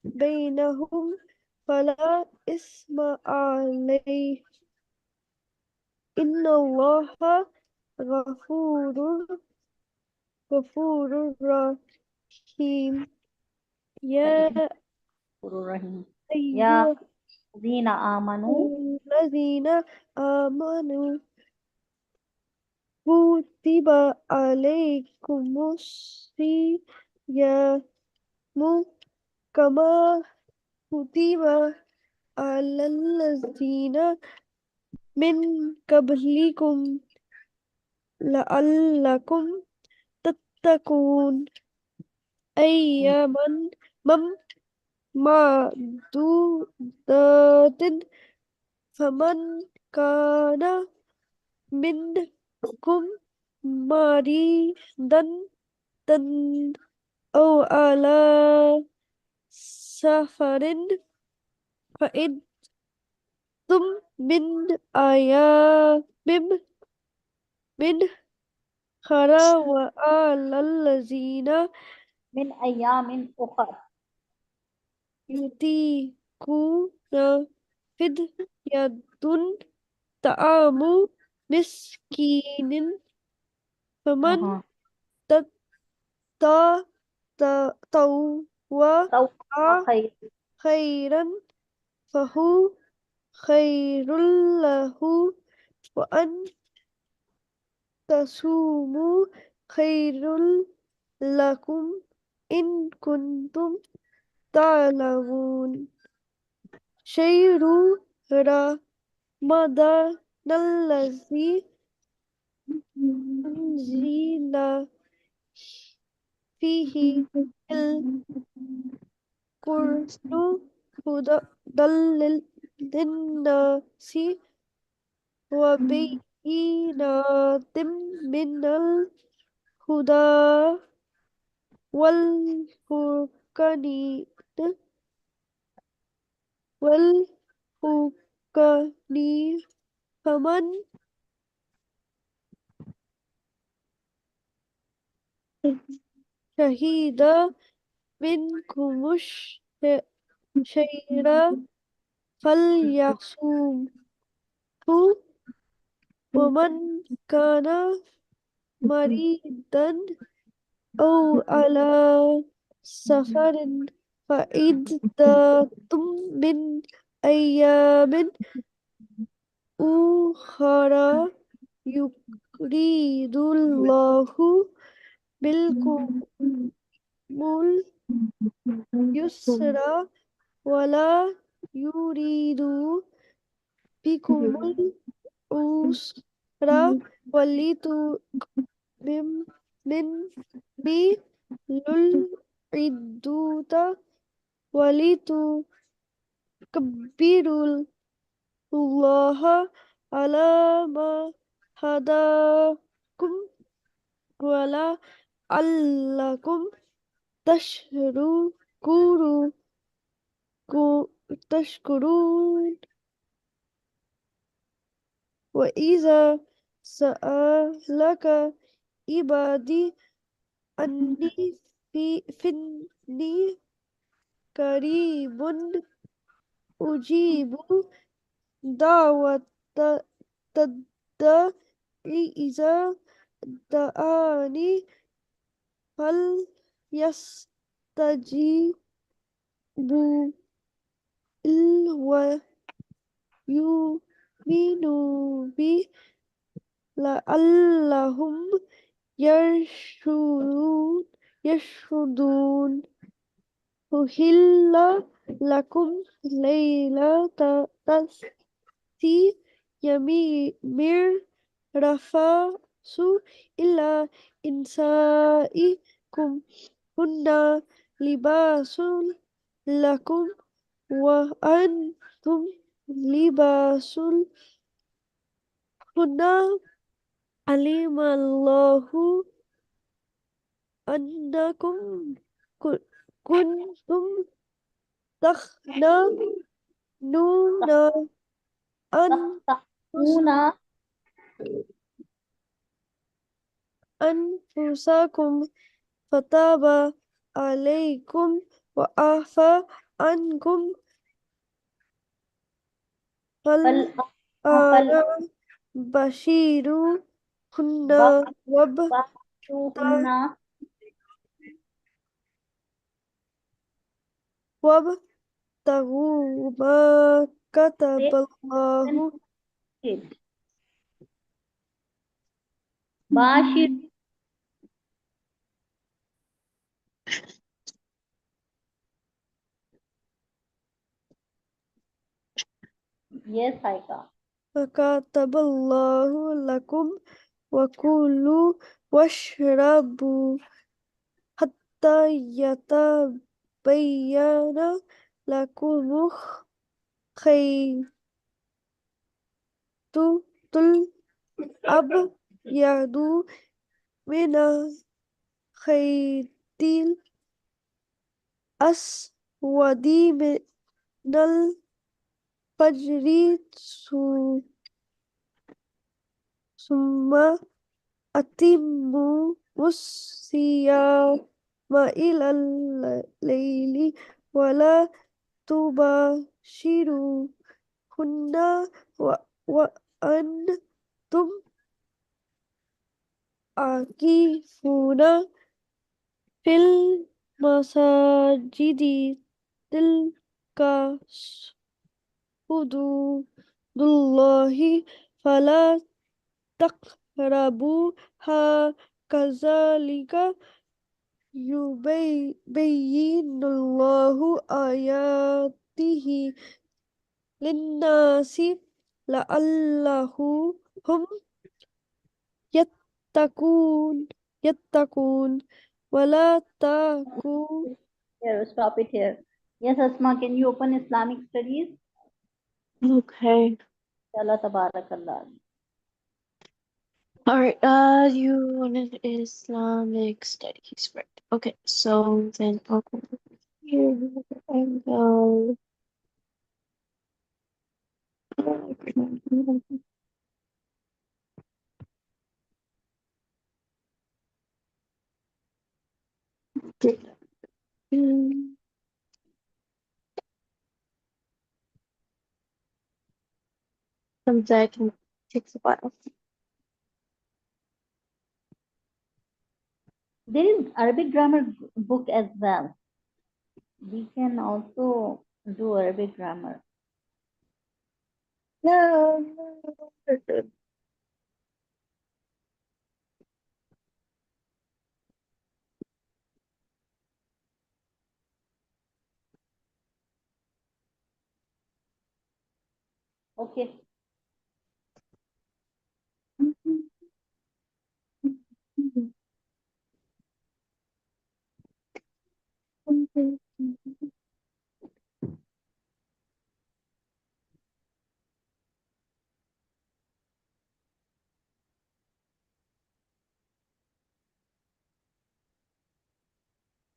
بينهم فلا إثم عليه إن الله غفور رحيم. يا الرحيم. يا أيها الذين آمنوا الذين آمنوا كتب عليكم الصيام كما كتب على الذين من قبلكم لعلكم تتقون أياما معدودات فمن كان منكم مريضا أو على سفر فعدة من أيام من خرى وعلى الذين من أيام أخر يطيقون فدية طعام مسكين فمن أها. تطوع طوع خير خيرا فهو خير له وأن تصوموا خير لكم إن كنتم تعلمون شهر رمضان الذي أنزل فيه القرآن هدى للناس وبينات من الهدى والفرقان والفرقان فمن شهد منكم الشهر فليصومه ومن كان مريضا أو على سفر فعدة من أيام أخرى يريد الله بكم اليسر ولا يريد بكم العسر ولتكملوا العدة ولتكبروا الله على ما هداكم ولعلكم تشكرون وإذا سألك عبادي أني فإني قريب أجيب دعوة الداع إذا دعاني فليستجيبوا ويؤمنوا بي لعلهم يرشدون أحل لكم ليلة يمير رفاس إلى إنسائكم هن لباس لكم وأنتم لباس هن علم الله أنكم كنتم تخنون تخطئون أنفسكم فتاب عليكم وعفى عنكم فالآن بشيروهن فبشروهن وابتغوا ما كتب الله Bashir, yes, Haika. فكتب الله لكم وكلوا واشربوا حتى يتبين لكم الخيط الأبيض من الخيط الأسود من الفجر ثم أتموا الصيام إلى الليل ولا تباشروهن وأنتم عاكفون في المساجد تلك حدود الله فلا تقربوها كذلك يبين الله آياته للناس لعلهم يتقون ولا تكونوا Here, stop it here. Yes, Asma, can you open Islamic Studies? Okay. Chala tabarakallah. All right. You wanted Islamic studies, right? Okay. So then I'll go here and go. Sometimes it takes a while. There is Arabic grammar book as well. We can also do Arabic grammar. No. Okay.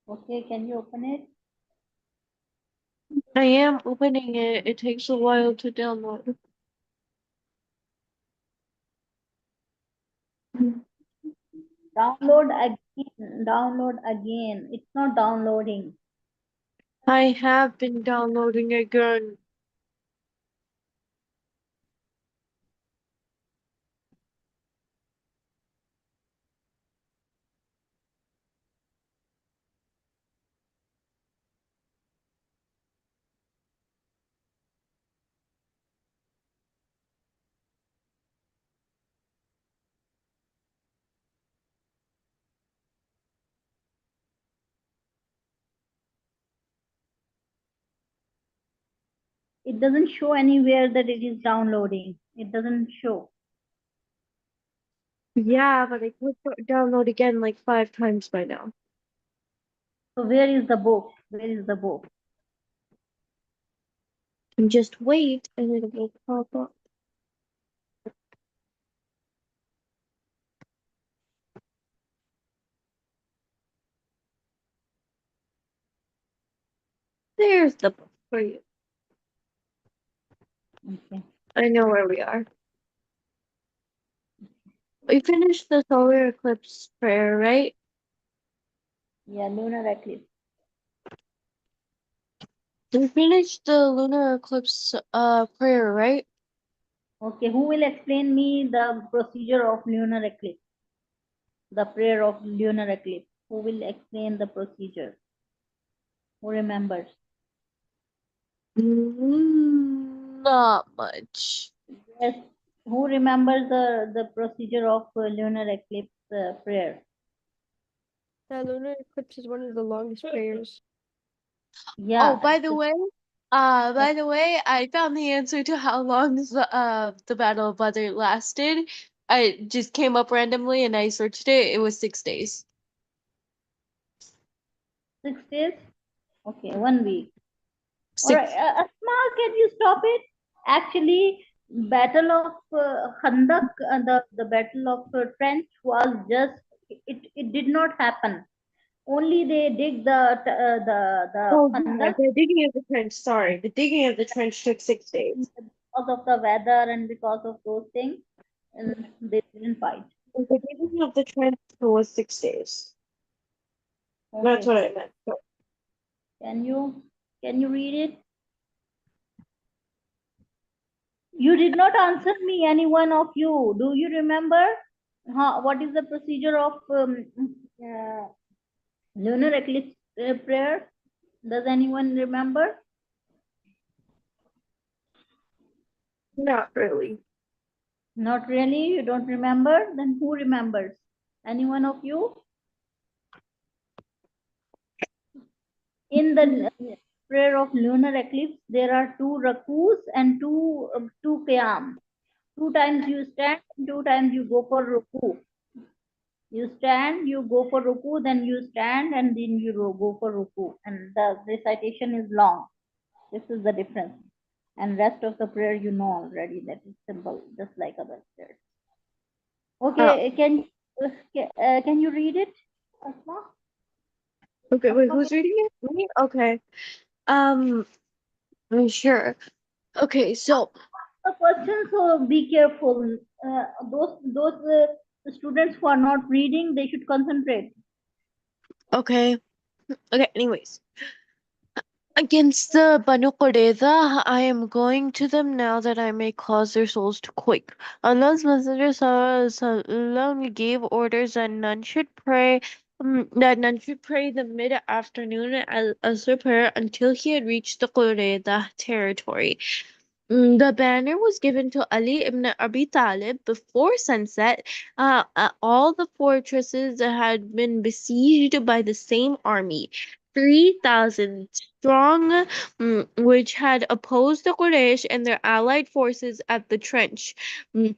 Okay, can you open it? I am opening it. It takes a while to download. Download again. Download again. It's not downloading. I have been downloading again. It doesn't show anywhere that it is downloading. It doesn't show. Yeah, but I clicked download again like 5 times by now. So where is the book? Where is the book? And just wait and it will pop up. There's the book for you. Okay. I know where we are. We finished the solar eclipse prayer, right? Yeah, lunar eclipse. We finished the lunar eclipse prayer, right? Okay, who will explain me the procedure of lunar eclipse? The prayer of lunar eclipse. Who will explain the procedure? Who remembers? Not much. Yes. Who remembers the procedure of lunar eclipse prayer? That lunar eclipse is one of the longest prayers. Yeah. Oh, by the way, I found the answer to how long the Battle of Badr lasted. I just came up randomly and I searched it. It was 6 days. 6 days. Okay, 1 week. All 6. right, Asma, can you stop it? Actually, Battle of Khandak, the Battle of Trench was just it did not happen. Only they dig the Oh yeah, Khandak the digging of the trench. Sorry, the digging of the trench took 6 days. because of the weather and because of those things, and they didn't fight. The digging of the trench was 6 days. That's Okay, what I meant. So, can you read it? You did not answer me, any one of you. Do you remember what is the procedure of uh, lunar eclipse prayer? Does anyone remember? not really. Not really. You don't remember? Then who remembers? Any one of you? In the prayer of lunar eclipse, there are 2 rakus and 2 qiyam. 2 times you stand, 2 times you go for ruku. You stand, you go for ruku, then you stand, and then you go for ruku. And the recitation is long. This is the difference. And rest of the prayer you know already that is simple, just like other prayers. Oh, Okay, can you read it, Asma? okay. Wait, Asma, who's reading it? Me? Okay. Um, sure. Okay, so the question, so be careful. Those students who are not reading, they should concentrate. okay. Okay, anyways. Against the Banu Qurayza, I am going to them now that I may cause their souls to quake. Allah's Messenger Sallallahu gave orders that none should pray that none should pray the mid-afternoon Asr prayer until he had reached the Qurayza territory. The banner was given to Ali ibn Abi Talib before sunset. All the fortresses had been besieged by the same army, 3,000 strong, which had opposed the Quraysh and their allied forces at the trench. Mm,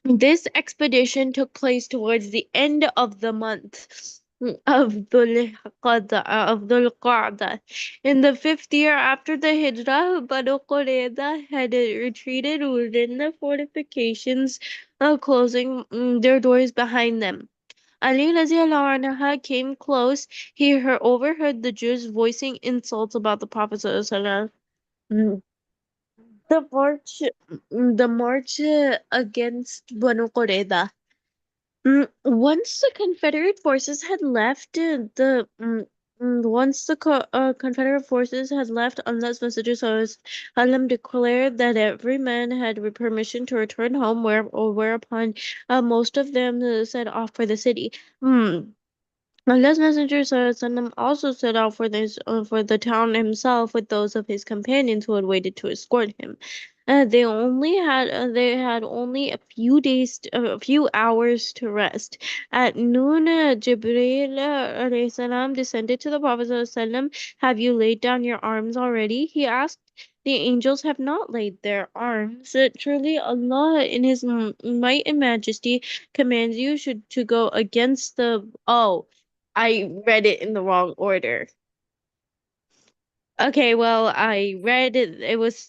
this expedition took place towards the end of the month of Dhul Qa'dah. In the fifth year after the Hijrah, Banu Qurayza had retreated within the fortifications, closing their doors behind them. Ali radiallahu anha came close. He overheard the Jews voicing insults about the Prophet ﷺ. Mm, The march, the march against Banu Qurayza. Once the Confederate forces had left, Confederate forces had left, Allah's Messenger Sallallahu declared that every man had permission to return home, whereupon most of them set off for the city. Allah's Messenger Sallallahu also set out for the town himself with those of his companions who had waited to escort him. They had only a few hours to rest. At noon, Jibreel alayhi salam descended to the Prophet sallallahu. Have you laid down your arms already? He asked. The angels have not laid their arms. Truly, Allah, in His might and majesty, commands you to go against the. Oh, I read it in the wrong order. Okay, well, I read it.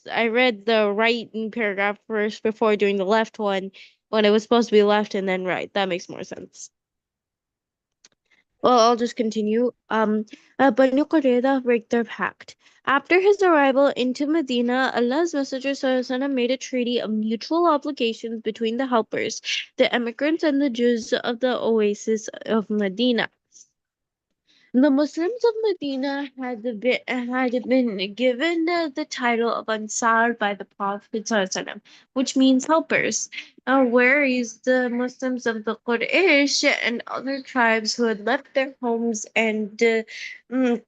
I read the right paragraph first before doing the left one when it was supposed to be left and then right. That makes more sense. Well, I'll just continue. Banu Qurayza break their pact. After his arrival into Medina, Allah's Messenger Sallallahu made a treaty of mutual obligations between the helpers, the emigrants, and the Jews of the oasis of Medina. The Muslims of Medina had been given the title of Ansar by the Prophet ﷺ, which means helpers, whereas the Muslims of the Quraysh and other tribes who had left their homes and mm,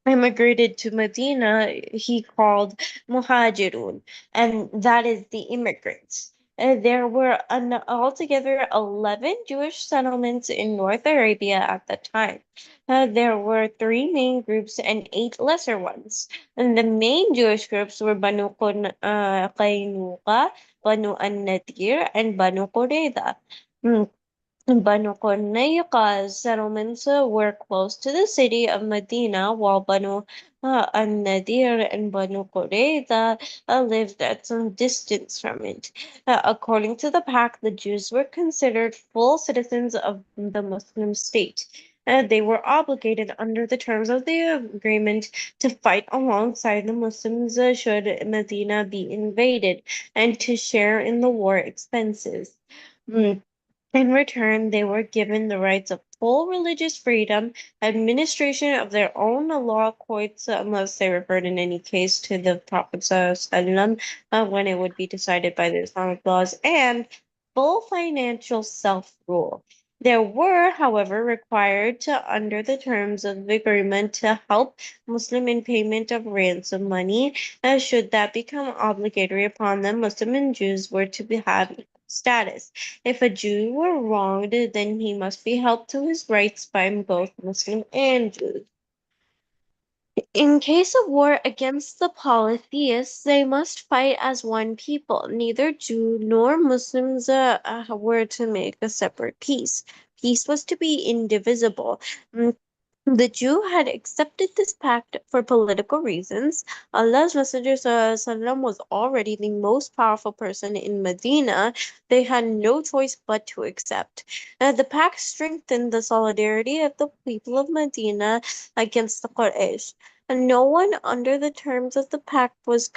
immigrated to Medina, he called Muhajirun, and that is the immigrants. There were altogether 11 Jewish settlements in North Arabia at the time. There were three main groups and eight lesser ones. And the main Jewish groups were Qaynuqa, Banu an-Nadir, and Banu Qurayza. Banu Qurayza's settlements were close to the city of Medina, while Banu an-Nadir and Banu Qurayza lived at some distance from it. According to the pact, the Jews were considered full citizens of the Muslim state. They were obligated under the terms of the agreement to fight alongside the Muslims should Medina be invaded and to share in the war expenses. Mm. In return, they were given the rights of full religious freedom, administration of their own law courts, unless they referred in any case to the Prophet ﷺ, when it would be decided by the Islamic laws, and full financial self-rule. They were, however, required to, under the terms of the agreement, to help Muslim in payment of ransom money. Should that become obligatory upon them, Muslim and Jews were to have equal status. If a Jew were wronged, then he must be held to his rights by both Muslim and Jews. In case of war against the polytheists, they must fight as one people. Neither Jew nor Muslims were to make a separate peace. Peace was to be indivisible. The Jew had accepted this pact for political reasons. Allah's Messenger ﷺ was already the most powerful person in Medina. They had no choice but to accept. The pact strengthened the solidarity of the people of Medina against the Quraysh. No one under the terms of the pact was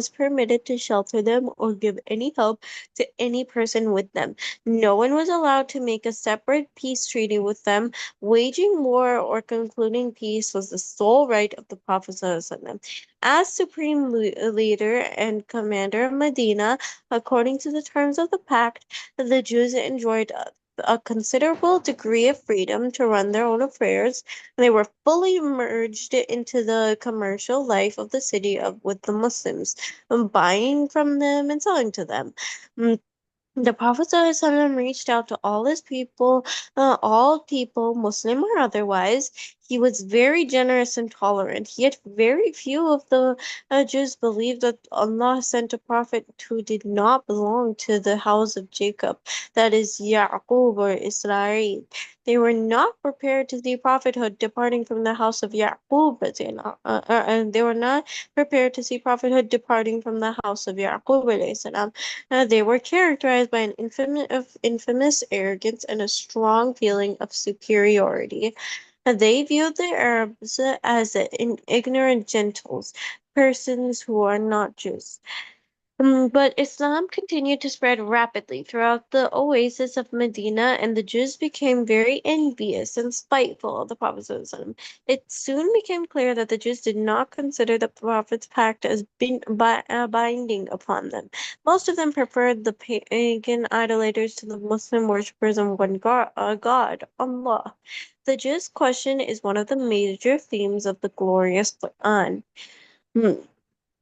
permitted to shelter them or give any help to any person with them. No one was allowed to make a separate peace treaty with them. Waging war or concluding peace was the sole right of the Prophet ﷺ. As supreme leader and commander of Medina, according to the terms of the pact, the Jews enjoyed a considerable degree of freedom to run their own affairs, and they were fully merged into the commercial life of the city with the Muslims, buying from them and selling to them. Mm, the Prophet ﷺ reached out to all people, Muslim or otherwise. He was very generous and tolerant. Yet very few of the Jews believed that Allah sent a prophet who did not belong to the house of Jacob, that is Yaqub or Israel. They were not prepared to see prophethood departing from the house of Yaqub, and they were not prepared to see prophethood departing from the house of Yaqub alayhi salam. They were characterized by an infamous arrogance and a strong feeling of superiority. They viewed the Arabs as ignorant gentles, persons who are not Jews. But Islam continued to spread rapidly throughout the oasis of Medina, and the Jews became very envious and spiteful of the Prophet. It soon became clear that the Jews did not consider the Prophet's pact as binding upon them. Most of them preferred the pagan idolaters to the Muslim worshippers of one God, Allah. The Jews' question is one of the major themes of the glorious Quran. Hmm.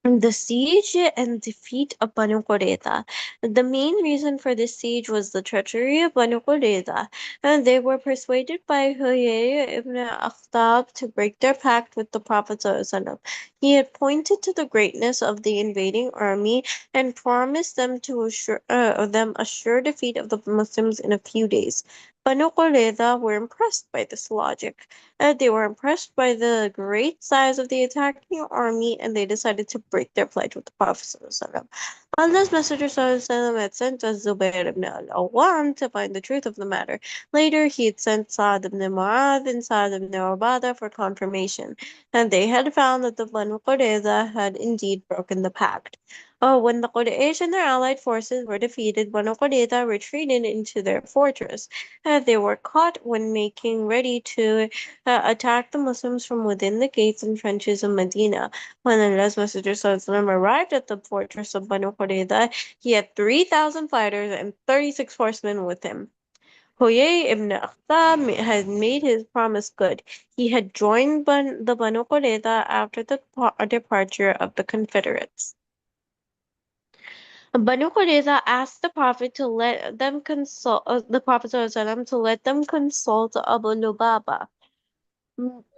The siege and defeat of Banu Qurayza. The main reason for this siege was the treachery of Banu Qurayza, and they were persuaded by Huyay ibn Akhtab to break their pact with the Prophet ﷺ. He had pointed to the greatness of the invading army and promised them a sure defeat of the Muslims in a few days. Banu Qurayza were impressed by this logic. They were impressed by the great size of the attacking army, and they decided to break their pledge with the Prophet ﷺ. Allah's Messenger ﷺ had sent Zubayr ibn al-Awwam to find the truth of the matter. Later, he had sent Sa'd ibn Mu'adh and Sa'd ibn Ubadah for confirmation, and they had found that the Banu Qurayza had indeed broken the pact. When the Quraysh and their allied forces were defeated, Banu Qurayza retreated into their fortress. They were caught when making ready to attacked the Muslims from within the gates and trenches of Medina. When Allah's Messenger ﷺ arrived at the fortress of Banu Qurayza, he had 3,000 fighters and 36 horsemen with him. Huyay ibn Akhtab had made his promise good. He had joined the Banu Qurayza after the departure of the Confederates. Banu Qurayza asked the Prophet to let them consult Abu Lubaba.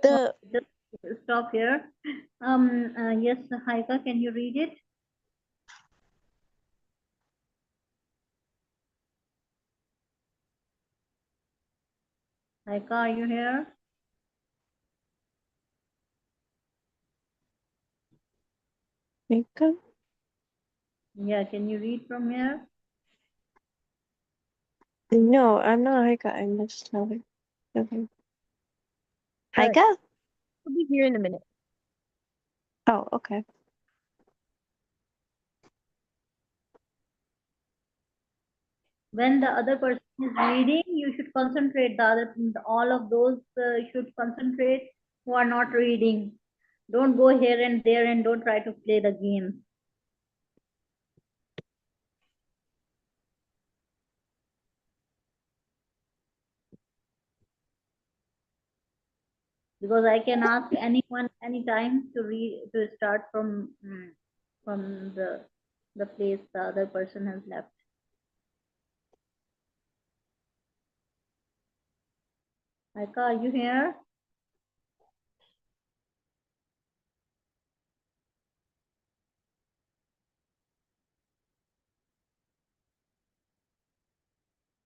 The Just stop here. Yes, Haika, can you read it? Haika, are you here? Mecca? Yeah, can you read from here? No, I'm not Haika. I'm just telling. Okay. Alright. Haika? I'll be here in a minute. Oh, okay. When the other person is reading, you should concentrate. All of those should concentrate who are not reading. Don't go here and there and don't try to play the game. Because I can ask anyone anytime to start from the place the other person has left. Aika, are you here?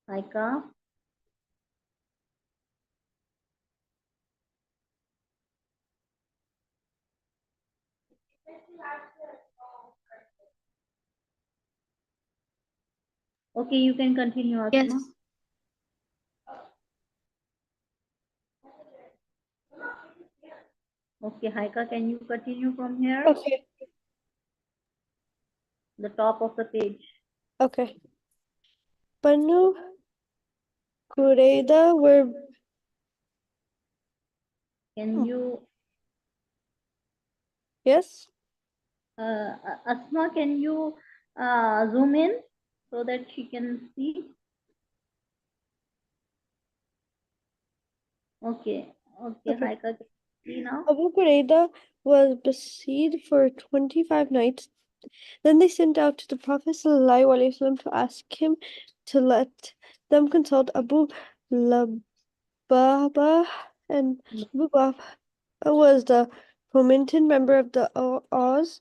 Aika? Okay, you can continue, Asma. Yes. Okay, Haika, can you continue from here? Okay. The top of the page. Okay. Banu Qurayza were Can you, yes. Asma, can you zoom in so that she can see? Okay. Okay, Okay. Haika, see now? Abu Qurayda was besieged for 25 nights. Then they sent out to the Prophet ﷺ to ask him to let them consult Abu Lababa, and Abu Lababa was the prominent member of the Aus,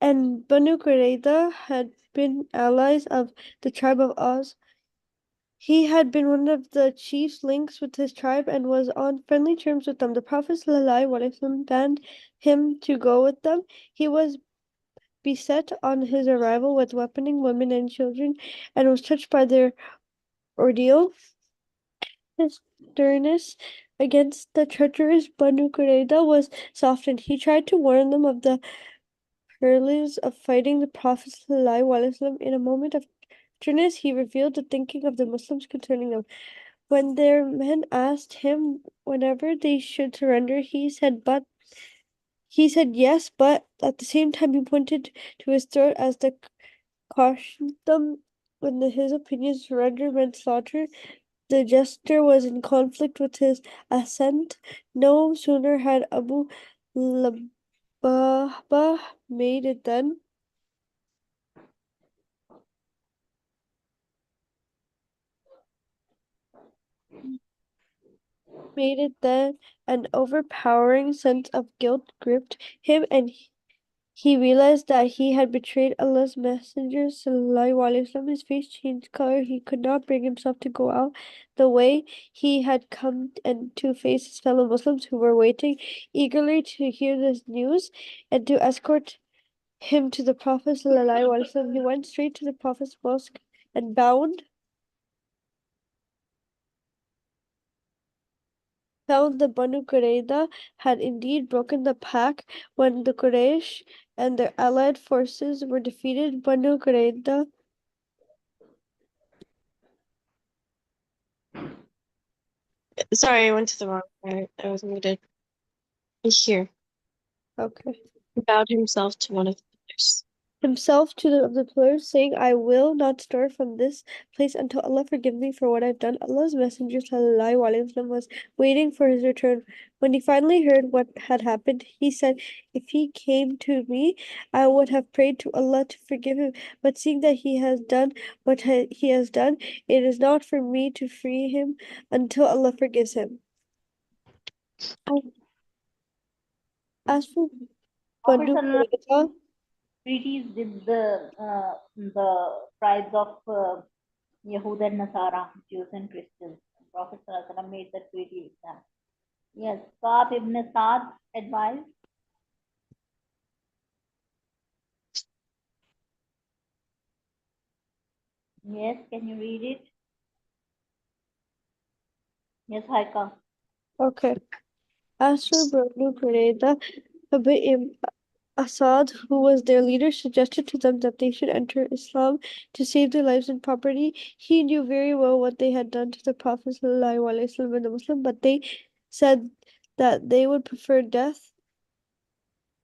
and Banu Qurayza had been allies of the tribe of Aus. He had been one of the chief links with his tribe and was on friendly terms with them. The Prophet ﷺ banned him to go with them. He was beset on his arrival with weaponing women and children and was touched by their ordeal. His sternness against the treacherous Banu Qurayza was softened. He tried to warn them of the perils of fighting the Prophet ﷺ. In a moment of bitterness, he revealed the thinking of the Muslims concerning them. When their men asked him whenever they should surrender, he said yes, but at the same time he pointed to his throat as the cautioned them when his opinion surrender meant slaughter. The gesture was in conflict with his assent. No sooner had Abu Lababa made it then. An overpowering sense of guilt gripped him, and he realized that he had betrayed Allah's Messenger. ﷺ. His face changed color. He could not bring himself to go out the way he had come and to face his fellow Muslims who were waiting eagerly to hear this news and to escort him to the Prophet. ﷺ. He went straight to the Prophet's mosque and found the Banu Qurayza had indeed broken the pact. When the Quraysh and their allied forces were defeated, Banu Qurayza Sorry, I went to the wrong part. I was muted. Here. okay. Bowed himself to one of the pillars. Himself to the pillars, saying, I will not stir from this place until Allah forgive me for what I've done. Allah's Messenger ﷺ was waiting for his return. When he finally heard what had happened, he said, if he came to me, I would have prayed to Allah to forgive him. But seeing that he has done what he has done, it is not for me to free him until Allah forgives him. As for Prophet Banu Qurayza, treaties with the tribes of Yahud and Nasara, Jews and Christians. Prophet ﷺ made the treaty with them. Yes, Ka'b ibn Sa'd advised. Yes, can you read it? Yes, Haika. okay. As for Banu Qurayza, Asad, who was their leader, suggested to them that they should enter Islam to save their lives and property. He knew very well what they had done to the Prophet ﷺ and the Muslim, but they said that they would prefer death.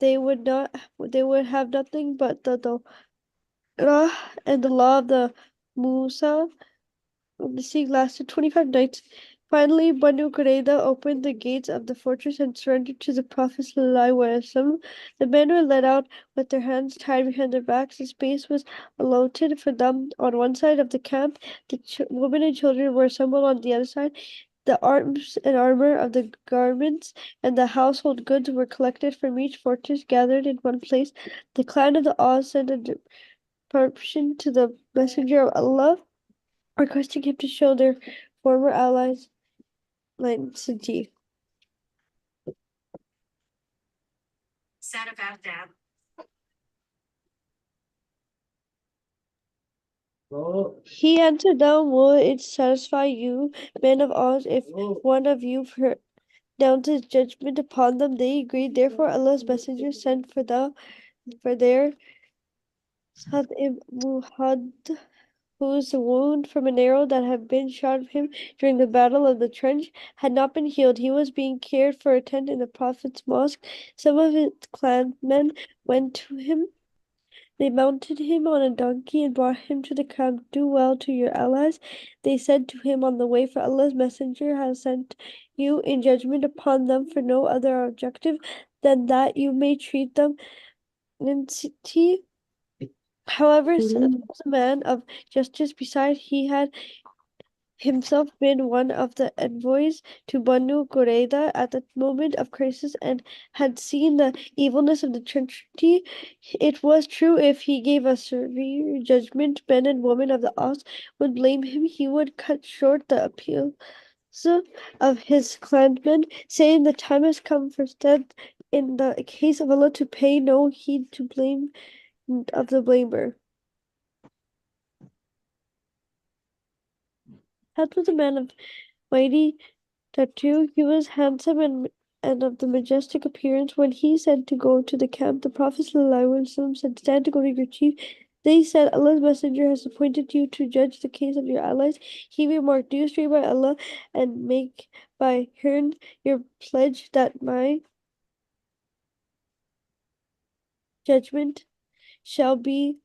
They would have nothing but the Torah and the law of the Musa. The siege lasted 25 nights. Finally, Banu Qurayza opened the gates of the fortress and surrendered to the Prophet ﷺ. The men were led out with their hands tied behind their backs. The space was allotted for them on one side of the camp. The women and children were assembled on the other side. The arms and armor of the garments and the household goods were collected from each fortress, gathered in one place. The clan of the Aus sent a deportation to the Messenger of Allah, requesting him to show their former allies leniency. He answered them, will it satisfy you, men of Oz, if one of you pronounces judgment upon them? They agreed. Therefore Allah's messenger sent for their Sa'd ibn Muhammad, whose wound from an arrow that had been shot at him during the battle of the trench had not been healed. He was being cared for a tent in the Prophet's mosque. Some of his clanmen went to him They mounted him on a donkey and brought him to the camp. Do well to your allies, they said to him on the way, for Allah's messenger has sent you in judgment upon them for no other objective than that you may treat them leniency. However, Sa'd was a man of justice. Besides, he had himself been one of the envoys to Banu Qurayza at the moment of crisis and had seen the evilness of the treachery. It was true if he gave a severe judgment, men and women of the Aus would blame him. He would cut short the appeals of his clansmen, saying the time has come for Sa'd in the case of Allah to pay no heed to blame of the blamer. Sa'd was a man of mighty tattoo. He was handsome and of the majestic appearance. When he said to go to the camp, the Prophet ﷺ said, stand to go to your chief. They said, Allah's messenger has appointed you to judge the case of your allies. He remarked, do you swear by Allah and make by Hearn your pledge that my judgment shall be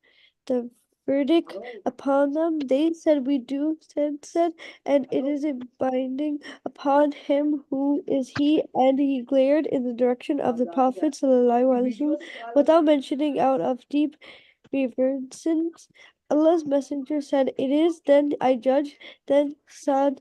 the verdict upon them? They said, we do, said, and it is a binding upon him. Who is he? And he glared in the direction of the Prophet ﷺ without mentioning out of deep reverence. Allah's messenger said, it is then I judge, then Sa'd,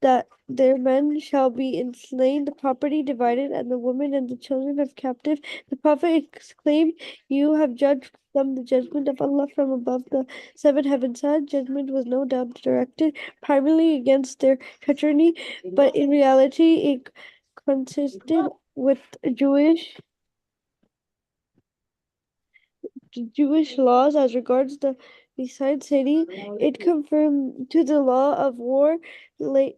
that their men shall be slain, the property divided, and the women and the children of captive. The Prophet exclaimed, you have judged them the judgment of Allah from above the seven heavens. That judgment was no doubt directed primarily against their treachery, but in reality it consisted with Jewish laws as regards the beside city. It conformed to the law of war laid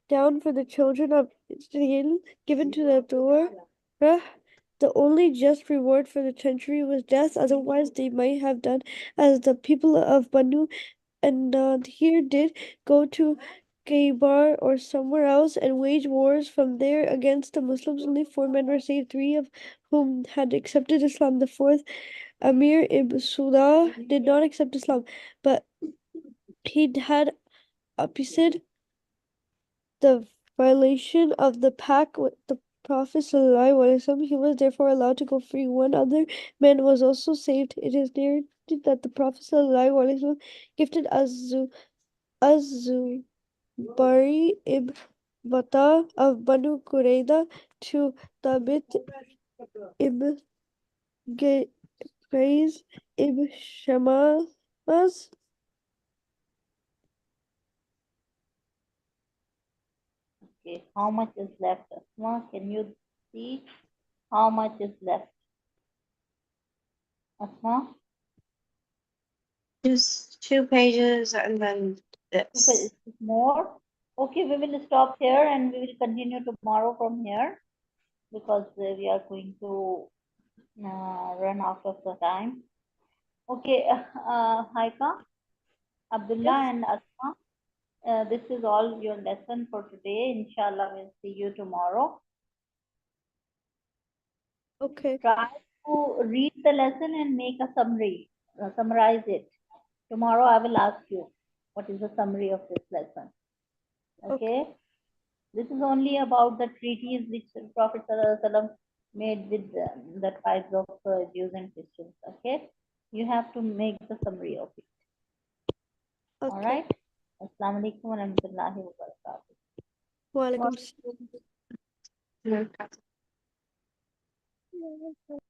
down for the children of Israel, given to the Torah. The only just reward for the treachery was death, otherwise they might have done as the people of Banu and here did, go to Khaybar or somewhere else and wage wars from there against the Muslims. Only 4 men were saved, 3 of whom had accepted Islam. The 4th, Amir ibn Sudah, did not accept Islam, but he had opposite the violation of the pact with the Prophet ﷺ. He was therefore allowed to go free. One other man was also saved. It is narrated that the Prophet ﷺ gifted Az-Zubairi ibn Bata of Banu Qurayza to Thabit ibn Qais ibn Shammas. Okay, how much is left? Asma, can you see how much is left? Asma? Just 2 pages and then Super, this. is more? Okay, we will stop here and we will continue tomorrow from here because we are going to run out of the time. Okay, Haika, Abdullah and Asma, this is all your lesson for today. Inshallah, we'll see you tomorrow. Okay. Try to read the lesson and make a summary, summarize it. Tomorrow I will ask you what is the summary of this lesson. Okay. This is only about the treaties which Prophet ﷺ made with the tribes of Jews and Christians. Okay. You have to make the summary of it. Okay. All right. Assalamu alaikum wa rahmatullahi wa barakatuh. Wa alaikum No. salam.